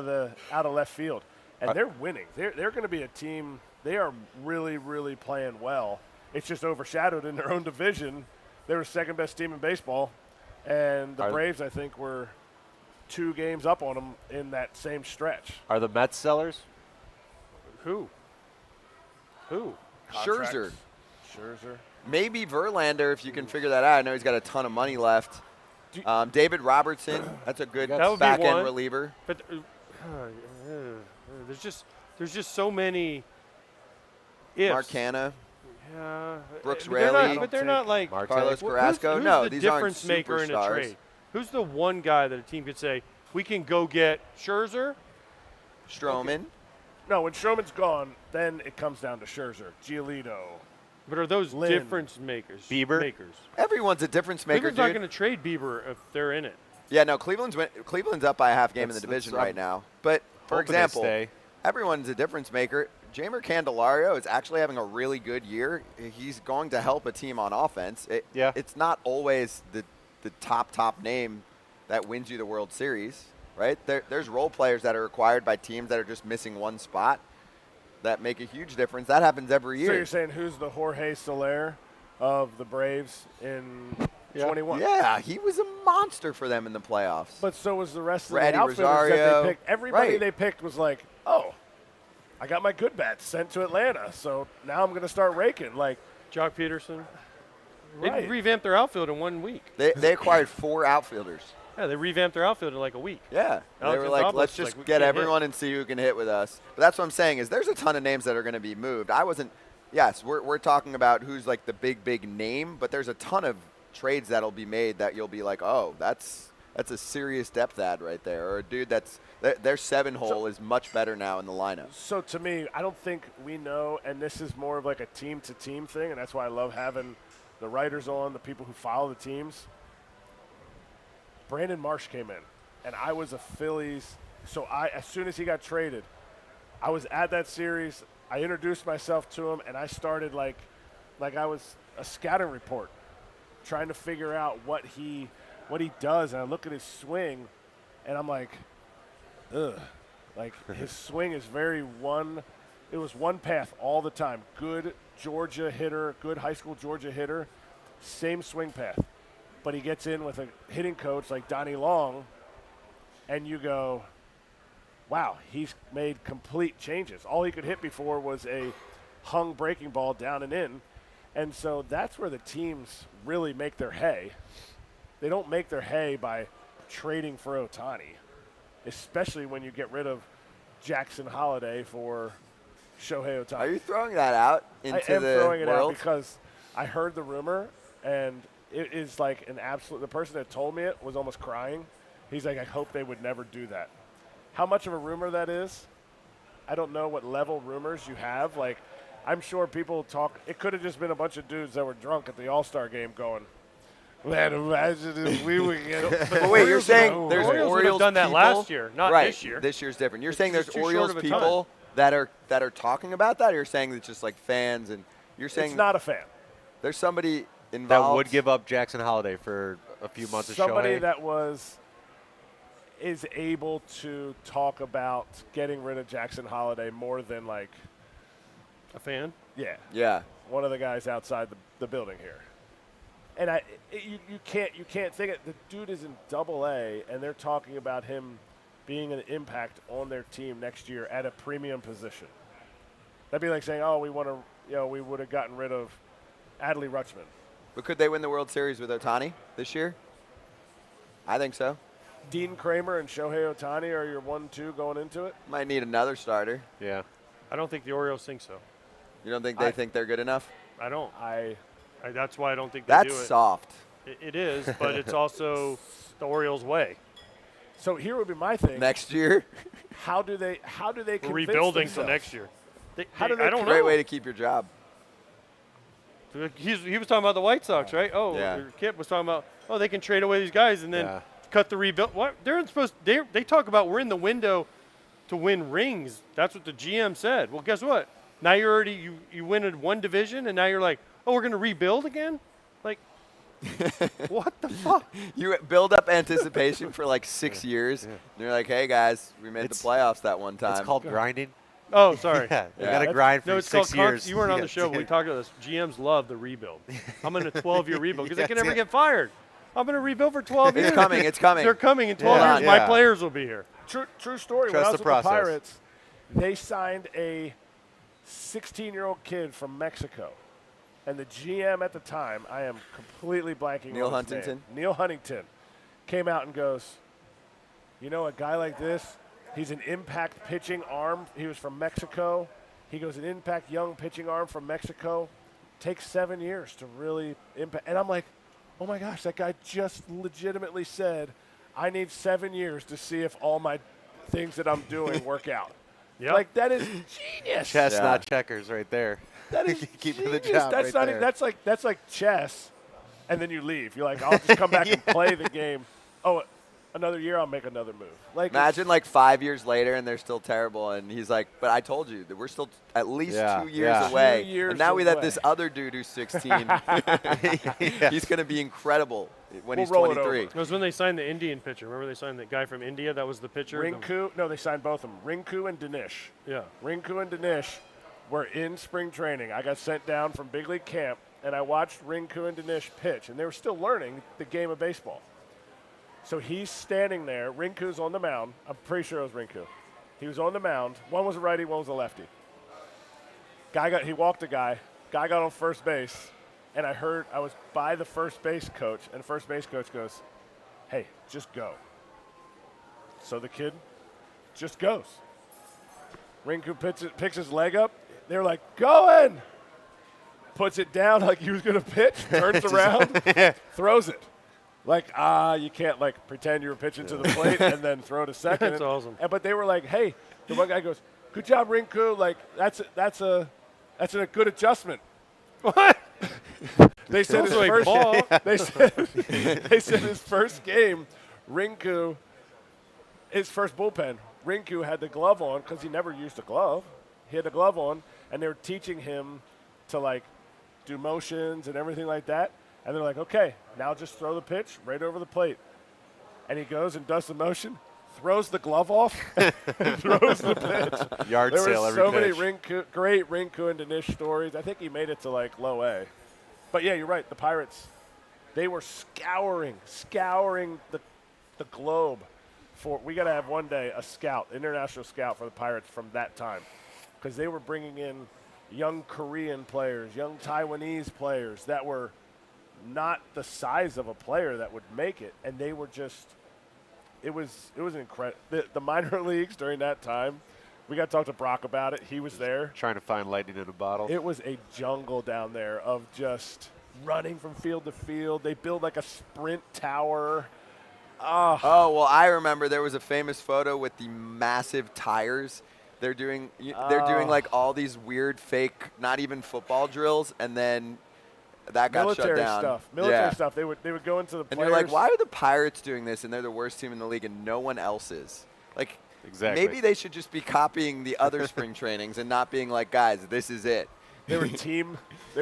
of left field, and they're winning. They're going to be a team. They are really, really playing well. It's just overshadowed in their own division. They were second best team in baseball, and the Braves, I think, were 2 games up on them in that same stretch. are the Mets sellers? Who? Scherzer. Scherzer. Maybe Verlander, if you can figure that out. I know he's got a ton of money left. David Robertson, that's a good That would be back-end one. reliever. But there's just so many ifs. Mark Hanna, Yeah, Brooks but they're not- Raley, But they're not like Marte? Carlos who's Carrasco. who's No, the these aren't difference maker in a superstars. trade? Who's the one guy that a team could say we can go get Scherzer? Stroman. No, when Stroman's gone, then it comes down to Scherzer, Giolito. But are those Lynn. difference makers? Bieber? Makers. Everyone's a difference maker, Cleveland's not dude. going to trade Bieber if they're in it. Yeah, no, Cleveland's up by a half game in the That's- division that's- right now. But, for hoping they example, stay. everyone's a difference maker. Jamer Candelario is actually having a really good year. He's going to help a team on offense. It's not always the top name that wins you the World Series, right? There's role players that are required by teams that are just missing one spot that make a huge difference. That happens every year. So you're saying who's the Jorge Soler of the Braves in 21? Yeah, he was a monster for them in the playoffs. But so was the rest of Ratty the outfielders Rosario. that they picked. Everybody Right. they picked was like, oh, I got my good bats sent to Atlanta, so now I'm going to start raking. Like, Jock Peterson. Right. They revamped their outfield in 1 week. They acquired 4 outfielders. Yeah, they revamped their outfield in like a week. Yeah, they Alex were like, Anthopoulos let's is just like, we get can't everyone hit. and see who can hit with us. But that's what I'm saying is there's a ton of names that are going to be moved. Yes, we're talking about who's like the big name, but there's a ton of trades that'll be made that you'll be like, oh, that's a serious depth add right there, or a dude their 7-hole is much better now in the lineup. so to me, I don't think we know, and this is more of like a team-to-team thing, and that's why I love having the writers on, the people who follow the teams. Brandon Marsh came in, and I was a Phillies. So as soon as he got traded, I was at that series. I introduced myself to him, and I started like I was a scouting report, trying to figure out what he does. And I look at his swing, and I'm like, ugh. Like his swing is it was one path all the time. Good Georgia hitter, good high school Georgia hitter, same swing path. But he gets in with a hitting coach like Donnie Long, and you go, wow, he's made complete changes. All he could hit before was a hung breaking ball down and in. And so that's where the teams really make their hay. They don't make their hay by trading for Ohtani. especially when you get rid of Jackson Holiday for Shohei Ohtani. Are you throwing that out into I am the throwing it world? out because I heard the rumor, and it is like an absolute – the person that told me it was almost crying. He's like, I hope they would never do that. How much of a rumor that is, I don't know what level rumors you have. Like, I'm sure people talk – it could have just been a bunch of dudes that were drunk at the All-Star game going, man, imagine if we would get – But wait, you're saying there's Orioles would have Orioles done that people- last year, not right, this year. This year's different. You're It's saying there's just too short Orioles of a people that are talking about that, or you're saying it's just like fans, and you're saying it's not a fan. there's somebody involved That would give up Jackson Holiday for a few months of Somebody Shohei. that is able to talk about getting rid of Jackson Holiday more than like A fan? Yeah. one of the guys outside the building here. And you can't think it. The dude is in Double-A, and they're talking about him being an impact on their team next year at a premium position. That'd be like saying, oh, we want to, we would have gotten rid of Adley Rutschman. But could they win the World Series with Ohtani this year? I think so. Dean Kramer and Shohei Ohtani are your 1-2 going into it. Might need another starter. Yeah. I don't think the Orioles think so. You don't think they think they're good enough? I don't. I that's why I don't think they do it. That's soft. It is, but it's also the Orioles' way. So here would be my thing. Next year? How do they We're convince rebuilding till themselves? next year. How do they I don't Great know. way to keep your job. He was talking about the White Sox, right? Oh, Yeah. Kip was talking about, they can trade away these guys and then cut the rebuild. What? They talk about we're in the window to win rings. That's what the GM said. Well, guess what? Now you're already you win in one division, and now you're like, we're going to rebuild again? Like, what the fuck? You build up anticipation for like 6 years. And you're like, hey, guys, we made the playoffs that one time. It's called grinding. Oh, sorry. Yeah, you got to grind for 6 years. You weren't on the show, but we talked about this. GMs love the rebuild. I'm in a 12-year rebuild because they can never get fired. I'm going to rebuild for 12 years. It's coming. It's coming. They're coming in 12 years. Yeah. My players will be here. True story. Trust when I was the with process. the Pirates, they signed a 16-year-old kid from Mexico. And the GM at the time, I am completely blanking Neil on his Huntington? name. Neil Huntington came out and goes, a guy like this, he's an impact pitching arm. He was from Mexico. He goes, an impact young pitching arm from Mexico. Takes 7 years to really impact. And I'm like, oh my gosh, that guy just legitimately said, I need 7 years to see if all my things that I'm doing work out. Yep. Like, that is genius. Chestnut checkers right there. That is Keeping the genius. job That's right not. there. That's like chess, and then you leave. You're like, I'll just come back and play the game. Oh, another year, I'll make another move. Like, Imagine like 5 years later and they're still terrible. And he's like, but I told you that we're still at least 2 years away. 2 years and now we have away. this other dude who's 16. He's going to be incredible when he's roll it 23. It was when they signed the Indian pitcher. Remember they signed that guy from India? That was the pitcher. Rinku. No, they signed both of them. Rinku and Dinesh. Yeah. Rinku and Dinesh were in spring training. I got sent down from big league camp, and I watched Rinku and Dinesh pitch, and they were still learning the game of baseball. So he's standing there. Rinku's on the mound. I'm pretty sure it was Rinku. He was on the mound. One was a righty, one was a lefty. He walked a guy. Guy got on first base, and I was by the first base coach, and the first base coach goes, hey, just go. So the kid just goes. Rinku picks his leg up. They're like, go in. Puts it down like he was going to pitch, turns around, throws it. Like, you can't, like, pretend you were pitching to the plate and then throw to second. That's awesome. But they were like, hey, the one guy goes, good job, Rinku. Like, that's a good adjustment. What? They said his Also a first ball. they said his first game, Rinku, his first bullpen, Rinku had the glove on because he never used a glove. He had the glove on, and they were teaching him to, like, do motions and everything like that. And they're like, okay, now just throw the pitch right over the plate. And he goes and does the motion, throws the glove off, and throws the pitch. Yard there sale were every so pitch. many great Rinku and Dinesh stories. I think he made it to, like, low A. But, yeah, you're right. The Pirates, they were scouring the globe. We got to have one day a scout, international scout for the Pirates from that time, because they were bringing in young Korean players, young Taiwanese players that were not the size of a player that would make it, and they were just it was incredible. The minor leagues during that time, we got to talk to Brock about it. He was there. Trying to find lightning in a bottle. It was a jungle down there of just running from field to field. They build like a sprint tower. Oh, well, I remember there was a famous photo with the massive tires. They're doing like all these weird fake, not even football drills, and then that got shut down. Military stuff. They would go into the players. And you're like, why are the Pirates doing this, and they're the worst team in the league, and no one else is? Like, exactly. Maybe they should just be copying the other spring trainings and not being like, guys, this is it. They were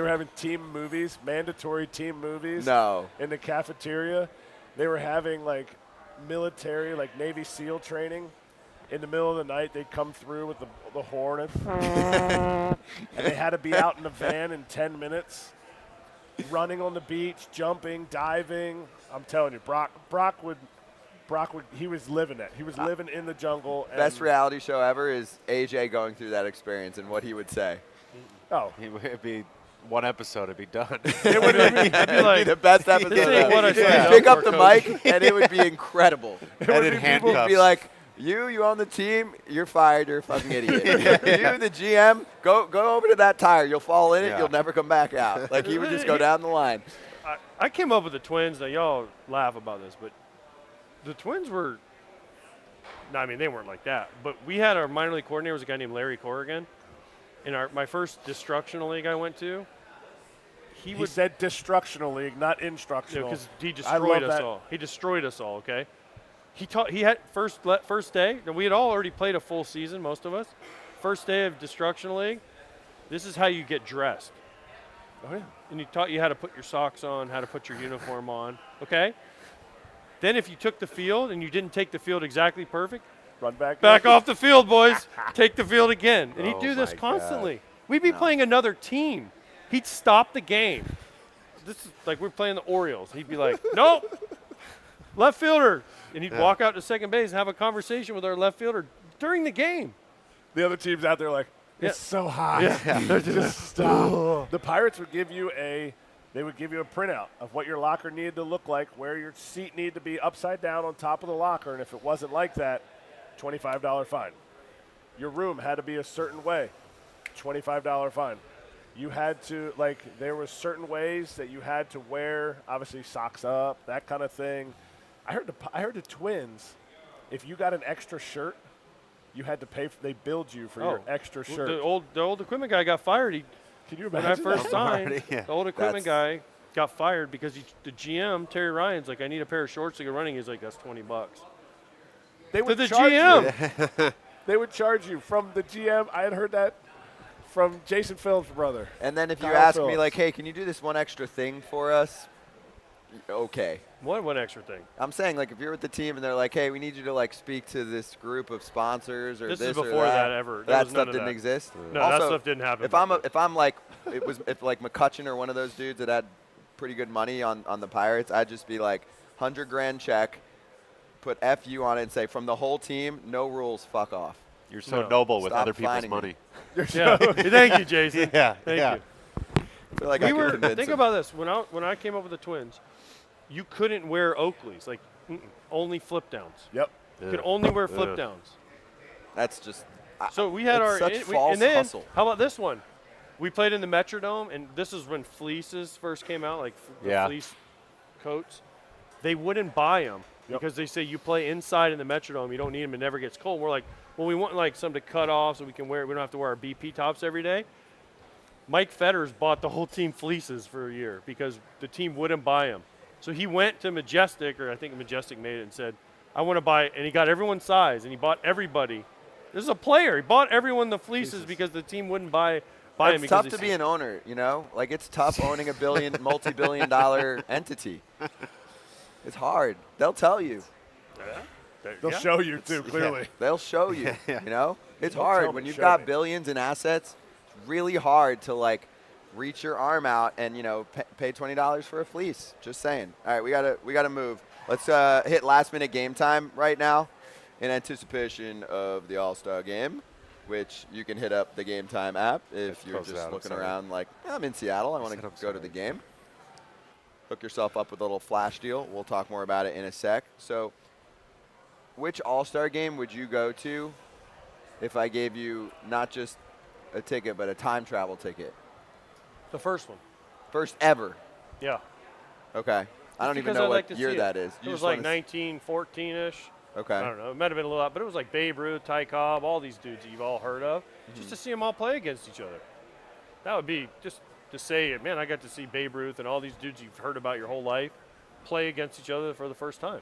having team movies, mandatory team movies. No. In the cafeteria. They were having like military, like Navy SEAL training. In the middle of the night, they'd come through with the horn, and they had to be out in the van in 10 minutes, running on the beach, jumping, diving. I'm telling you, Brock would. He was living it. He was living in the jungle. Best reality show ever is AJ going through that experience and what he would say. Oh, it'd be one episode. It'd be done. It would be the best episode. This ain't what I signed Pick up up for, the coach. mic, and it would be incredible. And in handcuffs. He'd be like, you own the team, you're fired, you're a fucking idiot. You, the GM, go over to that tire. You'll fall in it, you'll never come back out. Like, he would just go down the line. I came up with the Twins. Now, y'all laugh about this, but the Twins were – no, I mean, they weren't like that. But we had our minor league coordinator was a guy named Larry Corrigan. In my first destructional league I went to, he said destructional league, not instructional. Because he destroyed us all. He destroyed us all, okay? He had first day, and we had all already played a full season, most of us. First day of destruction league, this is how you get dressed. Oh, yeah. And he taught you how to put your socks on, how to put your uniform on, okay? Then if you took the field and you didn't take the field exactly perfect, run back off the field, boys. Take the field again. And he'd do this my constantly. God. We'd be playing another team. He'd stop the game. This is like we're playing the Orioles. He'd be like, nope, left fielder. And he'd walk out to second base and have a conversation with our left fielder during the game. The other team's out there like, it's so hot. Yeah. Just stop. The Pirates would give you a printout of what your locker needed to look like, where your seat needed to be upside down on top of the locker, and if it wasn't like that, $25 fine. Your room had to be a certain way, $25 fine. You had to, there were certain ways that you had to wear, obviously socks up, that kind of thing. I heard the Twins, if you got an extra shirt, you had to pay. They billed you for your extra shirt. The old equipment guy got fired. Can you when imagine? I first that? signed, the old equipment guy got fired because the GM Terry Ryan's like, I need a pair of shorts to go running. He's like, that's $20. They would to the charge GM. You. They would charge you from the GM. I had heard that from Jason Phillips' brother. And then if you Kyle ask Phillips. me, like, hey, can you do this one extra thing for us? Okay. What one extra thing? I'm saying, like, if you're with the team and they're like, hey, we need you to, like, speak to this group of sponsors or this this is or before that. that ever. That stuff didn't exist? No, also, that stuff didn't happen. If I'm like, if like McCutcheon or one of those dudes that had pretty good money on the Pirates, I'd just be like, $100,000 check, put FU on it and say, from the whole team, no rules, fuck off. You're so noble with Stop other people's finding money. Yeah. Thank you, Jason. Yeah. Thank you. I feel like We I were could convince think him. about this. When I came up with the Twins, you couldn't wear Oakleys, like only flip downs. Yep. You could only wear flip downs. That's just. So we had it's such false and then hustle. how about this one? We played in the Metrodome, and this is when fleeces first came out, like the fleece coats. They wouldn't buy them because they say you play inside in the Metrodome, you don't need them, it never gets cold. We're like, well, we want like something to cut off so we can wear. We don't have to wear our BP tops every day. Mike Fetters bought the whole team fleeces for a year because the team wouldn't buy them. So he went to Majestic, or I think Majestic made it, and said, I want to buy it. And he got everyone's size, and he bought everybody. This is a player. He bought everyone the fleeces because the team wouldn't buy him. It's tough to be an owner, you know? Like, it's tough owning a multi-billion-dollar entity. It's hard. They'll tell you. They'll show you, too, clearly. They'll show you, you know? It's Don't hard. tell When me, you've show got me. billions in assets, it's really hard to, like, reach your arm out and, you know, pay $20 for a fleece. Just saying. All right, we gotta move. Let's hit last-minute game time right now in anticipation of the All-Star game, which you can hit up the GameTime app if you're just looking around like, I'm in Seattle. I want to go to the game. Hook yourself up with a little flash deal. We'll talk more about it in a sec. So which All-Star game would you go to if I gave you not just a ticket but a time travel ticket? The first one. First ever. Yeah. Okay. I don't even Because know I'd what like to year see that is. It You was just like wanna 1914-ish. Okay. I don't know. It might have been a little out, but it was like Babe Ruth, Ty Cobb, all these dudes that you've all heard of, just to see them all play against each other. That would be just to say, man, I got to see Babe Ruth and all these dudes you've heard about your whole life play against each other for the first time.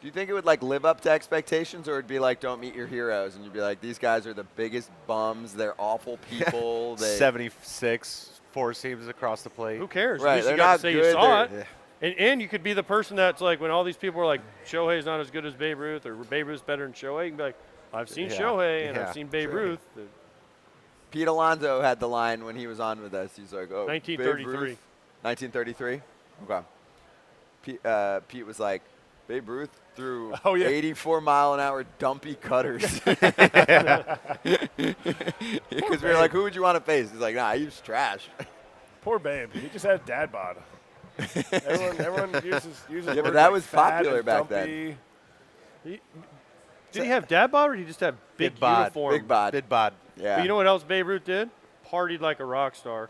Do you think it would like live up to expectations, or it'd be like don't meet your heroes, and you'd be like these guys are the biggest bums, they're awful people. 76 four seams across the plate. Who cares? Right, At least they're you got not to say you good, saw they're- it. And you could be the person that's like when all these people are like Shohei's not as good as Babe Ruth or Babe Ruth's better than Shohei. You can be like, I've seen Shohei and I've seen Babe Ruth. Pete Alonso had the line when he was on with us. He's like, "Oh, 1933. Babe Ruth." 1933. Okay. Pete was like, Babe Ruth threw 84-mile-an-hour dumpy cutters. Because we were like, who would you want to face? He's like, nah, he was trash. Poor Babe. He just had dad bod. everyone uses Yeah, words but that like was fat popular and back then. dumpy. Did he have dad bod or did he just have big uniform? Big bod. Big bod. Yeah. But you know what else Babe Ruth did? Partied like a rock star.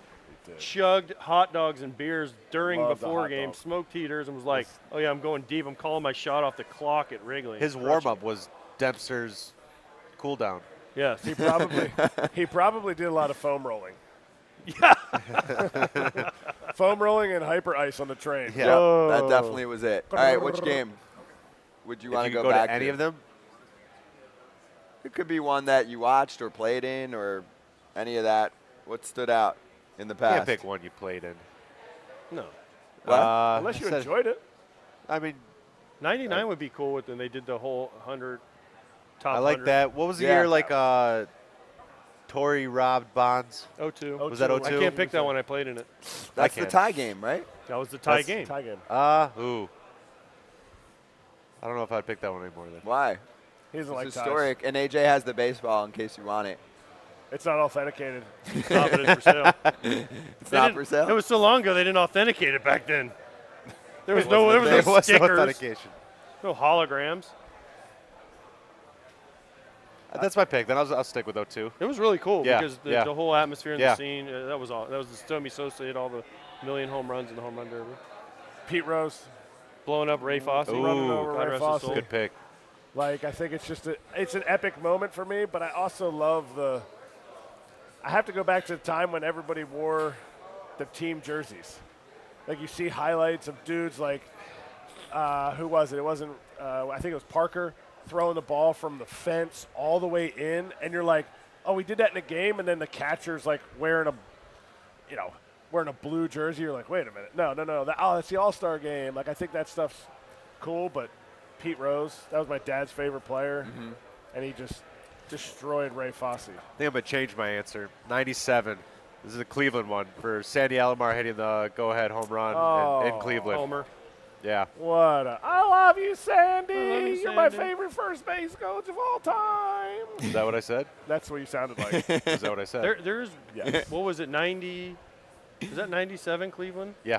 Chugged hot dogs and beers during Loved the before hot games, dog. smoked heaters, and was like, oh, yeah, I'm going deep. I'm calling my shot off the clock at Wrigley. His warm-up was Dempster's cool down. Yes. He probably did a lot of foam rolling. Yeah. Foam rolling and hyper ice on the train. Yeah, that definitely was it. All right, which game would you If want you to could go go back to any of them? It could be one that you watched or played in or any of that. What stood out in the past? Can't pick one you played in. No. Unless you said- enjoyed it. I mean, 99 would be cool with them. They did the whole 100 top I like 100. that. What was the Yeah. year like Torrey robbed Bonds? 02. Was that 02? I can't pick that one. I played in it. That's the can't. tie game, right? That was the tie That's game. Tie game. Ooh. I don't know if I'd pick that one anymore then. Why? He doesn't It's like ties. historic, and AJ has the baseball in case you want it. It's not authenticated. Stop it, it's for sale. It's not for sale? It was so long ago they didn't authenticate it back then. There was There no was no stickers, authentication. no holograms. That's my pick. Then I'll stick with 02. It was really cool Yeah, because the, yeah. the whole atmosphere and Yeah. the scene, that was all. That was the Tommy Sosa hit all the million home runs in the home run derby. Pete Rose. Blowing up Ray Fosse. Running over God Ray rest his Fosse. soul. Good pick. Like, I think it's just it's an epic moment for me, but I also love I have to go back to the time when everybody wore the team jerseys. Like, you see highlights of dudes like, who was it? It wasn't, I think it was Parker throwing the ball from the fence all the way in, and you're like, oh, we did that in a game, and then the catcher's like wearing a blue jersey. You're like, wait a minute. No. That's the All-Star game. Like, I think that stuff's cool, but Pete Rose, that was my dad's favorite player, and he just destroyed Ray Fosse. I think I'm going to change my answer. 97. This is a Cleveland one for Sandy Alomar hitting the go-ahead home run in Cleveland. Homer. Yeah. I love you, Sandy. I love you, You're my Sandy. favorite first base coach of all time. Is that what I said? That's what you sounded like. Is that what I said? There's, what was it, 90? Was that 97 Cleveland? Yeah.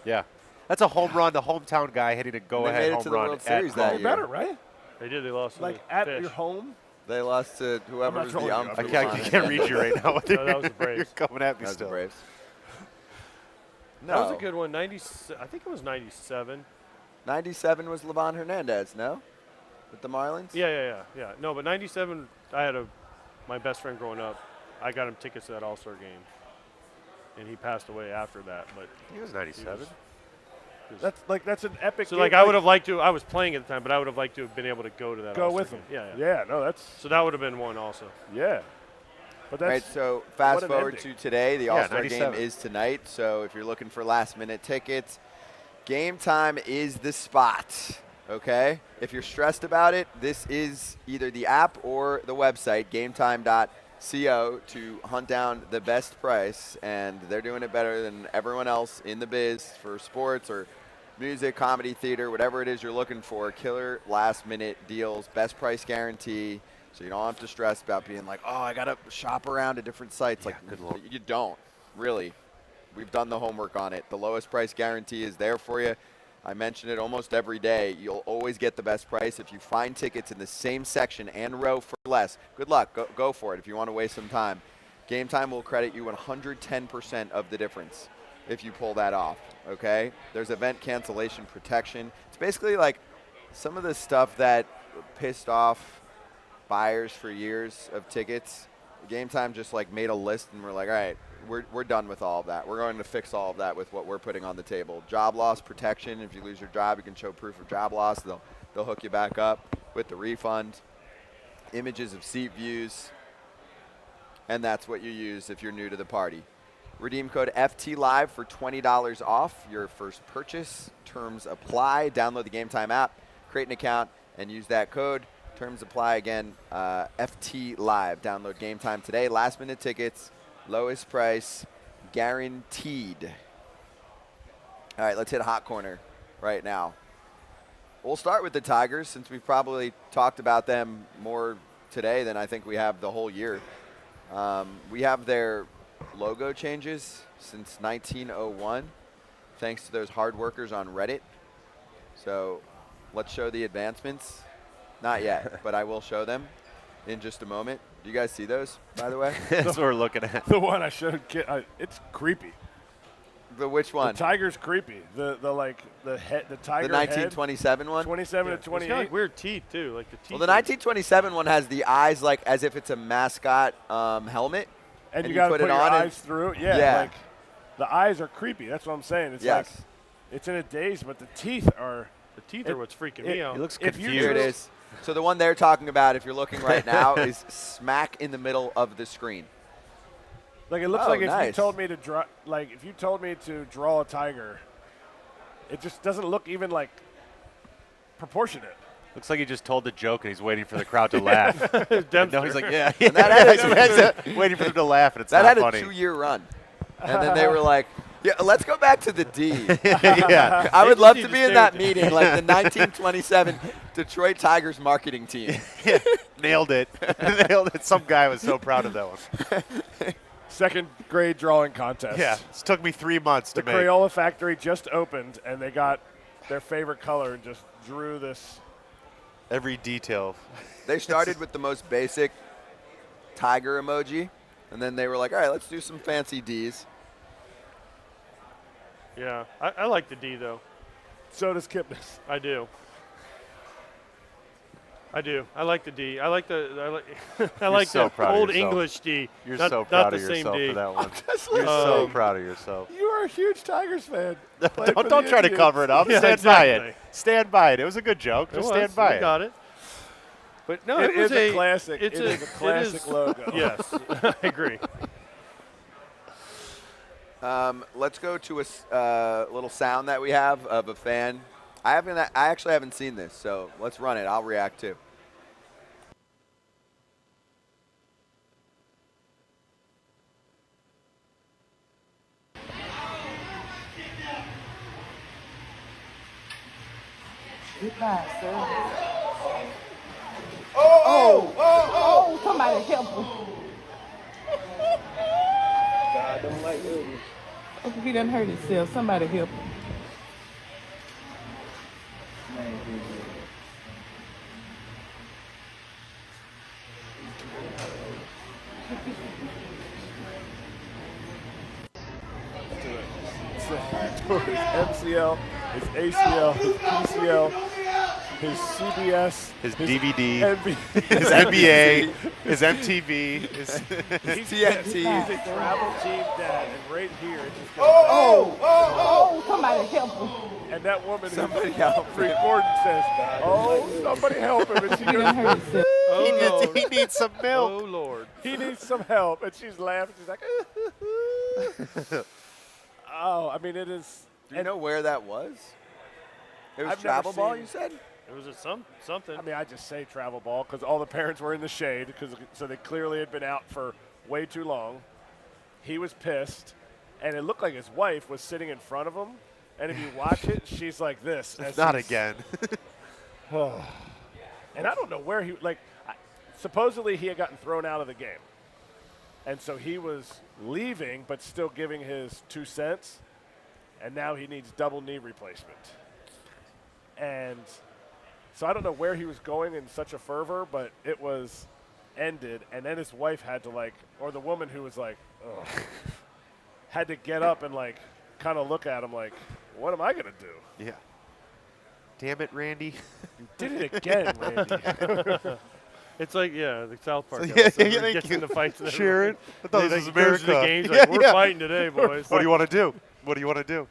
Yeah. That's a home run. The hometown guy hitting a They go-ahead made it home to the run World at Series that home. year. Better, right? They did. They lost to Like the at Fish. your home. They lost to whoever not was trolling the you. ump. I who I was on can't it. read you right now. No, that was the Braves. You're coming at me That was the still. Braves. No. That was a good one. I think it was 97. 97 was Levon Hernandez, no? With the Marlins? Yeah. No, but 97, I had my best friend growing up. I got him tickets to that All-Star game, and he passed away after that. But He was 97. That's an epic. so game. like I would have liked to. I was playing at the time, but I would have liked to have been able to go to that. go All-Star with game. him. Yeah. No, that's So that would have been one also. yeah. But All right, that's so fast what an forward ending. to today. The Yeah, All-Star game 97. is tonight, so if you're looking for last-minute tickets, Game Time is the spot, okay? If you're stressed about it, this is either the app or the website, gametime.co, to hunt down the best price, and they're doing it better than everyone else in the biz for sports or music, comedy, theater, whatever it is you're looking for. Killer last-minute deals, best price guarantee. So you don't have to stress about being like, oh, I got to shop around at different sites. Yeah, like, good Lord. you don't, really. We've done the homework on it. The lowest price guarantee is there for you. I mention it almost every day. You'll always get the best price if you find tickets in the same section and row for less. Good luck. Go for it if you want to waste some time. GameTime will credit you 110% of the difference if you pull that off, okay? There's event cancellation protection. It's basically like some of the stuff that pissed off buyers for years of tickets. GameTime just like made a list and we're like, all right, we're done with all of that. We're going to fix all of that with what we're putting on the table. Job loss protection. If you lose your job, you can show proof of job loss. They'll hook you back up with the refund. Images of seat views. And that's what you use if you're new to the party. Redeem code FTLive for $20 off your first purchase. Terms apply. Download the GameTime app, create an account, and use that code. Terms apply again, FTLive. Download GameTime today. Last minute tickets, lowest price, guaranteed. All right, let's hit Hot Corner right now. We'll start with the Tigers since we've probably talked about them more today than I think we have the whole year. We have their logo changes since 1901, thanks to those hard workers on Reddit. So let's show the advancements. Not yet, but I will show them in just a moment. Do you guys see those, by the way? That's what we're looking at. The one I showed, it's creepy. The which one? The Tiger's creepy. The head, the Tiger The 1927 one? 27 to It's 28. got like weird teeth too, like the teeth. Well, the 1927 one has the eyes like as if it's a mascot helmet. And you got to put your on eyes through it. Yeah, like the eyes are creepy. That's what I'm saying. It's like it's in a daze, but the teeth are what's freaking me out. He looks confused. Here it is. So the one they're talking about, if you're looking right now, is smack in the middle of the screen. Like it looks like if you told me to draw, a tiger, it just doesn't look even like proportionate. Looks like he just told the joke and he's waiting for the crowd to laugh. No, he's like, yeah. And that waiting for them to laugh, and it's that not had funny. a 2-year run, and then they were like, "Yeah, let's go back to the D." Yeah, I would love to be in that meeting, like the 1927 Detroit Tigers marketing team. Yeah, nailed it. Nailed it. Some guy was so proud of that one. Second grade drawing contest. Yeah, it took me 3 months to the make. The Crayola factory just opened, and they got their favorite color and just drew this. Every detail. They started with the most basic tiger emoji, and then they were like, all right, let's do some fancy Ds. Yeah, I like the D, though. So does Kipnis. I do. I like the D. I like the old English D. You're not, so proud of the same yourself D. for that one. You're so proud of yourself. You are a huge Tigers fan. Don't try to cover it up. Yeah, Stand exactly. by it. Stand by it. It was a good joke. Just stand by it. Got it. But no, it was is a classic. It is a classic logo. Yes, I agree. Let's go to a little sound that we have of a fan. I actually haven't seen this, so let's run it. I'll react too. Goodbye, sir. Oh, somebody help him. God don't like ugly. Hope he done hurt himself. Somebody help him. His MCL, his ACL, his PCL, his CBS, his DVD, his NBA, his MTV, his TNT. He's a travel team dad, and right here it just goes. Oh, somebody help him. And that woman Somebody help him. Gordon says, "Oh, somebody help him!" And she He done hurt himself. he needs some milk. Oh Lord, he needs some help, and she's laughing. She's like, "Oh, I mean, it is." Do you know where that was? It was I've travel never ball, seen- you said? it was something. I mean, I just say travel ball because all the parents were in the shade, so they clearly had been out for way too long. He was pissed, and it looked like his wife was sitting in front of him. And if you watch it, she's like this. Not again. And I don't know where supposedly he had gotten thrown out of the game. And so he was leaving, but still giving his 2 cents. And now he needs double knee replacement. And so I don't know where he was going in such a fervor, but it was ended. And then his wife had to or the woman who was like, ugh, had to get up and kind of look at him like, what am I going to do? Yeah. Damn it, Randy. You did it again, Randy. It's like, the South Park Yeah, episode yeah, where he thank gets you. into fights. And Sharon, I thought this was goes to the America. games Yeah, we're yeah. fighting today, boys. What do you want to do? What do you want to do?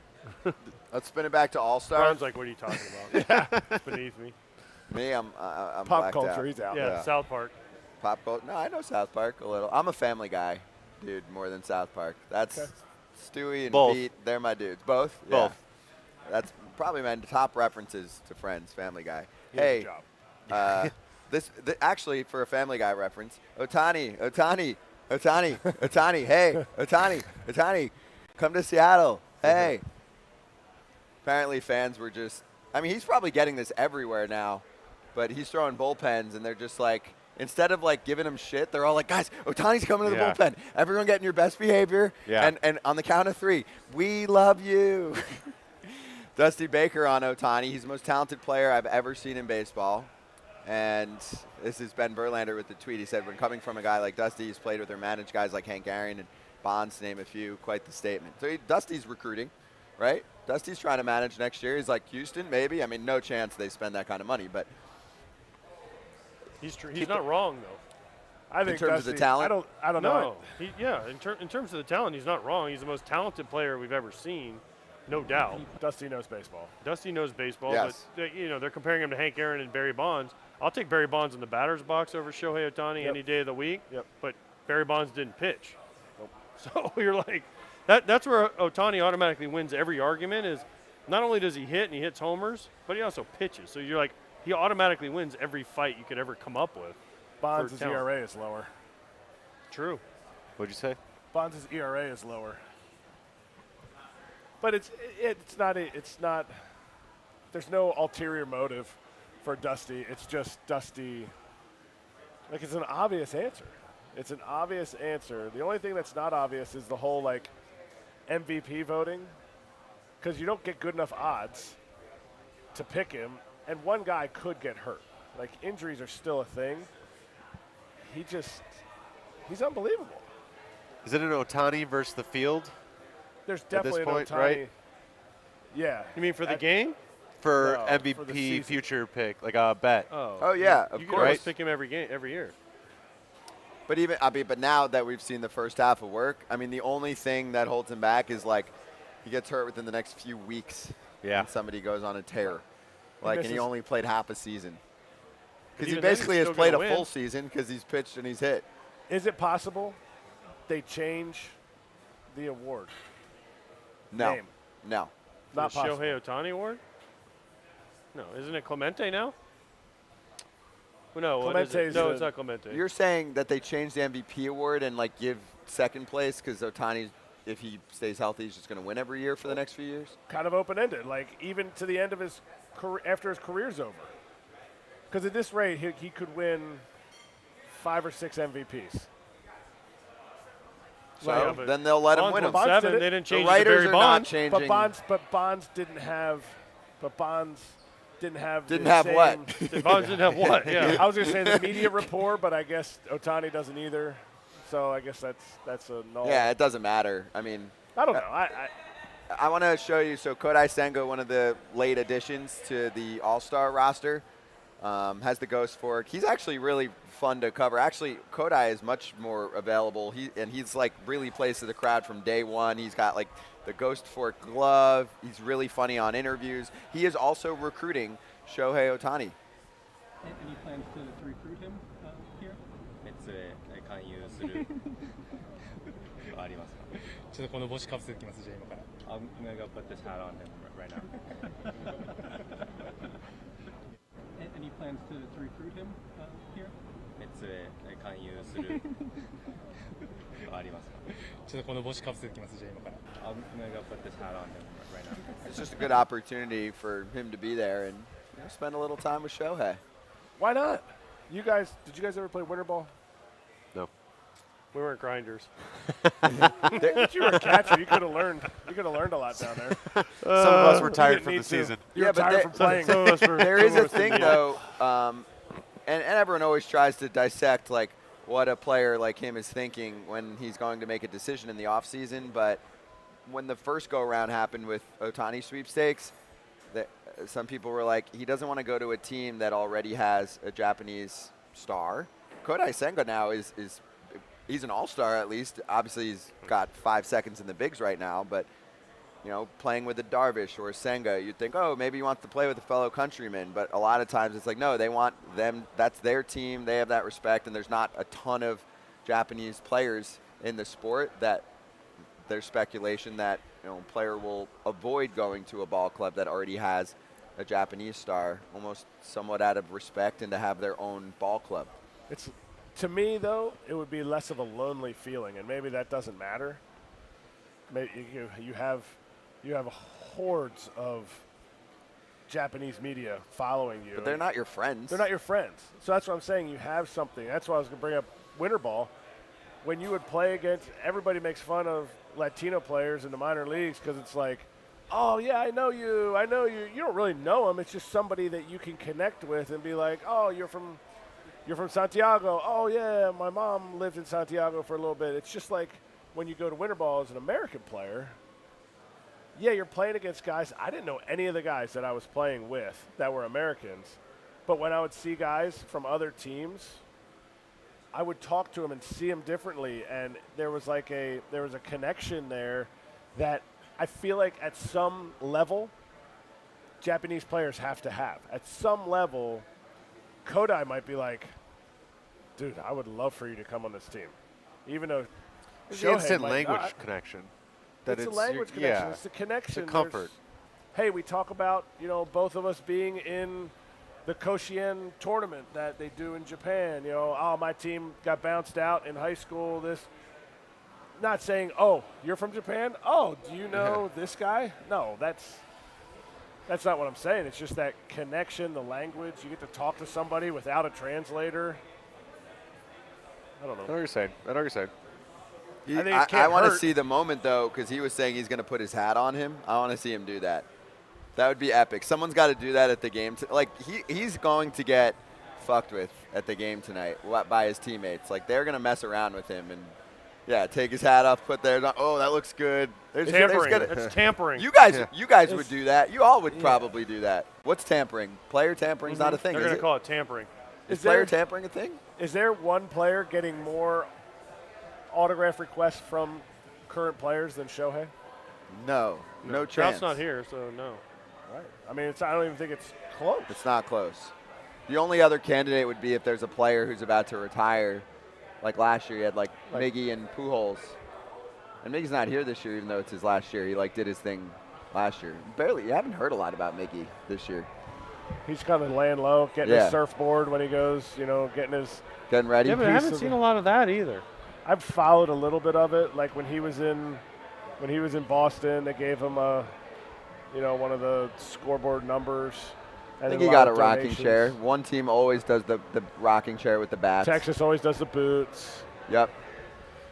Let's spin it back to All-Star. Ron's like, what are you talking about? It's beneath me. Me, I'm Pop blacked culture, out. he's out. Yeah, South Park. Pop culture. No, I know South Park a little. I'm a Family Guy dude more than South Park. That's Stewie and Both. Pete. They're my dudes. Both? Both. Yeah. That's probably my top references to Friends, Family Guy. He has a job. Actually, for a Family Guy reference, Otani, hey, Otani, come to Seattle, hey. Apparently fans were just, he's probably getting this everywhere now, but he's throwing bullpens, and they're just like, instead of giving him shit, they're all like, guys, Otani's coming to the bullpen. Everyone get in your best behavior, and on the count of 3, we love you. Dusty Baker on Ohtani. He's the most talented player I've ever seen in baseball. And this is Ben Verlander with the tweet. He said, when coming from a guy like Dusty, he's played with or managed guys like Hank Aaron and Bonds, to name a few. Quite the statement. So Dusty's recruiting, right? Dusty's trying to manage next year. He's like, Houston, maybe. No chance they spend that kind of money. But he's not wrong, though. I think in terms Dusty, of the talent? I don't know. In terms of the talent, he's not wrong. He's the most talented player we've ever seen, no doubt. Dusty knows baseball. Dusty knows baseball, Yes. but they're comparing him to Hank Aaron and Barry Bonds. I'll take Barry Bonds in the batter's box over Shohei Ohtani any day of the week. Yep. But Barry Bonds didn't pitch. Nope. So you're like, that's where Ohtani automatically wins every argument. Is not only does he hit and he hits homers, but he also pitches. So you're like, he automatically wins every fight you could ever come up with. Bonds' ERA is lower. True. What'd you say? Bonds' ERA is lower. But it's not. There's no ulterior motive for Dusty. It's just Dusty. It's an obvious answer. It's an obvious answer. The only thing that's not obvious is the whole MVP voting, because you don't get good enough odds to pick him, and one guy could get hurt. Injuries are still a thing. He's unbelievable. Is it an Ohtani versus the field? There's definitely at this point, an Ohtani. Right? Yeah. You mean for the game? For No, MVP for the season. future pick, like a bet. Oh, yeah, of you course. can always pick him every year. But but now that we've seen the first half of work, the only thing that holds him back is he gets hurt within the next few weeks. Yeah. And somebody goes on a tear. And he misses- only played half a season. Because he even then, basically he's has still played a gonna win. full season because he's pitched and he's hit. Is it possible they change the award? No. Name. No. Not the possible. Shohei Ohtani award? No, isn't it Clemente now? Well, no, what is it? Clemente's No, the- it's not Clemente. You're saying that they changed the MVP award and give second place because Ohtani, if he stays healthy, he's just going to win every year for the next few years? Kind of open-ended, even to the end of his career, after his career's over. Because at this rate, he could win 5 or 6 MVPs. So Yeah, but then they'll let him Bonds win won them. 7. did it. They didn't The change it to writers Barry are Bonds. not changing. But Bonds didn't have. But Bonds didn't have. Didn't the have same- what? Bonds didn't have what? Yeah. I was going to say the media rapport, but I guess Ohtani doesn't either. So I guess that's a null. Yeah, it doesn't matter. I don't know. I want to show you. So Kodai Senga, one of the late additions to the All-Star roster, has the Ghost Fork. He's actually really fun to cover. Actually, Kodai is much more available. He's really plays to the crowd from day one. He's got the Ghost Fork glove. He's really funny on interviews. He is also recruiting Shohei Ohtani. Any plans to recruit him here? 勧誘するありますか？ちょっとこの帽子かぶせてきますじゃあ今から。I'm gonna go put this hat on him right now. Any plans to recruit him here? 勧誘するありますか？ちょっとこの帽子かぶせてきますじゃあ今から。I'm gonna go put this hat on him right now. It's just a good opportunity for him to be there and spend a little time with Shohei. Why not? Did you guys ever play winter ball? No. We weren't grinders. If you were a catcher, you could have learned. You could have learned a lot down there. Some of us were You tired didn't from the need to. season. You were tired from playing. There is a thing though, and everyone always tries to dissect like what a player like him is thinking when he's going to make a decision in the offseason. But when the first go around happened with Ohtani sweepstakes, some people were like, he doesn't want to go to a team that already has a Japanese star. Kodai Senga now is he's an all-star at least. Obviously, he's got 5 seconds in the bigs right now, but you know, playing with a Darvish or a Senga, you'd think, oh, maybe he wants to play with a fellow countryman. But a lot of times it's like, no, they want them. That's their team. They have that respect, and there's not a ton of Japanese players in the sport that there's speculation that a player will avoid going to a ball club that already has a Japanese star, almost somewhat out of respect, and to have their own ball club. It's, to me, though, it would be less of a lonely feeling, and maybe that doesn't matter. Maybe you have hordes of Japanese media following you. But they're not your friends. They're not your friends. So that's what I'm saying. You have something. That's why I was going to bring up winter ball. When you would play against, everybody makes fun of Latino players in the minor leagues because it's like, oh, yeah, I know you. You don't really know them. It's just somebody that you can connect with and be like, oh, you're from Santiago. Oh, yeah, my mom lived in Santiago for a little bit. It's just like when you go to winter ball as an American player, yeah, you're playing against guys. I didn't know any of the guys that I was playing with that were Americans. But when I would see guys from other teams, I would talk to them and see them differently. And there was a connection there that I feel like at some level, Japanese players have to have. At some level, Kodai might be like, dude, I would love for you to come on this team. Even though it's the instant language connection. It's a language connection. It's a connection. It's a comfort. Hey, we talk about, both of us being in the Koshien tournament that they do in Japan. Oh, my team got bounced out in high school. Not saying, oh, you're from Japan? Oh, do you know this guy? No, that's not what I'm saying. It's just that connection, the language. You get to talk to somebody without a translator. I don't know. I know what you're saying. I want to see the moment, though, because he was saying he's going to put his hat on him. I want to see him do that. That would be epic. Someone's got to do that at the game. He's going to get fucked with at the game tonight by his teammates. Like, they're going to mess around with him and, yeah, take his hat off, put there. Oh, that looks good. Tampering. That's tampering. You guys would do that. You all would probably do that. What's tampering? Player tampering is not a thing, They're going to call it tampering. Is player tampering a thing? Is there one player getting more autograph requests from current players than Shohei? No chance. Trout's not here, so no. Right. I mean, I don't even think it's close. It's not close. The only other candidate would be if there's a player who's about to retire. Like last year, you had like Miggy and Pujols. And Miggy's not here this year, even though it's his last year. He did his thing last year. You haven't heard a lot about Miggy this year. He's kind of laying low, getting his surfboard when he goes, getting ready. Yeah, but I haven't seen a lot of that either. I've followed a little bit of it. Like when he was in Boston, they gave him one of the scoreboard numbers. I think he got a rocking chair. One team always does the rocking chair with the bats. Texas always does the boots. Yep.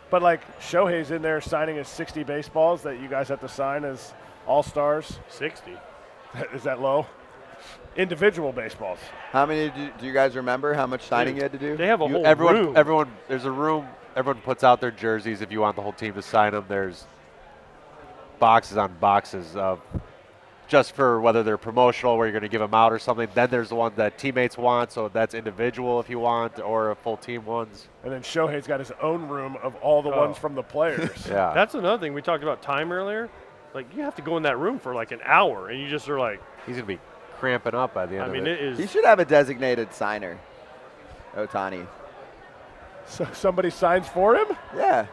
But Shohei's in there signing his 60 baseballs that you guys have to sign as all-stars. 60? Is that low? Individual baseballs. How many do you guys remember how much signing you had to do? They have a whole room. Everyone, there's a room. Everyone puts out their jerseys if you want the whole team to sign them. There's boxes on boxes of just for whether they're promotional where you're going to give them out or something. Then there's the one that teammates want, so that's individual if you want, or a full team ones. And then Shohei's got his own room of all the ones from the players. Yeah. That's another thing. We talked about time earlier. You have to go in that room for an hour, and you just are like. He's going to be cramping up by the end of it. It is. He should have a designated signer, Ohtani. So somebody signs for him? Yeah.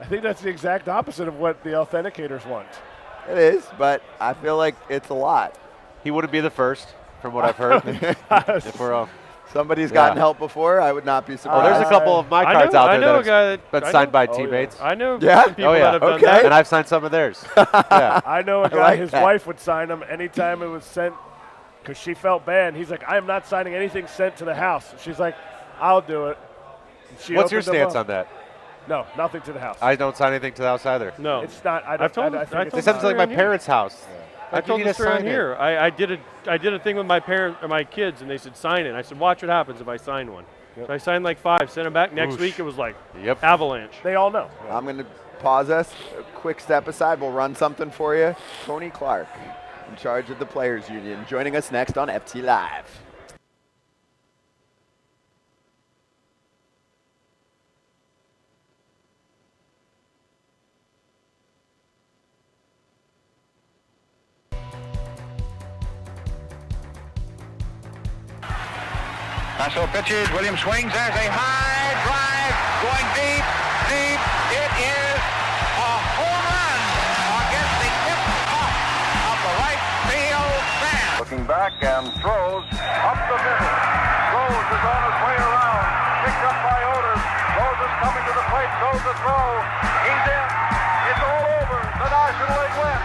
I think that's the exact opposite of what the authenticators want. It is, but I feel like it's a lot. He wouldn't be the first, from what I've heard. If we're somebody's gotten help before, I would not be surprised. Oh, there's a couple of my cards out there that have been signed by teammates. I know some people that have done that. And I've signed some of theirs. I know a guy, his wife would sign them anytime it was sent because she felt bad. He's like, I am not signing anything sent to the house. She's like, I'll do it. What's your stance on that? No, nothing to the house. I don't sign anything to the house either. No. It's not. I I've told think They it's sent it to like my here. parents' house. I told this story on here. I did a thing with my parents or my kids, and they said sign it. I said, watch what happens if I sign one. Yep. So I signed like 5, sent them back. Next Whoosh. week it was like Yep. avalanche. They all know. I'm going to pause us. A quick step aside. We'll run something for you. Tony Clark, in charge of the Players Union, joining us next on FT Live. Russell pitches. Williams swings. There's a high drive going deep, deep. It is a home run against the hip top of the right field stand. Looking back and throws up the middle. Rose is on his way around. Picked up by Otis. Rose is coming to the plate. Throws the throw. He's in. It's all over. The National League wins.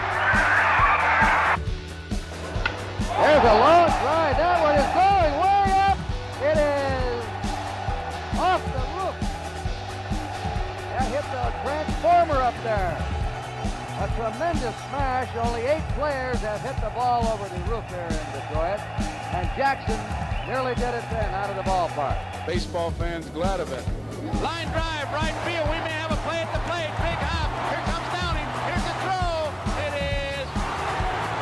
There's a long drive. That one is going way up. It is off the roof. That hit the transformer up there. A tremendous smash. Only 8 players have hit the ball over the roof there in Detroit. And Jackson nearly did it then out of the ballpark. Baseball fans glad of it. Line drive, right field. We may have a play at the plate. Big hop. Here comes Downing. Here's the throw. It is.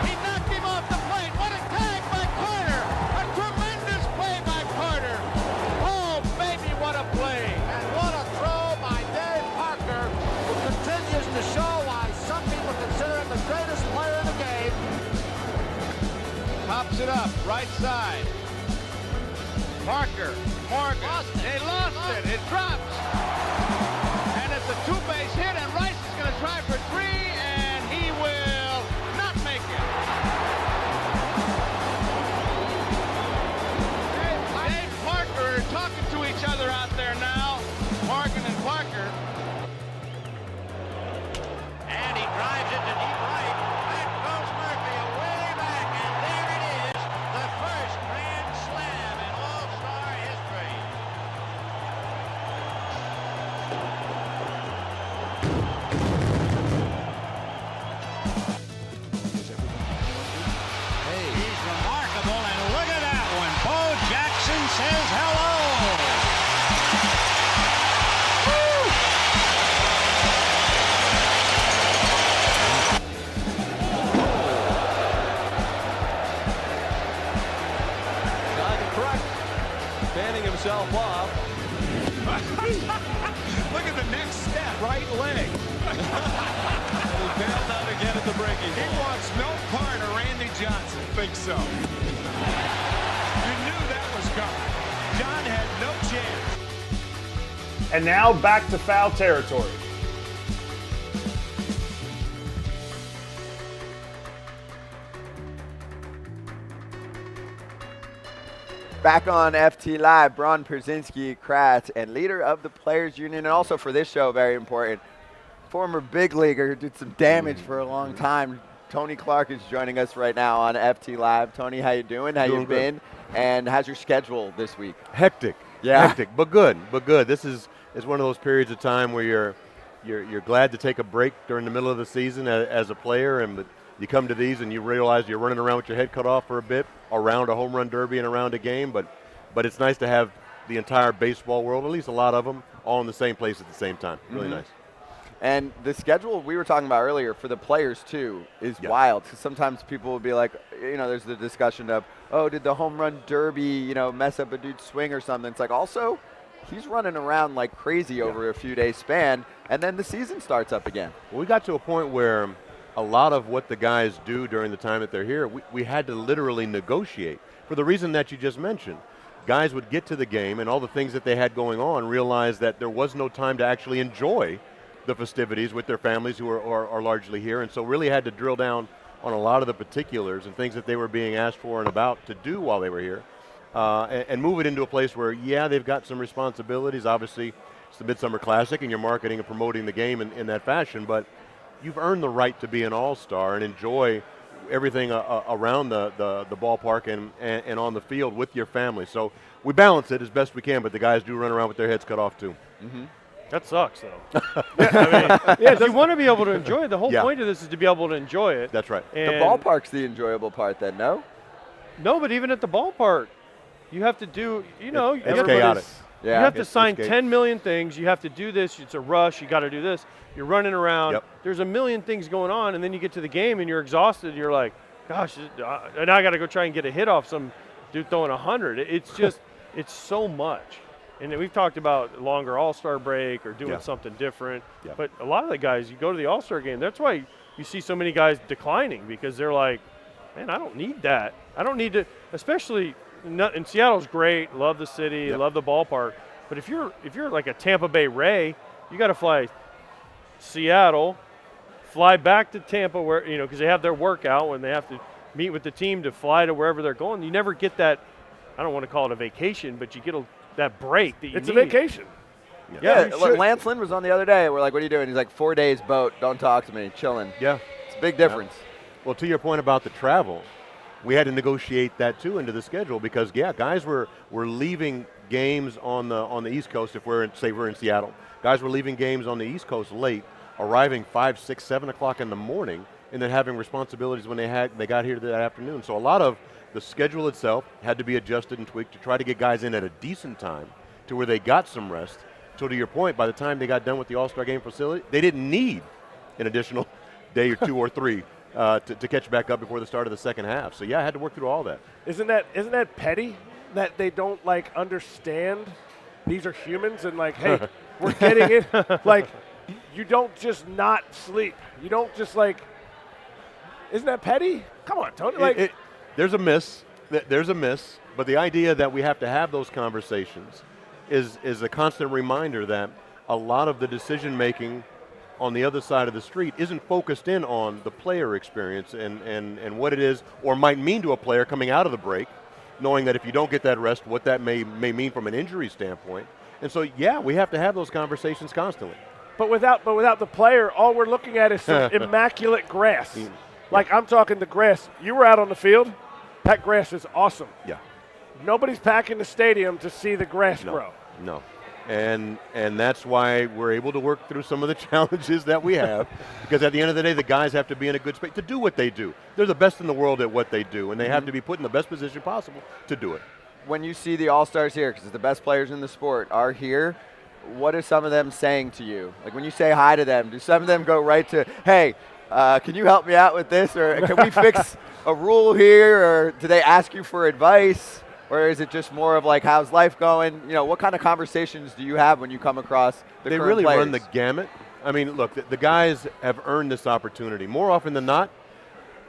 He knocked him off the plate. What a tag by Carter. A tremendous play by Carter. Oh, baby, what a play. And what a throw by Dave Parker, who continues to show why some people consider him the greatest player in the game. Pops it up, right side. Parker, Morgan, they lost it. It drops. And it's a 2-base hit, and Rice is going to try for 3, and he will not make it. Dave Parker are talking to each other out there now, Morgan and Parker. And he drives it to deep right. Back goes Murphy, way back, and there it is, the first grand slam in All-Star history. He's remarkable, and look at that one. Bo Jackson says hello. John Kratz fanning himself off. Look at the next step, right leg. He bailed out again at the breaking ball. He wants no part of Randy Johnson. Think so. You knew that was coming. John had no chance. And now back to foul territory. Back on FT Live, Braun, Pierzynski, Kratz, and leader of the Players Union, and also for this show, very important, former big leaguer who did some damage for a long time. Tony Clark is joining us right now on FT Live. Tony, how you doing? How you been? And how's your schedule this week? Hectic. Yeah. Hectic, but good. This is one of those periods of time where you're glad to take a break during the middle of the season as a player, and you come to these and you realize you're running around with your head cut off for a bit around a home run derby and around a game, but it's nice to have the entire baseball world, at least a lot of them, all in the same place at the same time. Really nice. And the schedule we were talking about earlier for the players, too, is wild. Because sometimes people will be like, there's the discussion of, oh, did the home run derby, mess up a dude's swing or something? It's like, also, he's running around like crazy over a few days span, and then the season starts up again. Well, we got to a point where a lot of what the guys do during the time that they're here, we had to literally negotiate for the reason that you just mentioned. Guys would get to the game and all the things that they had going on, realize that there was no time to actually enjoy the festivities with their families who are largely here, and so really had to drill down on a lot of the particulars and things that they were being asked for and about to do while they were here, and move it into a place where, they've got some responsibilities. Obviously, it's the Midsummer Classic, and you're marketing and promoting the game in that fashion, but you've earned the right to be an all-star and enjoy everything around the ballpark and on the field with your family. So we balance it as best we can, but the guys do run around with their heads cut off too. Mm-hmm. That sucks, though. I mean, you want to be able to enjoy it. The whole point of this is to be able to enjoy it. That's right. The ballpark's the enjoyable part then, no? No, but even at the ballpark, you have to do, you know. It's chaotic. You have to sign 10 million things. You have to do this. It's a rush. You got to do this. You're running around. Yep. There's a million things going on, and then you get to the game, and you're exhausted. You're like, gosh, and I got to go try and get a hit off some dude throwing 100. It's just, it's so much. And then we've talked about longer All-Star break or doing something different. Yeah. But a lot of the guys, you go to the All-Star game, that's why you see so many guys declining, because they're like, man, I don't need that. I don't need to, especially – and Seattle's great, love the city, love the ballpark. But if you're like a Tampa Bay Ray, you got to fly Seattle, fly back to Tampa, where because they have their workout when they have to meet with the team to fly to wherever they're going. You never get that. I don't want to call it a vacation, but you get that break that you need. It's a vacation. Yeah, Lance Lynn was on the other day. We're like, what are you doing? He's like, 4 days boat. Don't talk to me. Chilling. Yeah. It's a big difference. Well, to your point about the travel, we had to negotiate that too into the schedule because guys were leaving games on the East Coast. If we're in Seattle, guys were leaving games on the East Coast late, arriving 5, 6, 7 o'clock in the morning, and then having responsibilities when they got here that afternoon. So a lot of the schedule itself had to be adjusted and tweaked to try to get guys in at a decent time to where they got some rest. So to your point, by the time they got done with the All-Star game facility, they didn't need an additional day or 2 or 3. To catch back up before the start of the second half. So, I had to work through all that. Isn't that petty that they don't, understand these are humans and, hey, we're getting it? You don't just not sleep. You don't just, isn't that petty? Come on, Tony. There's a miss. There's a miss. But the idea that we have to have those conversations is a constant reminder that a lot of the decision-making on the other side of the street isn't focused in on the player experience and what it is or might mean to a player coming out of the break, knowing that if you don't get that rest, what that may mean from an injury standpoint. And so, we have to have those conversations constantly. But without the player, all we're looking at is some immaculate grass. I'm talking the grass. You were out on the field. That grass is awesome. Yeah. Nobody's packing the stadium to see the grass grow. No. And that's why we're able to work through some of the challenges that we have, because at the end of the day, the guys have to be in a good space to do what they do. They're the best in the world at what they do, and they have to be put in the best position possible to do it. When you see the All-Stars here, because the best players in the sport are here, what are some of them saying to you? Like when you say hi to them, do some of them go right to, hey, can you help me out with this, or can we fix a rule here, or do they ask you for advice? Or is it just more of how's life going? What kind of conversations do you have when you come across the They current really players? run the gamut. I mean, look, the guys have earned this opportunity. More often than not,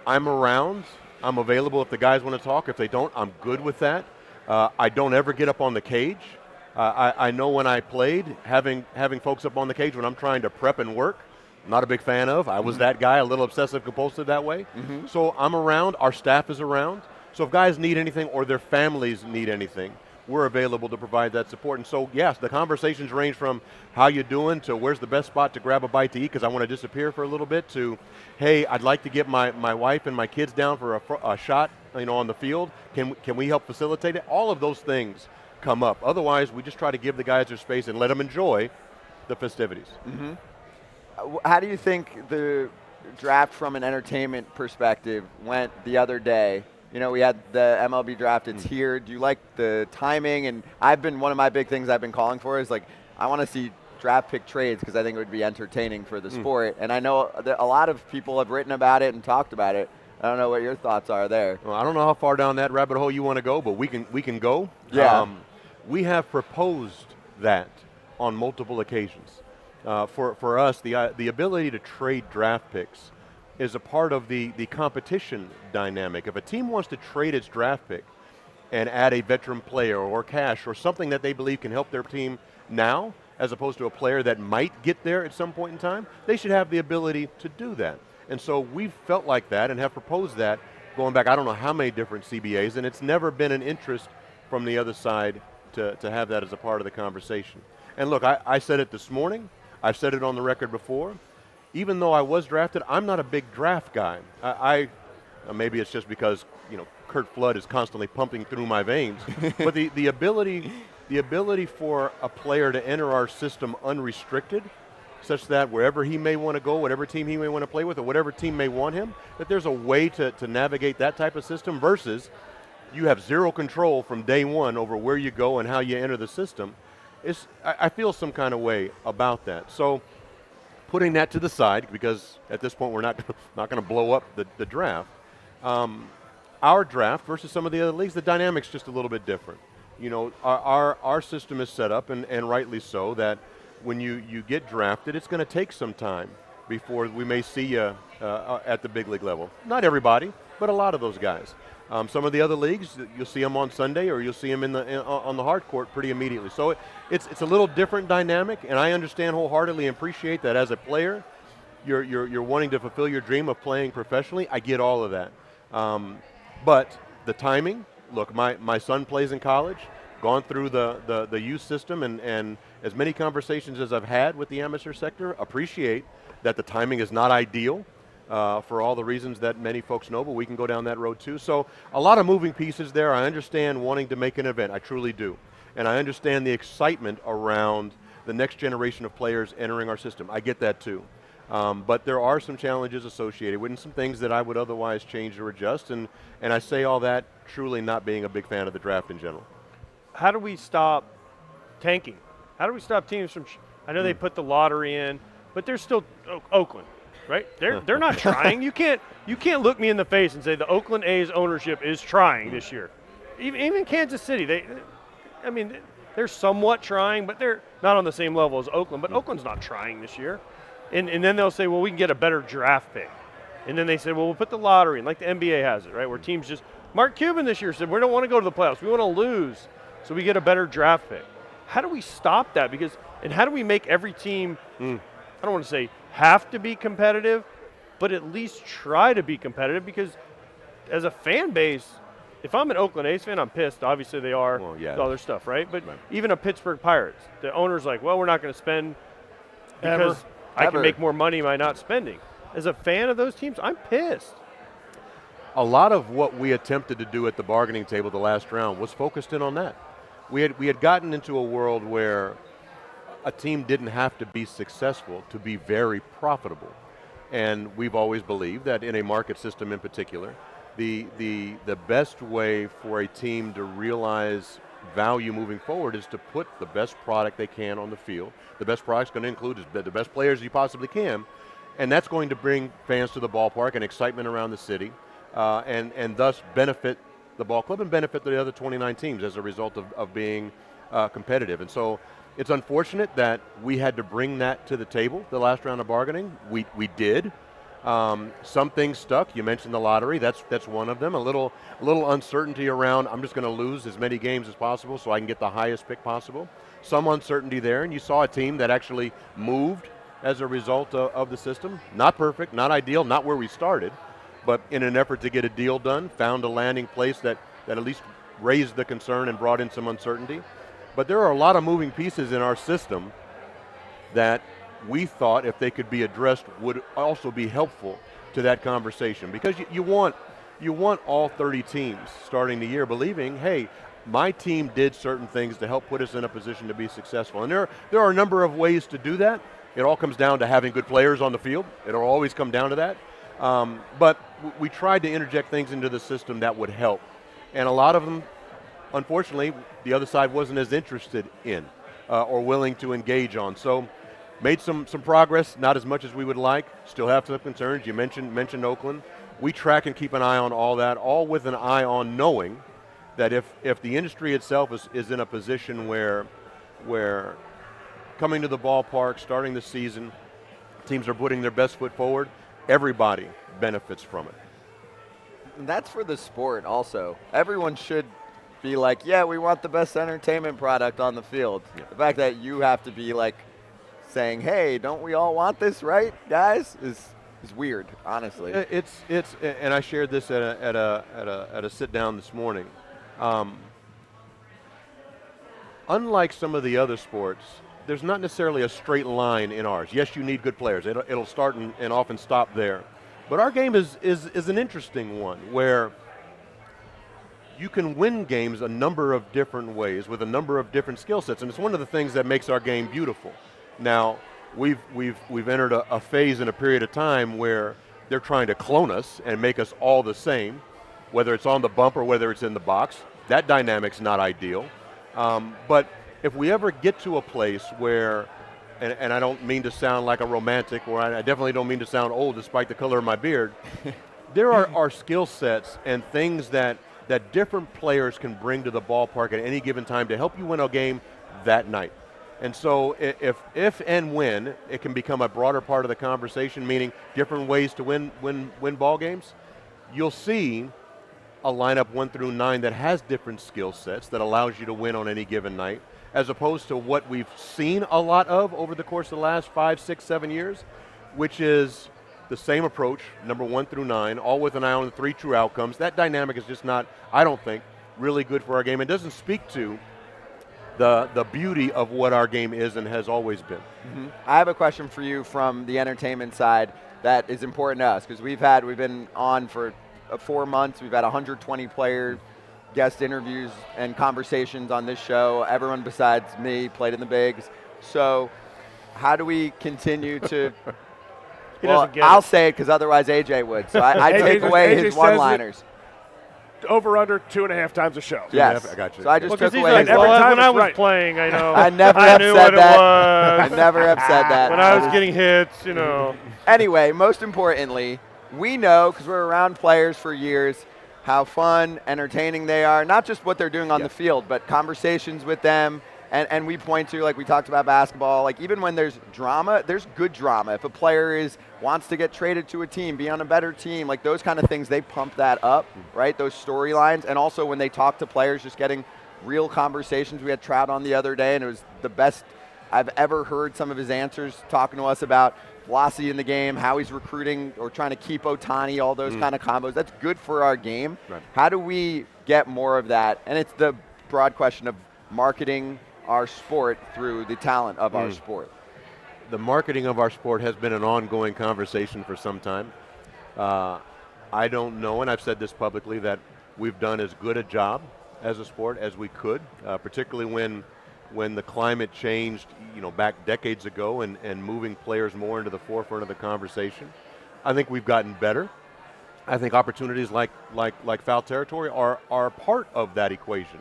I'm around. I'm available if the guys want to talk. If they don't, I'm good with that. I don't ever get up on the cage. I know when I played, having folks up on the cage when I'm trying to prep and work, I'm not a big fan of. I was that guy, a little obsessive compulsive that way. So I'm around. Our staff is around. So if guys need anything or their families need anything, we're available to provide that support. And so, yes, the conversations range from how you doing to where's the best spot to grab a bite to eat because I want to disappear for a little bit to, hey, I'd like to get my wife and my kids down for a shot, on the field. Can we help facilitate it? All of those things come up. Otherwise, we just try to give the guys their space and let them enjoy the festivities. How do you think the draft from an entertainment perspective went the other day? We had the MLB draft. It's here. Do you like the timing? And one of my big things I've been calling for is I want to see draft pick trades because I think it would be entertaining for the sport. And I know that a lot of people have written about it and talked about it. I don't know what your thoughts are there. Well, I don't know how far down that rabbit hole you want to go, but we can go. Yeah. We have proposed that on multiple occasions. For us, the ability to trade draft picks is a part of the competition dynamic. If a team wants to trade its draft pick and add a veteran player or cash or something that they believe can help their team now, as opposed to a player that might get there at some point in time, they should have the ability to do that. And so we've felt like that and have proposed that going back I don't know how many different CBAs, and it's never been an interest from the other side to have that as a part of the conversation. And look, I said it this morning. I've said it on the record before. Even though I was drafted, I'm not a big draft guy. Maybe it's just because Kurt Flood is constantly pumping through my veins. But the ability the ability for a player to enter our system unrestricted, such that wherever he may want to go, whatever team he may want to play with, or whatever team may want him, that there's a way to navigate that type of system versus you have zero control from day one over where you go and how you enter the system. I feel some kind of way about that. So putting that to the side, because at this point we're not going to blow up the draft, our draft versus some of the other leagues, the dynamic's just a little bit different. You know, our system is set up, and rightly so, that when you get drafted, it's going to take some time before we may see you at the big league level. Not everybody, but a lot of those guys. Some of the other leagues, you'll see them on Sunday, or you'll see them on the hard court pretty immediately. So it's a little different dynamic, and I understand wholeheartedly and appreciate that as a player, you're wanting to fulfill your dream of playing professionally. I get all of that. But the timing, look, my son plays in college, gone through the youth system, and as many conversations as I've had with the amateur sector, appreciate that the timing is not ideal for all the reasons that many folks know, but we can go down that road too. So a lot of moving pieces there. I understand wanting to make an event. I truly do. And I understand the excitement around the next generation of players entering our system. I get that too. But there are some challenges associated with, and some things that I would otherwise change or adjust. And I say all that truly not being a big fan of the draft in general. How do we stop tanking? How do we stop teams from I know they put the lottery in, but they're still Oakland, right? They're not trying. You can't look me in the face and say the Oakland A's ownership is trying this year. Even Kansas City, they're somewhat trying, but they're not on the same level as Oakland. But Oakland's not trying this year. And then they'll say, well, we can get a better draft pick. And then they say, well, we'll put the lottery in, like the NBA has it, right, where teams just – Mark Cuban this year said, we don't want to go to the playoffs. We want to lose so we get a better draft pick. How do we stop that? And how do we make every team, I don't want to say have to be competitive, but at least try to be competitive? Because as a fan base, if I'm an Oakland A's fan, I'm pissed. Obviously they are, with all their stuff, right? But even a Pittsburgh Pirates, the owner's like, well, we're not going to spend because I can make more money by not spending. As a fan of those teams, I'm pissed. A lot of what we attempted to do at the bargaining table the last round was focused in on that. We had gotten into a world where a team didn't have to be successful to be very profitable. And we've always believed that in a market system in particular, the best way for a team to realize value moving forward is to put the best product they can on the field. The best product's going to include the best players you possibly can, and that's going to bring fans to the ballpark and excitement around the city, and thus benefit the ball club and benefit the other 29 teams as a result of being competitive. And so it's unfortunate that we had to bring that to the table the last round of bargaining. We did. Some things stuck. You mentioned the lottery. That's one of them. A little uncertainty around, I'm just going to lose as many games as possible so I can get the highest pick possible. Some uncertainty there, and you saw a team that actually moved as a result of the system. Not perfect, not ideal, not where we started, but in an effort to get a deal done, found a landing place that at least raised the concern and brought in some uncertainty. But there are a lot of moving pieces in our system that we thought, if they could be addressed, would also be helpful to that conversation. Because you want all 30 teams starting the year believing, hey, my team did certain things to help put us in a position to be successful. And there are a number of ways to do that. It all comes down to having good players on the field. It'll always come down to that. But we tried to interject things into the system that would help. And a lot of them, unfortunately, the other side wasn't as interested in or willing to engage on. So made some progress, not as much as we would like. Still have some concerns. You mentioned Oakland. We track and keep an eye on all that, all with an eye on knowing that if the industry itself is in a position where coming to the ballpark, starting the season, teams are putting their best foot forward, everybody benefits from it. And that's for the sport also. Everyone should be like, yeah, we want the best entertainment product on the field. Yeah. The fact that you have to be like saying, hey, don't we all want this, right, guys, is weird, honestly. It's and I shared this at a sit down this morning. Unlike some of the other sports, there's not necessarily a straight line in ours. Yes, you need good players. It'll start and often stop there. But our game is an interesting one where you can win games a number of different ways with a number of different skill sets, and it's one of the things that makes our game beautiful. Now, we've entered a phase in a period of time where they're trying to clone us and make us all the same, whether it's on the bump or whether it's in the box. That dynamic's not ideal. But if we ever get to a place where, and I don't mean to sound like a romantic, or I definitely don't mean to sound old despite the color of my beard, there are skill sets and things that different players can bring to the ballpark at any given time to help you win a game that night. And so if and when it can become a broader part of the conversation, meaning different ways to win ball games, you'll see a lineup 1 through 9 that has different skill sets that allows you to win on any given night, as opposed to what we've seen a lot of over the course of the last 5, 6, 7 years, which is the same approach, number 1 through 9, all with an eye on the 3 true outcomes. That dynamic is just not, I don't think, really good for our game. It doesn't speak to the beauty of what our game is and has always been. Mm-hmm. I have a question for you from the entertainment side that is important to us, because we've been on for 4 months. We've had 120 player guest interviews and conversations on this show. Everyone besides me played in the bigs. So how do we continue to well, I'll say it because otherwise AJ would. So I take away his one-liners. Over under 2.5 times a show. Yes. I got you. So I just took away like, his when I was right. playing, I know. I never I have knew said what that. it was. I never have said that. When I was getting hits, you know. Anyway, most importantly, we know, because we're around players for years, how fun, entertaining they are. Not just what they're doing on the field, but conversations with them. And we point to, like we talked about basketball, like even when there's drama, there's good drama. If a player wants to get traded to a team, be on a better team, like those kind of things, they pump that up, right? Those storylines. And also when they talk to players, just getting real conversations. We had Trout on the other day, and it was the best I've ever heard some of his answers talking to us about velocity in the game, how he's recruiting or trying to keep Ohtani, all those kind of combos. That's good for our game. Right. How do we get more of that? And it's the broad question of marketing our sport through the talent of our sport. The marketing of our sport has been an ongoing conversation for some time. I don't know, and I've said this publicly, that we've done as good a job as a sport as we could, particularly when the climate changed, back decades ago, and moving players more into the forefront of the conversation. I think we've gotten better. I think opportunities like foul territory are part of that equation.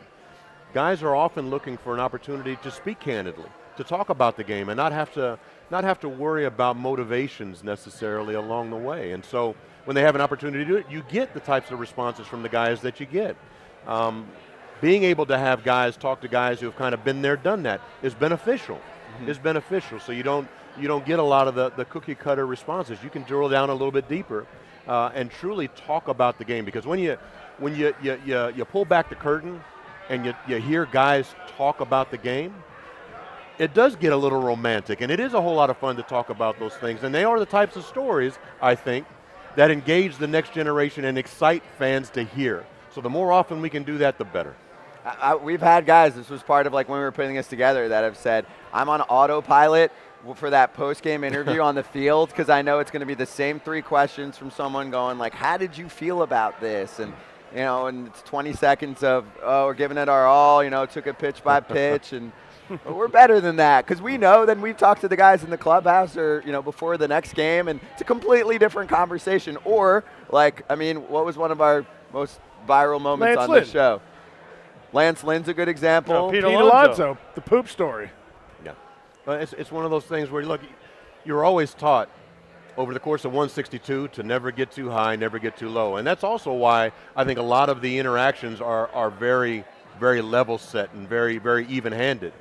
Guys are often looking for an opportunity to speak candidly, to talk about the game, and not have to worry about motivations necessarily along the way. And so when they have an opportunity to do it, you get the types of responses from the guys that you get. Being able to have guys talk to guys who have kind of been there, done that, is beneficial. Is beneficial. So you don't get a lot of the cookie cutter responses. You can drill down a little bit deeper and truly talk about the game. Because when you pull back the curtain and you hear guys talk about the game, it does get a little romantic, and it is a whole lot of fun to talk about those things. And they are the types of stories, I think, that engage the next generation and excite fans to hear. So the more often we can do that, the better. We've had guys, this was part of like when we were putting this together, that have said, I'm on autopilot for that post-game interview on the field, because I know it's going to be the same 3 questions from someone going like, how did you feel about this? And and it's 20 seconds of, we're giving it our all, took it pitch by pitch, and we're better than that, because we know. Then we've talked to the guys in the clubhouse or, before the next game, and it's a completely different conversation. Or, what was one of our most viral moments Lance on this show? Lance Lynn's a good example. No, Pete Alonso, the poop story. Yeah. It's one of those things where, look, you're always taught over the course of 162 to never get too high, never get too low. And that's also why I think a lot of the interactions are very, very level set and very, very even-handed.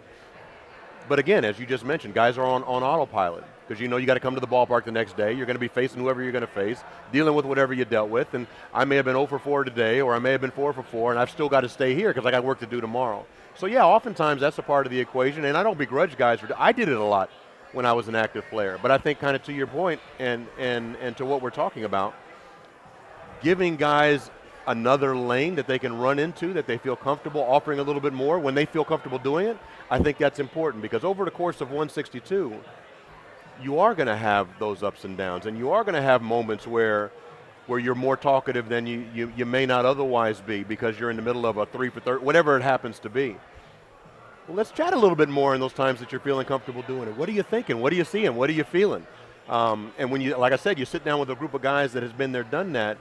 But again, as you just mentioned, guys are on autopilot, because you got to come to the ballpark the next day. You're going to be facing whoever you're going to face, dealing with whatever you dealt with. And I may have been 0 for 4 today, or I may have been 4 for 4, and I've still got to stay here because I got work to do tomorrow. So yeah, oftentimes that's a part of the equation, and I don't begrudge guys I did it a lot when I was an active player. But I think, kind of to your point and to what we're talking about, giving guys another lane that they can run into, that they feel comfortable offering a little bit more when they feel comfortable doing it, I think that's important, because over the course of 162, you are going to have those ups and downs, and you are going to have moments where where you're more talkative than you may not otherwise be because you're in the middle of a 3 for 30, whatever it happens to be. Well, let's chat a little bit more in those times that you're feeling comfortable doing it. What are you thinking? What are you seeing? What are you feeling? And when you, like I said, you sit down with a group of guys that has been there, done that,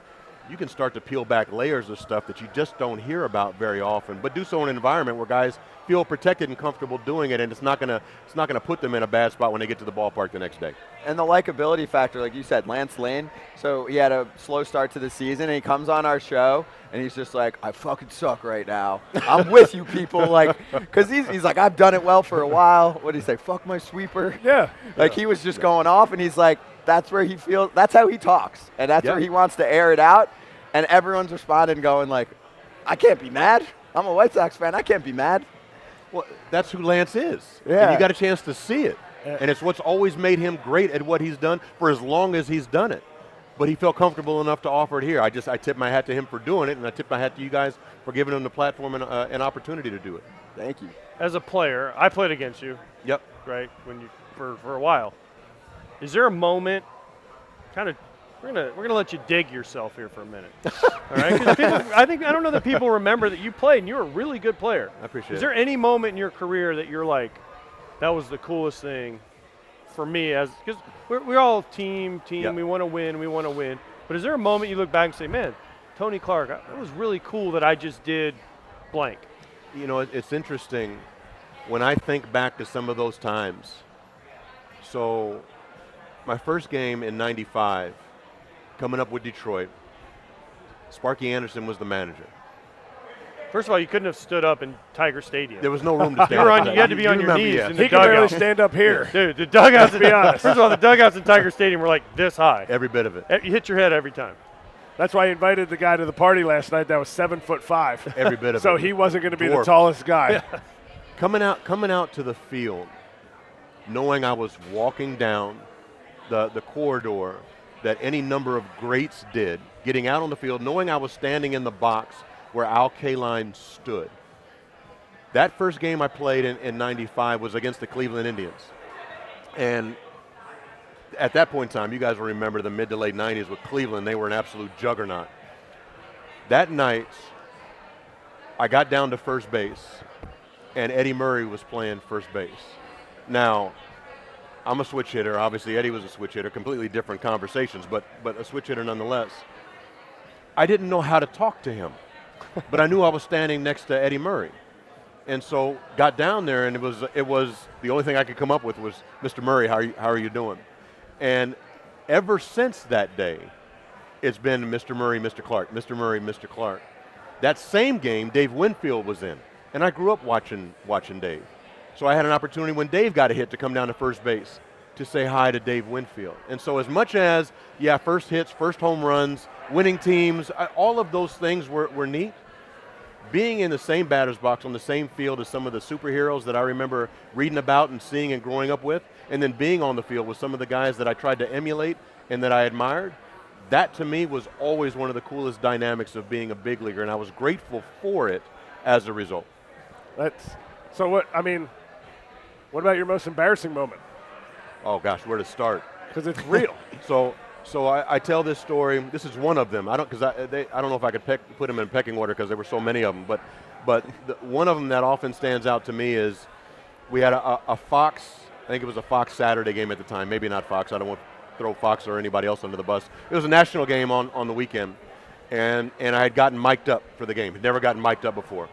you can start to peel back layers of stuff that you just don't hear about very often, but do so in an environment where guys feel protected and comfortable doing it, and it's not gonna put them in a bad spot when they get to the ballpark the next day. And the likability factor, like you said, Lance Lynn, so he had a slow start to the season, and he comes on our show, and he's just like, I fucking suck right now. I'm with you people, like, because he's like, I've done it well for a while. What did he say, fuck my sweeper? Yeah. Like, he was just going off, and he's like, that's where he feels, that's how he talks, and that's where he wants to air it out, and everyone's responding going like, I can't be mad. I'm a White Sox fan. I can't be mad. Well, that's who Lance is. Yeah. And you got a chance to see it. And it's what's always made him great at what he's done for as long as he's done it. But he felt comfortable enough to offer it here. I tip my hat to him for doing it, and I tip my hat to you guys for giving him the platform and an opportunity to do it. Thank you. As a player, I played against you. Yep. Right, when you for a while. Is there a moment, kind of, we're gonna let you dig yourself here for a minute. All right? 'Cause I don't know that people remember that you played and you were a really good player. I appreciate it. Is there any moment in your career that you're like, that was the coolest thing for me, as because we're all team, Yep. we want to win. But is there a moment you look back and say, man, Tony Clark, it was really cool that I just did blank? You know, it's interesting when I think back to some of those times. So my first game in '95, coming up with Detroit, Sparky Anderson was the manager. First of all, you couldn't have stood up in Tiger Stadium. There was no room to stand up. You had to be on your remember, knees yeah. in the He could dugout. barely stand up here. Dude, the dugouts, Let's be honest. First of all, the dugouts in Tiger Stadium were like this high. Every bit of it. You hit your head every time. That's why I invited the guy to the party last night that was 7'5". Every bit of it. So he wasn't going to be Dwarf. the tallest guy. Coming out to the field, knowing I was walking down the corridor that any number of greats did, getting out on the field, knowing I was standing in the box where Al Kaline stood. That first game I played in '95 was against the Cleveland Indians. And at that point in time, you guys will remember the mid to late 90s with Cleveland. They were an absolute juggernaut. That night, I got down to first base, and Eddie Murray was playing first base. Now, I'm a switch hitter. Obviously, Eddie was a switch hitter. Completely different conversations, but a switch hitter nonetheless. I didn't know how to talk to him, but I knew I was standing next to Eddie Murray. And so got down there, and it was the only thing I could come up with was, Mr. Murray, how are you doing? And ever since that day, it's been Mr. Murray, Mr. Clark, Mr. Murray, Mr. Clark. That same game, Dave Winfield was in, and I grew up watching Dave. So I had an opportunity when Dave got a hit to come down to first base to say hi to Dave Winfield. And so as much as, first hits, first home runs, winning teams, all of those things were neat. Being in the same batter's box on the same field as some of the superheroes that I remember reading about and seeing and growing up with, and then being on the field with some of the guys that I tried to emulate and that I admired, that to me was always one of the coolest dynamics of being a big leaguer, and I was grateful for it as a result. What about your most embarrassing moment? Oh gosh, where to start? Because it's real. So I tell this story. This is one of them. I don't know if I could put them in pecking order because there were so many of them. But one of them that often stands out to me is we had a Fox. I think it was a Fox Saturday game at the time. Maybe not Fox. I don't want to throw Fox or anybody else under the bus. It was a national game on the weekend, and I had gotten mic'd up for the game. Had never gotten mic'd up before.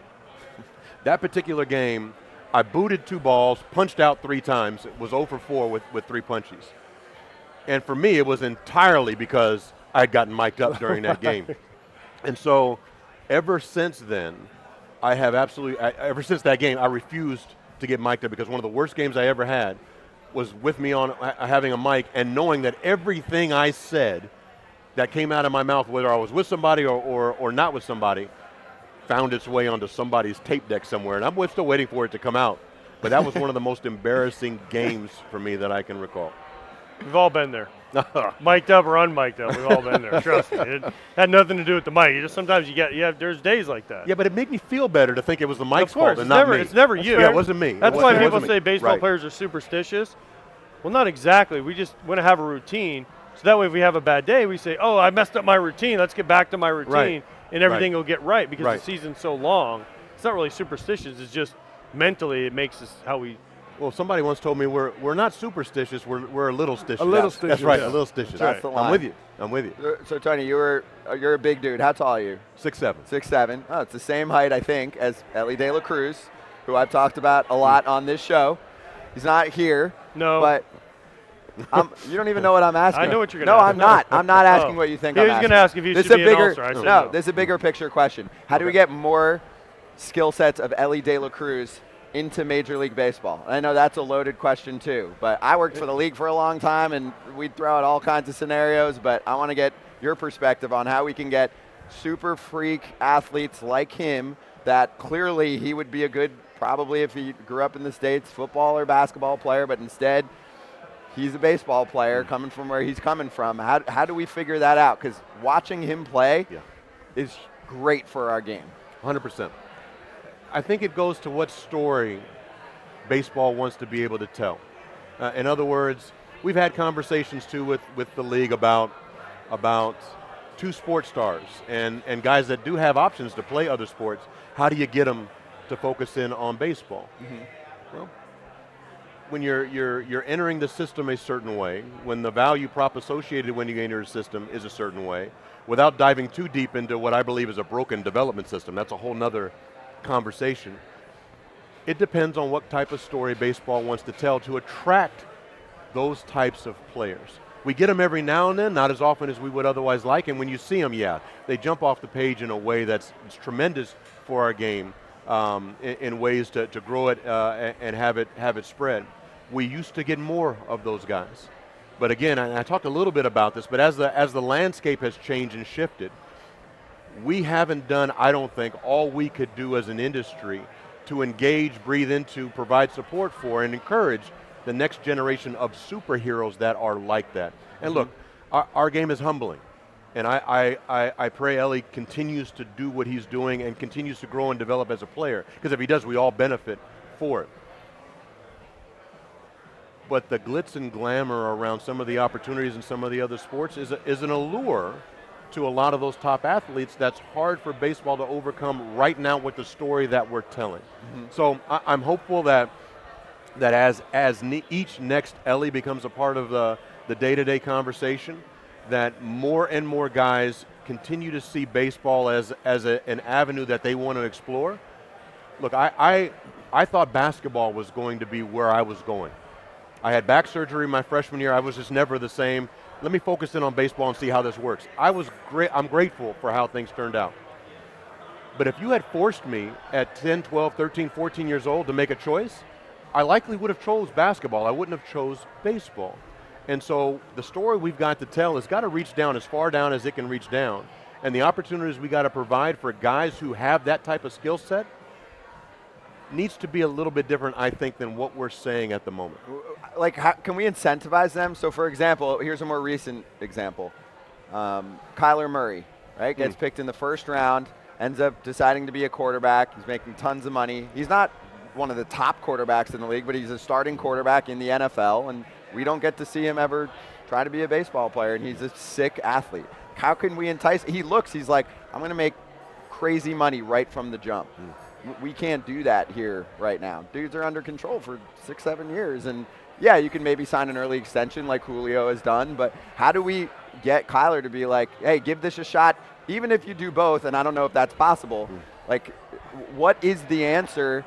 That particular game, I booted 2 balls, punched out 3 times. It was 0 for 4 with 3 punches. And for me, it was entirely because I had gotten mic'd up during that game. And so ever since then, ever since that game, I refused to get mic'd up because one of the worst games I ever had was with me on having a mic and knowing that everything I said that came out of my mouth, whether I was with somebody or not with somebody, found its way onto somebody's tape deck somewhere. And I'm still waiting for it to come out. But that was one of the most embarrassing games for me that I can recall. We've all been there. Mic'd up or unmic'd up, we've all been there. Trust me. It had nothing to do with the mic. Sometimes there's days like that. Yeah, but it made me feel better to think it was the mic's Of course, fault and not me. it's never you. Yeah, it wasn't me. That's why people me. say baseball Right. players are superstitious. Well, not exactly. We just want to have a routine. So that way, if we have a bad day, we say, "Oh, I messed up my routine. Let's get back to my routine, Right. and everything will get right." Because Right. the season's so long, it's not really superstitious. It's just mentally, it makes us how we. Well, somebody once told me we're not superstitious. We're a little stitious. A little That's right. stitious. A little stitious. That's the line. I'm with you. I'm with you. So Tony, you're a big dude. How tall are you? 6'7". 6'7". Oh, it's the same height, I think, as Ellie De La Cruz, who I've talked about a lot on this show. He's not here. No. But you don't even know what I'm asking. I know what you're No, gonna ask. I'm not. I'm not asking Oh. what you think He I'm was asking. gonna ask if you This should is be a an bigger, all-star. I said no, no. this is a bigger picture question. How do we get more skill sets of Ellie De La Cruz into Major League Baseball? I know that's a loaded question too, but I worked for the league for a long time, and we'd throw out all kinds of scenarios, but I want to get your perspective on how we can get super freak athletes like him that clearly he would be a good, probably if he grew up in the States, football or basketball player, but instead he's a baseball player coming from where he's coming from. How do we figure that out? Because watching him play is great for our game. 100%. I think it goes to what story baseball wants to be able to tell. In other words, we've had conversations too with the league about two sports stars and guys that do have options to play other sports. How do you get them to focus in on baseball? Well, when you're entering the system a certain way, when the value prop associated when you enter a system is a certain way, without diving too deep into what I believe is a broken development system, that's a whole nother conversation. It depends on what type of story baseball wants to tell to attract those types of players. We get them every now and then, not as often as we would otherwise like, and when you see them, they jump off the page in a way that's tremendous for our game, in ways to grow it and have it spread. We used to get more of those guys. But again, I talked a little bit about this, but as the landscape has changed and shifted, we haven't done, I don't think, all we could do as an industry to engage, breathe into, provide support for, and encourage the next generation of superheroes that are like that. And look, our game is humbling. And I pray Ellie continues to do what he's doing and continues to grow and develop as a player. Because if he does, we all benefit for it. But the glitz and glamour around some of the opportunities in some of the other sports is an allure to a lot of those top athletes that's hard for baseball to overcome right now with the story that we're telling. So I'm hopeful that as each next Ellie becomes a part of the day-to-day conversation, that more and more guys continue to see baseball as an avenue that they want to explore. Look, I thought basketball was going to be where I was going. I had back surgery my freshman year. I was just never the same. Let me focus in on baseball and see how this works. I'm grateful for how things turned out. But if you had forced me at 10, 12, 13, 14 years old to make a choice, I likely would have chose basketball. I wouldn't have chose baseball. And so the story we've got to tell has got to reach down as far down as it can reach down. And the opportunities we got to provide for guys who have that type of skill set needs to be a little bit different, I think, than what we're saying at the moment. Like, how, can we incentivize them? So, for example, here's a more recent example. Kyler Murray, right, gets picked in the first round, ends up deciding to be a quarterback. He's making tons of money. He's not one of the top quarterbacks in the league, but he's a starting quarterback in the NFL, and we don't get to see him ever try to be a baseball player, and he's a sick athlete. How can we entice? He's like, I'm going to make crazy money right from the jump. We can't do that here right now. Dudes are under control for 6-7 years, and yeah, you can maybe sign an early extension like Julio has done, but how do we get Kyler to be like, hey, give this a shot, even if you do both, and I don't know if that's possible. Like, what is the answer?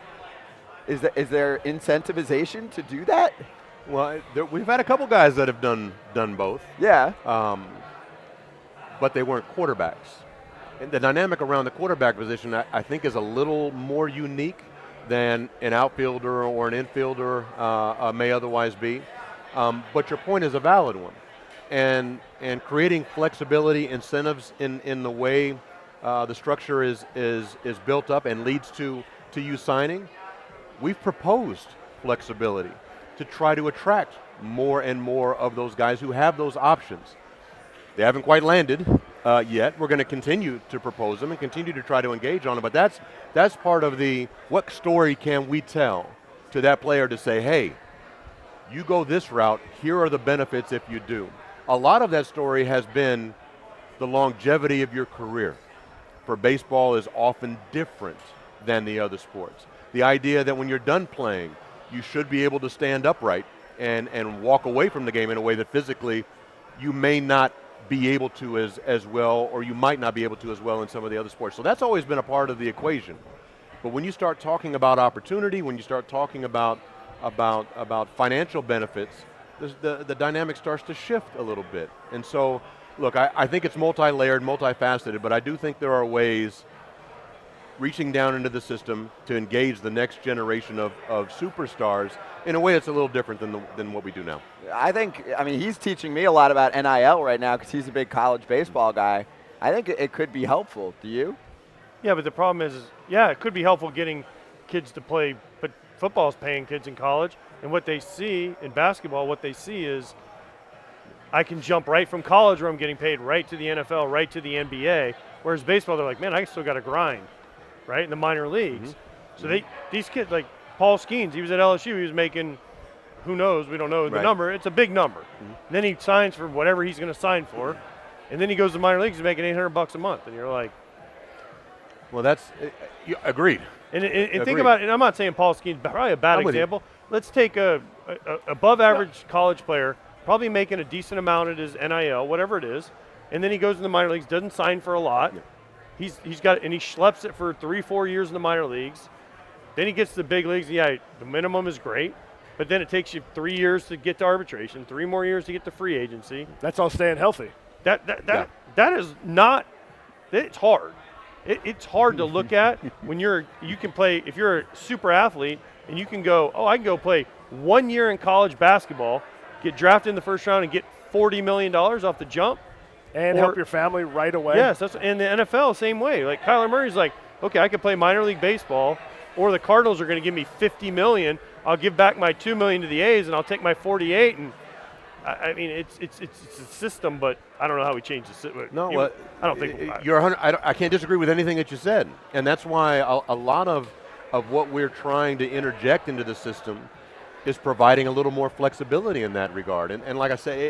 Is there incentivization to do that? Well, we've had a couple guys that have done both. Yeah. But they weren't quarterbacks. And the dynamic around the quarterback position, I think, is a little more unique than an outfielder or an infielder may otherwise be. But your point is a valid one. And creating flexibility, incentives in the way the structure is built up and leads to you signing, we've proposed flexibility to try to attract more and more of those guys who have those options. They haven't quite landed yet. We're going to continue to propose them and continue to try to engage on them. But that's part of the what story can we tell to that player to say, hey, you go this route, here are the benefits if you do. A lot of that story has been the longevity of your career. For baseball is often different than the other sports. The idea that when you're done playing, you should be able to stand upright and walk away from the game in a way that physically you may not be able to as well, or you might not be able to as well in some of the other sports. So that's always been a part of the equation. But when you start talking about opportunity, when you start talking about financial benefits, the dynamic starts to shift a little bit. And so, look, I think it's multi-layered, multifaceted, but I do think there are ways reaching down into the system to engage the next generation of superstars in a way that's a little different than what we do now. I mean, he's teaching me a lot about NIL right now because he's a big college baseball guy. I think it could be helpful. Do you? Yeah, but the problem is, yeah, it could be helpful getting kids to play, but football's paying kids in college, and what they see in basketball, what they see is I can jump right from college where I'm getting paid right to the NFL, right to the NBA, whereas baseball, they're like, man, I still got to grind, right, in the minor leagues. So these kids, like Paul Skeens, he was at LSU, he was making, who knows, we don't know the number, it's a big number. And then he signs for whatever he's going to sign for, and then he goes to the minor leagues, he's making $800 a month, and you're like, well, that's agreed. And think about it, and I'm not saying Paul Skeens, probably a bad example. Let's take a above average college player, probably making a decent amount at his NIL, whatever it is, and then he goes in the minor leagues, doesn't sign for a lot. He's got, and he schleps it for 3-4 years in the minor leagues. Then he gets to the big leagues. Yeah, the minimum is great, but then it takes you 3 years to get to arbitration, 3 more years to get to free agency. That's all staying healthy. That is not. It's hard. It's hard to look at when you can play, if you're a super athlete and you can go, I can go play 1 year in college basketball, get drafted in the first round and get $40 million off the jump. And help your family right away. Yes, and the NFL, same way. Like Kyler Murray's like, okay, I can play minor league baseball, or the Cardinals are going to give me $50 million. I'll give back my $2 million to the A's, and I'll take my 48. And I mean, it's a system, but I don't know how we change the system. No, I don't think you're 100. I can't disagree with anything that you said, and that's why a lot of what we're trying to interject into the system is providing a little more flexibility in that regard. And like I say,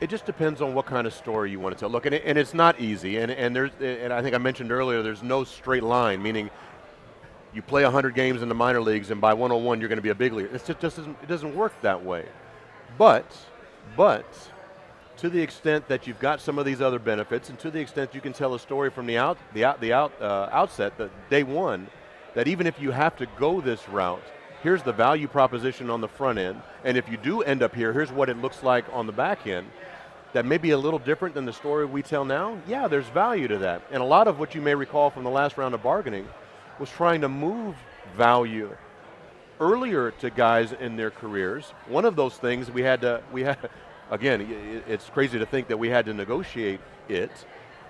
it just depends on what kind of story you want to tell. Look, and it's not easy, and I think I mentioned earlier, there's no straight line, meaning you play 100 games in the minor leagues, and by 101 you're going to be a big leaguer. It doesn't work that way. But to the extent that you've got some of these other benefits, and to the extent you can tell a story from the outset, the day one, that even if you have to go this route, here's the value proposition on the front end, and if you do end up here, here's what it looks like on the back end. That may be a little different than the story we tell now. Yeah, there's value to that. And a lot of what you may recall from the last round of bargaining was trying to move value earlier to guys in their careers. One of those things we had, again, it's crazy to think that we had to negotiate it,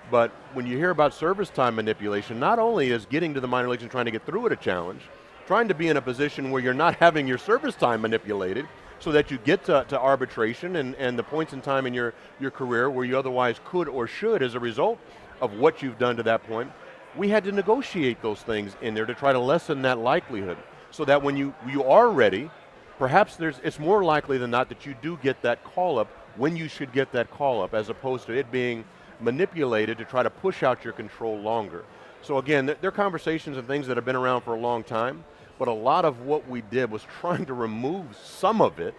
but when you hear about service time manipulation, not only is getting to the minor leagues and trying to get through it a challenge, trying to be in a position where you're not having your service time manipulated so that you get to arbitration and the points in time in your career where you otherwise could or should as a result of what you've done to that point. We had to negotiate those things in there to try to lessen that likelihood so that when you are ready, perhaps it's more likely than not that you do get that call-up when you should get that call-up, as opposed to it being manipulated to try to push out your control longer. So again, there are conversations and things that have been around for a long time, but a lot of what we did was trying to remove some of it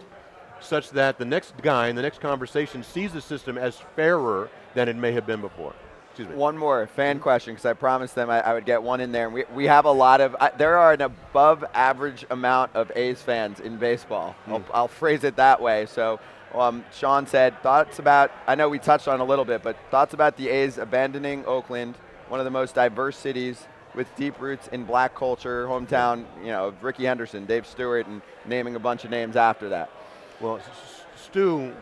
such that the next guy in the next conversation sees the system as fairer than it may have been before. Excuse me. One more fan question, because I promised them I would get one in there. And we have a lot of there are an above average amount of A's fans in baseball. I'll phrase it that way. So Sean said, thoughts about, I know we touched on a little bit, but thoughts about the A's abandoning Oakland, one of the most diverse cities with deep roots in black culture, hometown, of Ricky Henderson, Dave Stewart, and naming a bunch of names after that. Well, Stu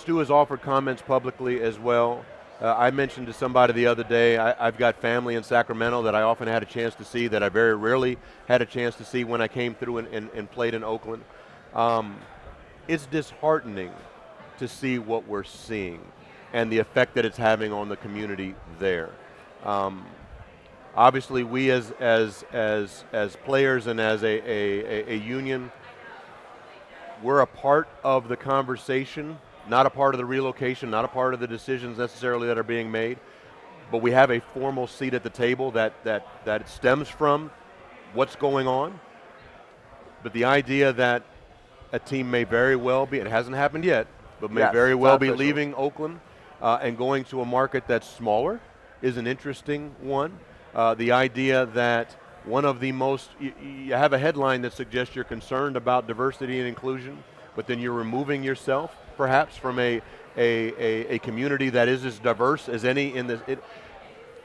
has offered comments publicly as well. I mentioned to somebody the other day, I've got family in Sacramento that I often had a chance to see, that I very rarely had a chance to see when I came through and played in Oakland. It's disheartening to see what we're seeing and the effect that it's having on the community there. Obviously, we as players and as a union, we're a part of the conversation, not a part of the relocation, not a part of the decisions necessarily that are being made, but we have a formal seat at the table that it stems from what's going on. But the idea that a team may very well be, it hasn't happened yet, but may very well be leaving Oakland and going to a market that's smaller is an interesting one. The idea that one of the most, you have a headline that suggests you're concerned about diversity and inclusion, but then you're removing yourself perhaps from a community that is as diverse as any in this.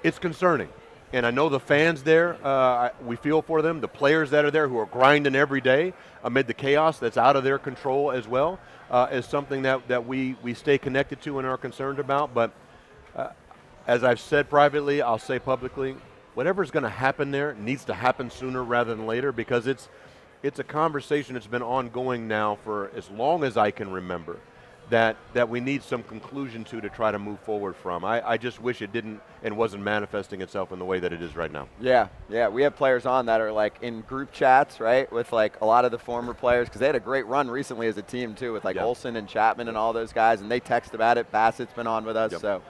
It's concerning. And I know the fans there, we feel for them. The players that are there who are grinding every day amid the chaos that's out of their control as well is something that we stay connected to and are concerned about. But as I've said privately, I'll say publicly, whatever's going to happen there needs to happen sooner rather than later, because it's a conversation that's been ongoing now for as long as I can remember. That we need some conclusion to try to move forward from. I just wish it didn't and wasn't manifesting itself in the way that it is right now. Yeah. We have players on that are like in group chats, right, with like a lot of the former players, because they had a great run recently as a team too, with like Olsen and Chapman and all those guys, and they text about it. Bassett's been on with us, so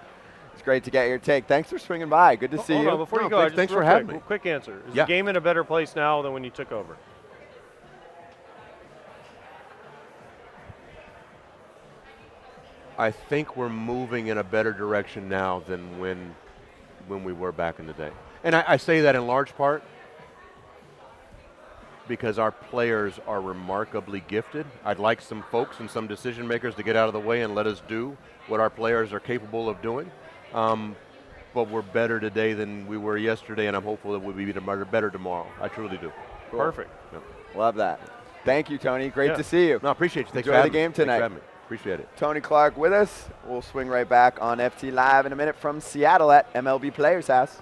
it's great to get your take. Thanks for swinging by. Good to see you. Before you go, thanks for having me. Quick answer: is the game in a better place now than when you took over? I think we're moving in a better direction now than when we were back in the day. And I say that in large part because our players are remarkably gifted. I'd like some folks and some decision makers to get out of the way and let us do what our players are capable of doing. But we're better today than we were yesterday, and I'm hopeful that we'll be better tomorrow. I truly do. Cool. Perfect. Yep. Love that. Thank you, Tony. Great to see you. No, I appreciate you. Thanks Enjoy for the having me. game tonight. Thanks for having me. Appreciate it. Tony Clark with us. We'll swing right back on FT Live in a minute from Seattle at MLB Players House.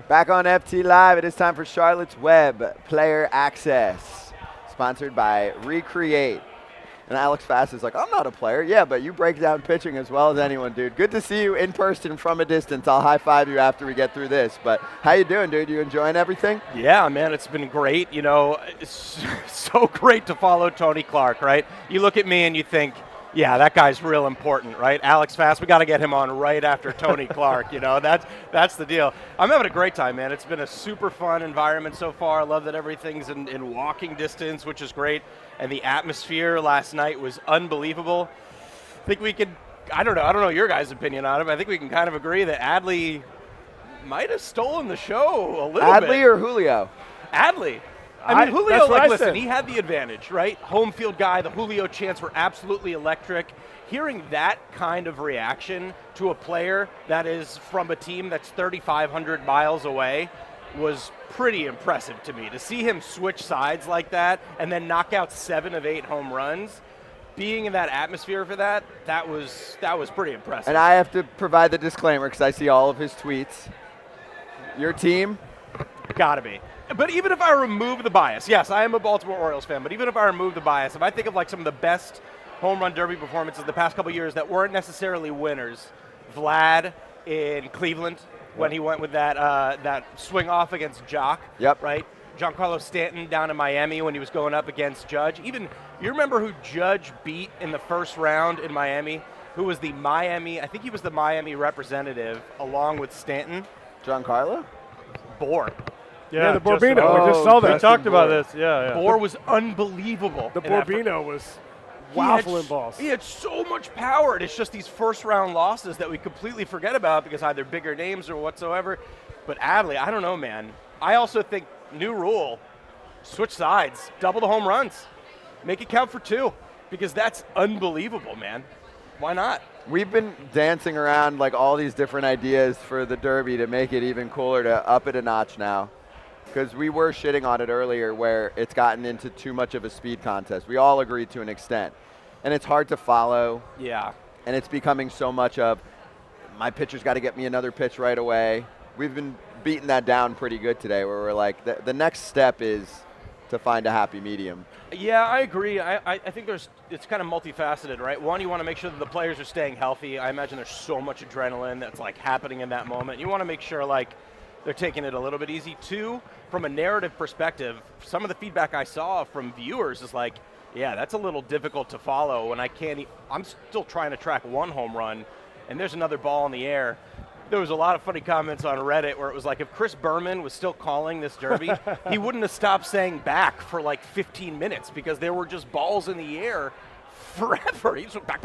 Back on FT Live, it is time for Charlotte's Web Player Access, sponsored by Recreate. And Alex Fast is like, I'm not a player. Yeah, but you break down pitching as well as anyone, dude. Good to see you in person from a distance. I'll high-five you after we get through this. But how you doing, dude? You enjoying everything? Yeah, man, it's been great. You know, it's so great to follow Tony Clark, right? You look at me and you think, yeah, that guy's real important, right? Alex Fast, we got to get him on right after Tony Clark. You know, that's the deal. I'm having a great time, man. It's been a super fun environment so far. I love that everything's in walking distance, which is great. And the atmosphere last night was unbelievable. I think we could, I don't know your guys' opinion on it, but I think we can kind of agree that Adley might have stolen the show a little bit. Adley or Julio? Adley. I mean, Julio, that's what I listen, said. he had the advantage, right? Home field guy, the Julio chants were absolutely electric. Hearing that kind of reaction to a player that is from a team that's 3,500 miles away was pretty impressive to me. To see him switch sides like that and then knock out 7 of 8 home runs, being in that atmosphere for that was pretty impressive. And I have to provide the disclaimer because I see all of his tweets. Your team? Gotta be. But even if I remove the bias, yes, I am a Baltimore Orioles fan, but even if I remove the bias, if I think of like some of the best home run derby performances the past couple years that weren't necessarily winners, Vlad in Cleveland when he went with that swing off against Jock, Yep. right? Giancarlo Stanton down in Miami when he was going up against Judge. Even, you remember who Judge beat in the first round in Miami? Who was the Miami, I think he was the Miami representative along with Stanton. Giancarlo? Bohr. Yeah, the Borbino. We just saw that. We talked about this. Yeah. Bohr was unbelievable. The in that Borbino was He had waffling balls. He had so much power, and it's just these first-round losses that we completely forget about because either bigger names or whatsoever. But Adley, I don't know, man. I also think new rule, switch sides, double the home runs, make it count for 2, because that's unbelievable, man. Why not? We've been dancing around like all these different ideas for the Derby to make it even cooler, to up it a notch now. Because we were shitting on it earlier where it's gotten into too much of a speed contest. We all agree to an extent. And it's hard to follow. Yeah. And it's becoming so much of, my pitcher's got to get me another pitch right away. We've been beating that down pretty good today where we're like, the next step is to find a happy medium. Yeah, I agree. I think it's kind of multifaceted, right? One, you want to make sure that the players are staying healthy. I imagine there's so much adrenaline that's like happening in that moment. You want to make sure like they're taking it a little bit easy. 2, from a narrative perspective, some of the feedback I saw from viewers is like, yeah, that's a little difficult to follow when I'm still trying to track 1 home run and there's another ball in the air. There was a lot of funny comments on Reddit where it was like, if Chris Berman was still calling this derby, he wouldn't have stopped saying back for like 15 minutes because there were just balls in the air forever. He just went back.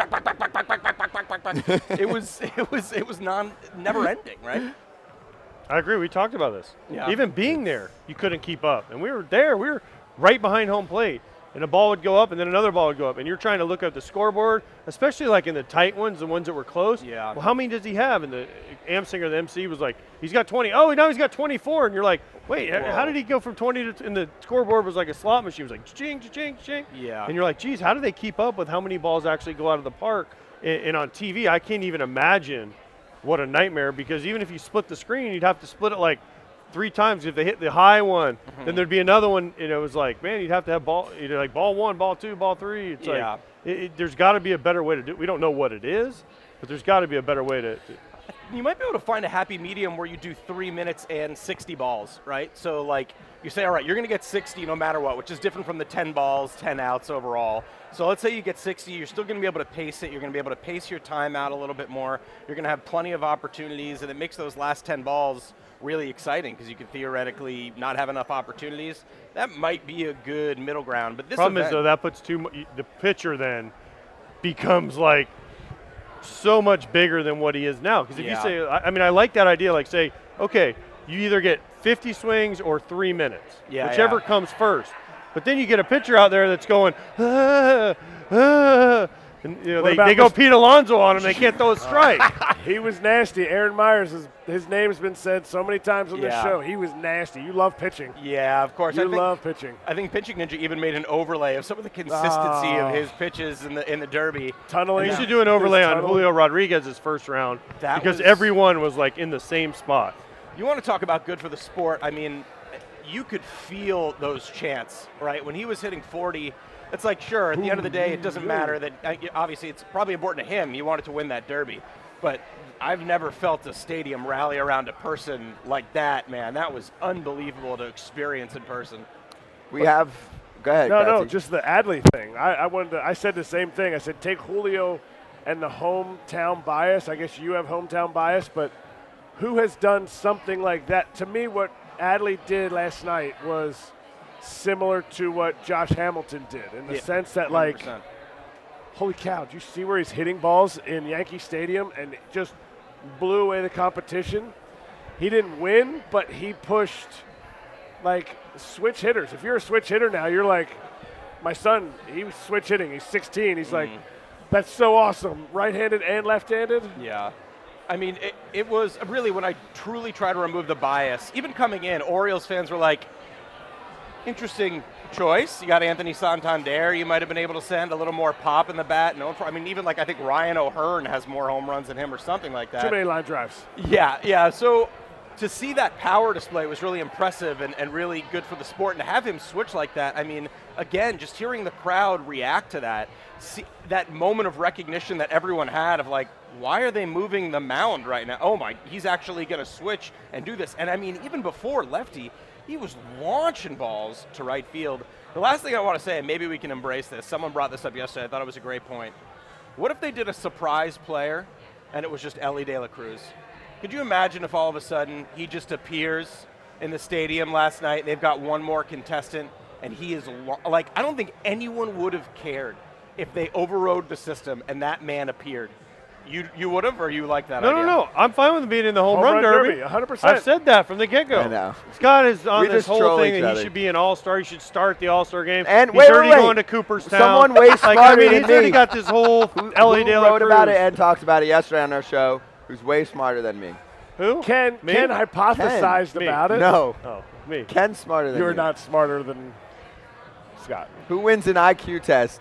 It was never ending, right? I agree. We talked about this. Yeah. Even being there, you couldn't keep up. And we were there. We were right behind home plate. And a ball would go up, and then another ball would go up. And you're trying to look at the scoreboard, especially like in the tight ones, the ones that were close. Yeah. Well, how many does he have? And the Amsinger, the MC, was like, he's got 20. Oh, now he's got 24. And you're like, wait, how did he go from 20 to, and the scoreboard was like a slot machine. It was like, ching, ching, ching. Yeah. And you're like, geez, how do they keep up with how many balls actually go out of the park? And on TV, I can't even imagine what a nightmare, because even if you split the screen, you'd have to split it like 3 times. If they hit the high one, then there'd be another one, and it was like, man, you'd have to have ball 1, ball 2, ball 3. It's Yeah. like, there's got to be a better way to do it. We don't know what it is, but there's got to be a better way to You might be able to find a happy medium where you do 3 minutes and 60 balls, right? So like you say, all right, you're going to get 60 no matter what, which is different from the 10 balls, 10 outs overall. So let's say you get 60, you're still going to be able to pace it. You're going to be able to pace your time out a little bit more. You're going to have plenty of opportunities, and it makes those last 10 balls really exciting because you could theoretically not have enough opportunities. That might be a good middle ground. But this problem is, though, that puts the pitcher then becomes like so much bigger than what he is now. Because if you say, I mean, I like that idea, like say, okay, you either get 50 swings or 3 minutes, whichever comes first. But then you get a pitcher out there that's going, and they go Pete Alonso on him. They can't throw a strike. He was nasty. Aaron Myers, his name's been said so many times on this show. He was nasty. You love pitching. Yeah, of course. You love pitching. I think Pitching Ninja even made an overlay of some of the consistency of his pitches in the Derby. Tunneling. You should do an overlay on Julio Rodriguez's first round because everyone was like in the same spot. You want to talk about good for the sport? I mean, you could feel those chants, right? When he was hitting 40, it's like, sure, at the end of the day, it doesn't matter that obviously it's probably important to him. He wanted to win that Derby. But I've never felt a stadium rally around a person like that, man. That was unbelievable to experience in person. Go ahead. No, just the Adley thing. I said the same thing. I said take Julio and the hometown bias. I guess you have hometown bias, but who has done something like that? To me, what Adley did last night was similar to what Josh Hamilton did in the sense that, 100%. Holy cow, did you see where he's hitting balls in Yankee Stadium and it just blew away the competition? He didn't win, but he pushed switch hitters. If you're a switch hitter now, you're like, my son, he was switch hitting. He's 16. He's like, that's so awesome. Right-handed and left-handed? Yeah. I mean, it was really when I truly try to remove the bias. Even coming in, Orioles fans were like, interesting choice. You got Anthony Santander. You might have been able to send a little more pop in the bat. Even I think Ryan O'Hearn has more home runs than him or something like that. Too many line drives. Yeah. So to see that power display was really impressive and really good for the sport. And to have him switch like that, I mean, again, just hearing the crowd react to that, see that moment of recognition that everyone had of like, why are they moving the mound right now? Oh my, he's actually going to switch and do this. And I mean, even before lefty, he was launching balls to right field. The last thing I want to say, and maybe we can embrace this, someone brought this up yesterday, I thought it was a great point. What if they did a surprise player and it was just Ellie De La Cruz? Could you imagine if all of a sudden he just appears in the stadium last night and they've got one more contestant and he is I don't think anyone would have cared if they overrode the system and that man appeared. You would have, or you like that idea? No. I'm fine with him being in the home run derby. 100%. I've said that from the get-go. I know. Scott is on We this just whole troll thing each that other. he should be an all-star. He should start the all-star game. And he's wait, already wait. going to Cooperstown. Someone way smarter I mean, than he's already me. got this whole Ellie De La wrote Cruz. about it and talked about it yesterday on our show, who's way smarter than me. Who? Ken hypothesized Ken. about it. No. Oh, me. Ken's smarter than You're you. not smarter than Scott. Who wins an IQ test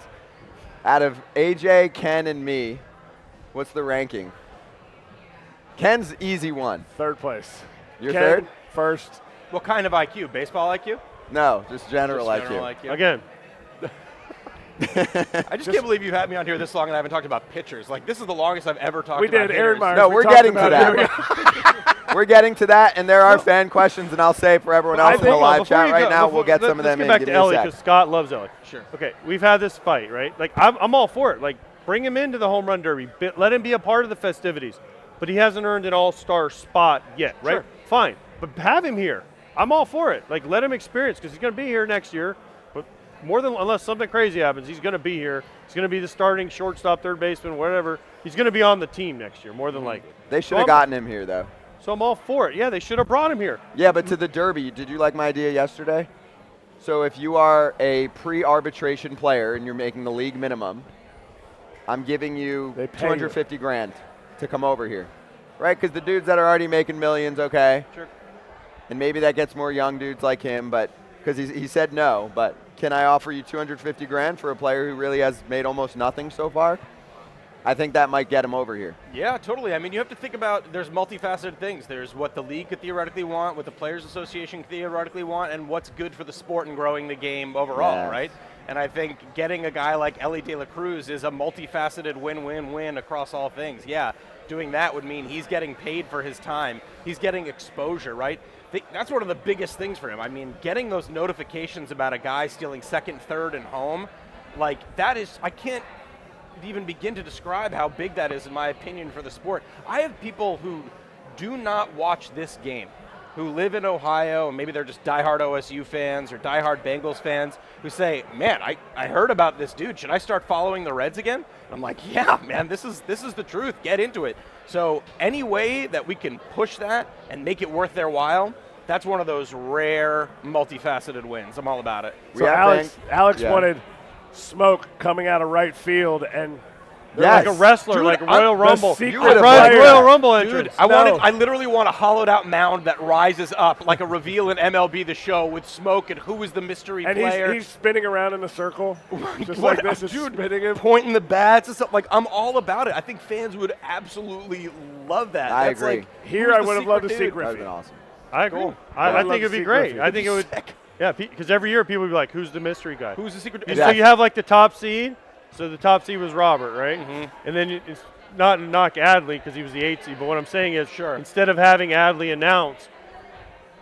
out of AJ, Ken, and me? What's the ranking? Ken's easy one. Third place. You're Ken, third? First. What kind of IQ? Baseball IQ? No, just general Just IQ. general IQ. Again. I just can't believe you've had me on here this long and I haven't talked about pitchers. Like, this is the longest I've ever talked about did. Aaron hitters. Myers. No, We we're talked getting to about that. We're getting to that, and there are fan questions, and I'll say for everyone else in the live chat right now, we'll get some of them in. Let's Give get me back a to Ellie sec. because Scott loves Ellie. Sure. Okay, we've had this fight, right? Like, I'm all for it. Like, bring him into the home run derby. Let him be a part of the festivities. But he hasn't earned an all-star spot yet, right? Sure. Fine. But have him here. I'm all for it. Like, let him experience because he's going to be here next year. But unless something crazy happens, he's going to be here. He's going to be the starting shortstop, third baseman, whatever. He's going to be on the team next year, more than likely. They should have gotten him here, though. So I'm all for it. Yeah, they should have brought him here. Yeah, but to the Derby, did you like my idea yesterday? So if you are a pre-arbitration player and you're making the league minimum, I'm giving you $250,000 to come over here, right? Because the dudes that are already making millions, okay. Sure. And maybe that gets more young dudes like him, but because he said no. But can I offer you $250,000 for a player who really has made almost nothing so far? I think that might get him over here. Yeah, totally. I mean, you have to think about there's multifaceted things. There's what the league could theoretically want, what the Players Association could theoretically want, and what's good for the sport and growing the game overall, Yes. right? And I think getting a guy like Ellie De La Cruz is a multifaceted win-win-win across all things. Yeah, doing that would mean he's getting paid for his time. He's getting exposure, right? That's one of the biggest things for him. I mean, getting those notifications about a guy stealing second, third, and home, like that is, I can't even begin to describe how big that is in my opinion for the sport. I have people who do not watch this game, who live in Ohio, and maybe they're just diehard OSU fans or diehard Bengals fans, who say, man, I heard about this dude. Should I start following the Reds again? I'm like, yeah, man, this is the truth. Get into it. So any way that we can push that and make it worth their while, that's one of those rare, multifaceted wins. I'm all about it. So Alex wanted Smoke coming out of right field and like a wrestler, Dude, like Royal Rumble. You would have Royal Rumble entrance. Dude, I literally want a hollowed out mound that rises up like a reveal in MLB The Show with Smoke and who is the mystery and player. he's spinning around in a circle, just like this. It's spinning him, pointing the bats and stuff. Like, I'm all about it. I think fans would absolutely love that. I That's agree. Like, Here, who's I the would have loved to secret see dude? Griffey. That would have been awesome. I agree. Cool. I I'd love think to it'd be see great. Griffey. I think it would. Yeah, because every year people would be like, "Who's the mystery guy? Who's the secret? So you have like the top seed. So the top seed was Robert, right? Mhm. And then it's not to knock Adley because he was the 8 seed. But what I'm saying is, Sure. instead of having Adley announced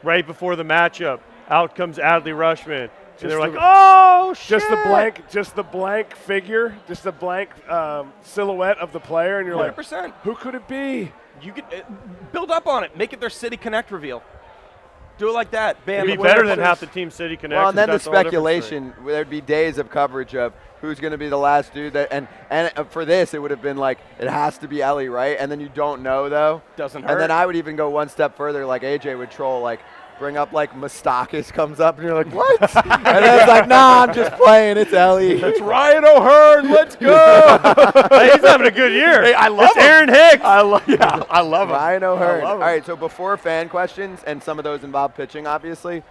right before the matchup, out comes Adley Rushman. And they're like, oh, shit. Just the blank figure, just the blank silhouette of the player, and you're 100%. like, who could it be? You could build up on it. Make it their City Connect reveal. Do it like that. Bam. It'd be better than half the Team City Connect. Well, and then the that's the whole difference speculation, there'd be days of coverage of who's going to be the last dude. And for this, it would have been like, it has to be Ellie, right? And then you don't know, though. Doesn't hurt. And then I would even go one step further, like AJ would troll, like, bring up like Mustakis comes up, and you're like, what? And then it's like, nah, I'm just playing. It's Ellie. It's Ryan O'Hearn. Let's go. Hey, he's having a good year. Hey, I love it's him. Aaron Hicks. I love him. Ryan O'Hearn. I love All right, so before fan questions, and some of those involve pitching, obviously,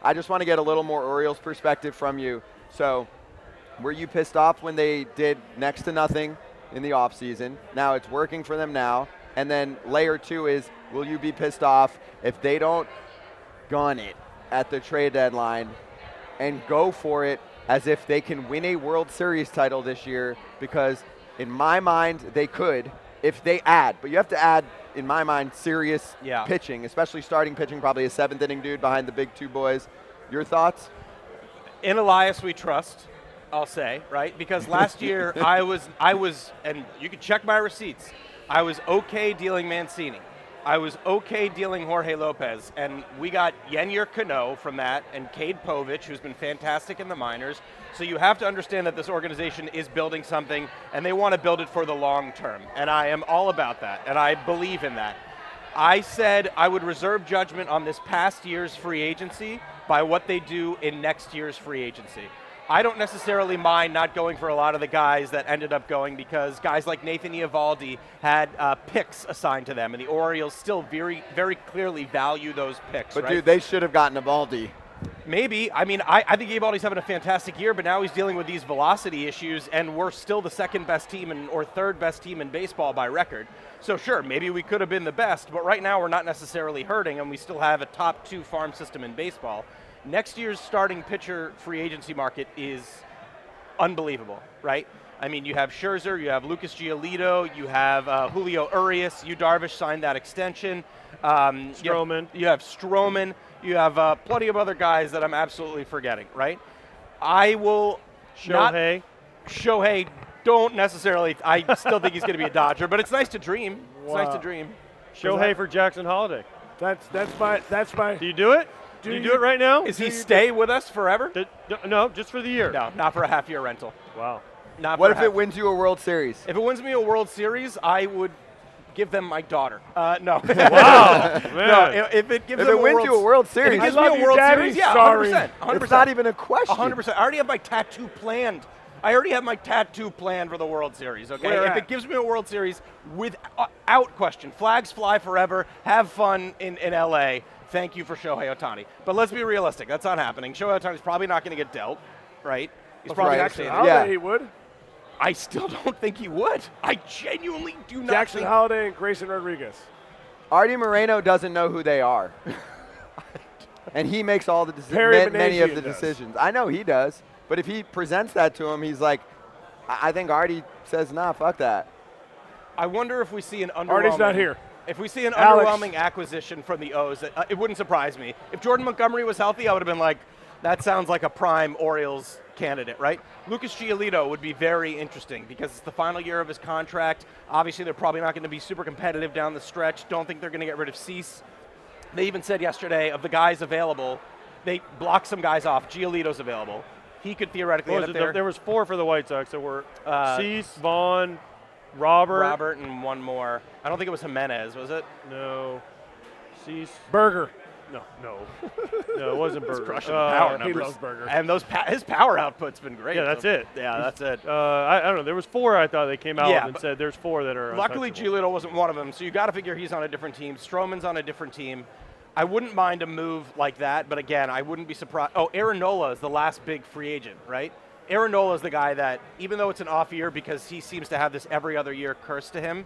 I just want to get a little more Orioles perspective from you. So were you pissed off when they did next to nothing in the offseason? Now it's working for them now. And then layer 2 is, will you be pissed off if they don't gun it at the trade deadline and go for it as if they can win a World Series title this year? Because in my mind, they could if they add. But you have to add, in my mind, serious pitching, especially starting pitching, probably a 7th inning dude behind the big 2 boys. Your thoughts? In Elias we trust, I'll say, right? Because last year I was, and you can check my receipts, I was okay dealing Mancini. I was okay dealing Jorge Lopez, and we got Yenyer Cano from that, and Cade Povich, who's been fantastic in the minors. So you have to understand that this organization is building something, and they want to build it for the long term. And I am all about that, and I believe in that. I said I would reserve judgment on this past year's free agency by what they do in next year's free agency. I don't necessarily mind not going for a lot of the guys that ended up going, because guys like Nathan Eovaldi had picks assigned to them, and the Orioles still very, very clearly value those picks. But, right? dude, they should have gotten Eovaldi. Maybe. I mean, I think Eovaldi's having a fantastic year, but now he's dealing with these velocity issues, and we're still the second best team or third best team in baseball by record. So sure, maybe we could have been the best, but right now we're not necessarily hurting, and we still have a top 2 farm system in baseball. Next year's starting pitcher free agency market is unbelievable, right? I mean, you have Scherzer, you have Lucas Giolito, you have Julio Urias, Yu Darvish signed that extension. Stroman. You have Stroman. You have plenty of other guys that I'm absolutely forgetting, right? I will Shohei. Shohei, don't necessarily. I still think he's going to be a Dodger, but it's nice to dream. It's nice to dream. Shohei for Jackson Holiday. That's my. Do you do it? Do you do it right now? Is he stay with us forever? No, just for the year. No, not for a half-year rental. Wow. Not What for if a half- it wins you a World Series? If it wins me a World Series, I would give them my daughter. No. Wow, man. No, if it gives If them it wins you a World Series, if it gives I me love a you, World Daddy. Series, yeah, Sorry. 100%. 100%. It's not even a question. 100%. I already have my tattoo planned. I already have my tattoo planned for the World Series, okay? Where if at? it gives me a World Series, without question, flags fly forever, have fun in L.A., thank you for Shohei Ohtani. But let's be realistic. That's not happening. Shohei Ohtani's probably not going to get dealt, right? He's probably not Jackson going Holiday, Yeah. he would. I still don't think he would. I genuinely do not Jackson think Holiday and Grayson Rodriguez. Artie Moreno doesn't know who they are. And he makes all the Perry many of the Minasian does. decisions. I know he does. But if he presents that to him, he's like, I think Artie says, nah, fuck that. I wonder if we see an underwhelming. Artie's not here. If we see an Alex. underwhelming acquisition from the O's, it wouldn't surprise me. If Jordan Montgomery was healthy, I would have been like, that sounds like a prime Orioles candidate, right? Lucas Giolito would be very interesting because it's the final year of his contract. Obviously, they're probably not going to be super competitive down the stretch. Don't think they're going to get rid of Cease. They even said yesterday, of the guys available, they blocked some guys off. Giolito's available. He could theoretically end up there. There was 4 for the White Sox. There were Cease, Vaughn, Robert, and one more. I don't think it was Jimenez, was it? No. Cease. Burger. No. No, it wasn't Burger. Crushing power He numbers. loves Burger. And his power output's been great. Yeah, that's it. Yeah, that's it. I don't know. There was 4 I thought they came out Yeah, and but said there's 4 that are Luckily, untouchable. Giolito wasn't one of them, so you got to figure he's on a different team. Stroman's on a different team. I wouldn't mind a move like that, but again, I wouldn't be surprised. Oh, Aaron Nola is the last big free agent, right? Aaron Nola is the guy that, even though it's an off year because he seems to have this every other year curse to him,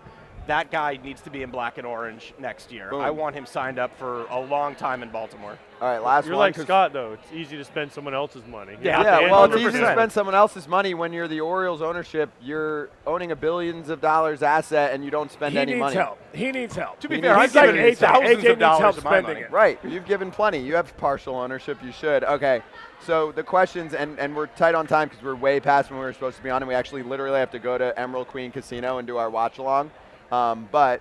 that guy needs to be in black and orange next year. Boom. I want him signed up for a long time in Baltimore. All right, last You're one. like Scott, though. It's easy to spend someone else's money. Yeah, Well, it's 100%. easy to spend someone else's money when you're the Orioles ownership. You're owning a billions of dollars asset and you don't spend any money. He needs help. To be He fair, needs I've like given thousands AJ of needs help dollars of my spending money. it. Right. You've given plenty. You have partial ownership. You should. Okay. So the questions, and we're tight on time because we're way past when we were supposed to be on, and we actually literally have to go to Emerald Queen Casino and do our watch along. But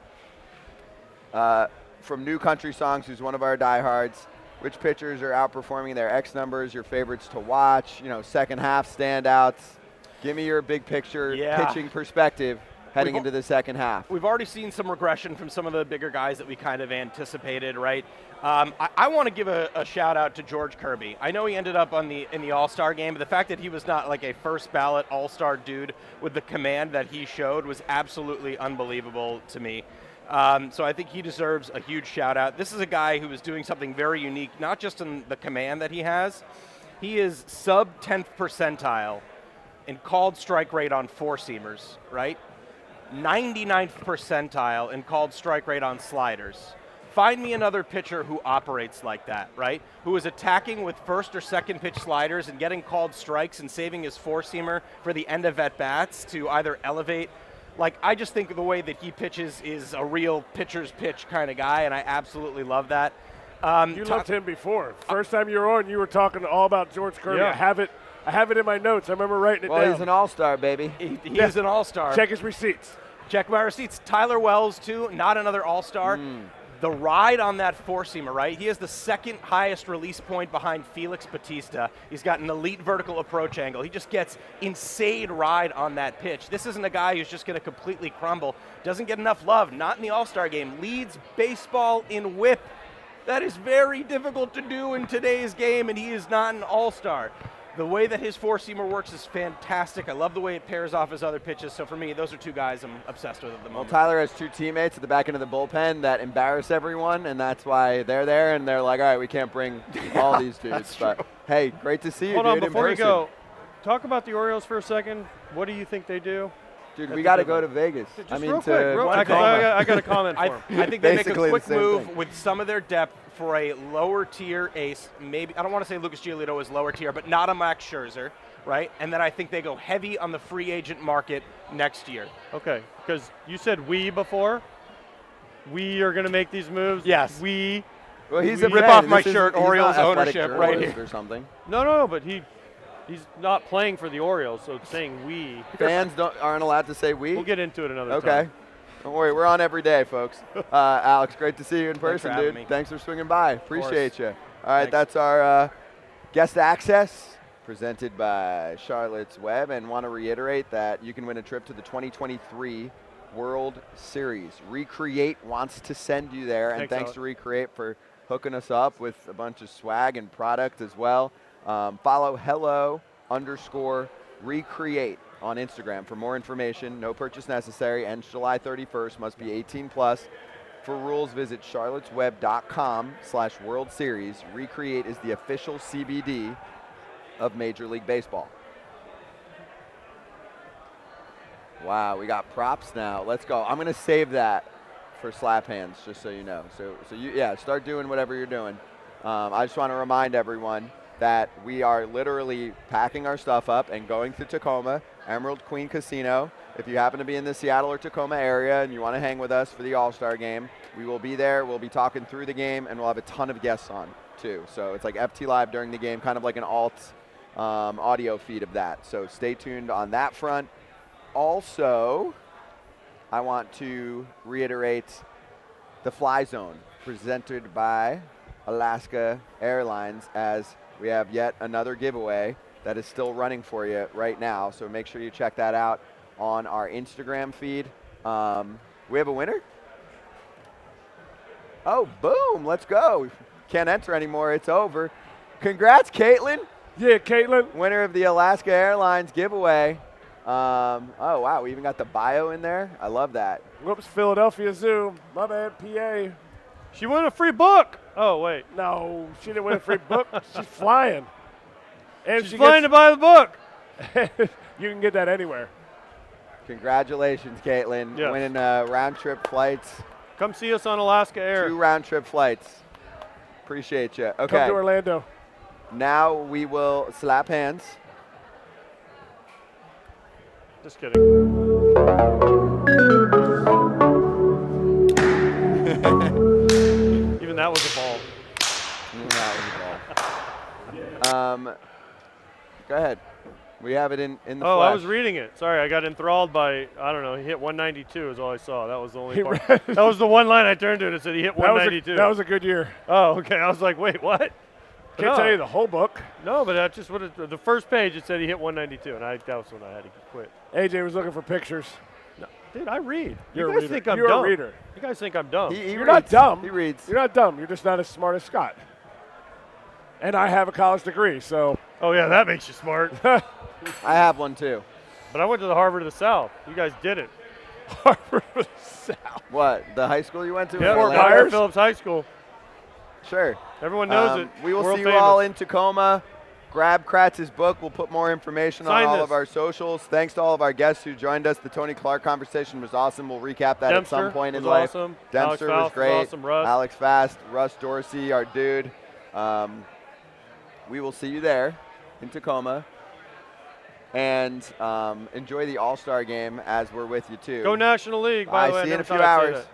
from New Country Songs, who's one of our diehards, which pitchers are outperforming their X numbers, your favorites to watch, second half standouts. Give me your big picture pitching perspective heading into the second half. We've already seen some regression from some of the bigger guys that we kind of anticipated, right? I want to give a shout out to George Kirby. I know he ended up in the All-Star game, but the fact that he was not like a first ballot All-Star dude with the command that he showed was absolutely unbelievable to me. So I think he deserves a huge shout out. This is a guy who is doing something very unique, not just in the command that he has. He is sub 10th percentile in called strike rate on four-seamers, right? 99th percentile in called strike rate on sliders. Find me another pitcher who operates like that, right? Who is attacking with first or second pitch sliders and getting called strikes and saving his four-seamer for the end of at-bats to either elevate. Like, I just think the way that he pitches is a real pitcher's pitch kind of guy, and I absolutely love that. You loved him before. First time you were on, you were talking all about George Kirby. Yeah. I have it in my notes. I remember writing it down. Well, he's an all-star, baby. He is an all-star. Check his receipts. Check my receipts. Tyler Wells, too, not another all-star. The ride on that four-seamer, right? He has the second highest release point behind Felix Bautista. He's got an elite vertical approach angle. He just gets insane ride on that pitch. This isn't a guy who's just going to completely crumble. Doesn't get enough love. Not in the All-Star game. Leads baseball in whip. That is very difficult to do in today's game, and he is not an all-star. The way that his four-seamer works is fantastic. I love the way it pairs off his other pitches. So for me, those are two guys I'm obsessed with at the Well, moment. Tyler has two teammates at the back end of the bullpen that embarrass everyone, and that's why they're there, and they're like, all right, we can't bring all these dudes. But, hey, great to see you, Hold dude, on, before in you person. go, talk about the Orioles for a second. What do you think they do? Dude, That's we a got to good go one. to Vegas. Just I mean, real quick, I got a comment for him. I think they make a Basically the quick same move thing. with some of their depth for a lower tier ace. Maybe I don't want to say Lucas Giolito is lower tier, but not a Max Scherzer, right? And then I think they go heavy on the free agent market next year. Okay, because you said we before. We are going to make these moves. Yes. We. Well, he's we, a Rip fan. off my This is- shirt, he's not Orioles athletic ownership right journalist here. or something. No, but he's not playing for the Orioles, so it's saying we. Fans aren't allowed to say we? We'll get into it another Okay. time. Don't worry, we're on every day, folks. Alex, great to see you in Thanks for person, having dude. me. Thanks for swinging by. Appreciate course. you. All right, Thanks. that's our guest access presented by Charlotte's Web, and want to reiterate that you can win a trip to the 2023 World Series. Recreate wants to send you there, and thanks Alex. to Recreate for hooking us up with a bunch of swag and product as well. Follow hello_recreate on Instagram for more information. No purchase necessary. Ends July 31st. Must be 18 plus. For rules, visit charlottesweb.com/World Series. Recreate is the official CBD of Major League Baseball. Wow, we got props now. Let's go. I'm going to save that for slap hands, just so you know. So you, start doing whatever you're doing. I just want to remind everyone that we are literally packing our stuff up and going to Tacoma, Emerald Queen Casino. If you happen to be in the Seattle or Tacoma area and you want to hang with us for the All-Star game, we will be there. We'll be talking through the game, and we'll have a ton of guests on, too. So it's like FT Live during the game, kind of like an alt audio feed of that. So stay tuned on that front. Also, I want to reiterate the Fly Zone presented by Alaska Airlines, as we have yet another giveaway that is still running for you right now. So make sure you check that out on our Instagram feed. We have a winner? Oh, boom. Let's go. Can't enter anymore. It's over. Congrats, Caitlin. Yeah, Caitlin. Winner of the Alaska Airlines giveaway. Oh, wow. We even got the bio in there. I love that. Whoops, Philadelphia Zoo. My bad, PA. She won a free book. Oh, wait. No, she didn't win a free book. She's flying. And She's flying to buy the book. You can get that anywhere. Congratulations, Caitlin. Yes. Winning round-trip flights. Come see us on Alaska Air. 2 round-trip flights. Appreciate you. Okay. Come to Orlando. Now we will slap hands. Just kidding. Even that was a ball. Go ahead. We have it in the Oh, flesh. I was reading it. Sorry, I got enthralled by, I don't know, he hit 192 is all I saw. That was the only part. That was the one line I turned to and it said he hit 192. That was a good year. Oh, okay. I was like, wait, what? Can't tell you the whole book. No, but that's just what the first page it said he hit 192, and that was when I had to quit. AJ was looking for pictures. No, dude, I read. You're you a guys reader. think I'm You're dumb. a reader. You guys think I'm dumb. You're not dumb. He reads. You're not dumb. You're just not as smart as Scott. And I have a college degree, so. Oh yeah, that makes you smart. I have one too. But I went to the Harvard of the South. You guys didn't. Harvard of the South. What? The high school you went to? Yeah, Fort Myers Phillips High School. Sure. Everyone knows it. We will World see famous. you all in Tacoma. Grab Kratz's book. We'll put more information Sign on all this. of our socials. Thanks to all of our guests who joined us. The Tony Clark conversation was awesome. We'll recap that Dempster at some point in was life. awesome. Dempster Alex was Faust great. was awesome. Russ. Alex Fast, Russ Dorsey, our dude. We will see you there in Tacoma. And enjoy the All-Star game as we're with you too. Go National League, by the way. I See you in never a few thought I'd say hours. that.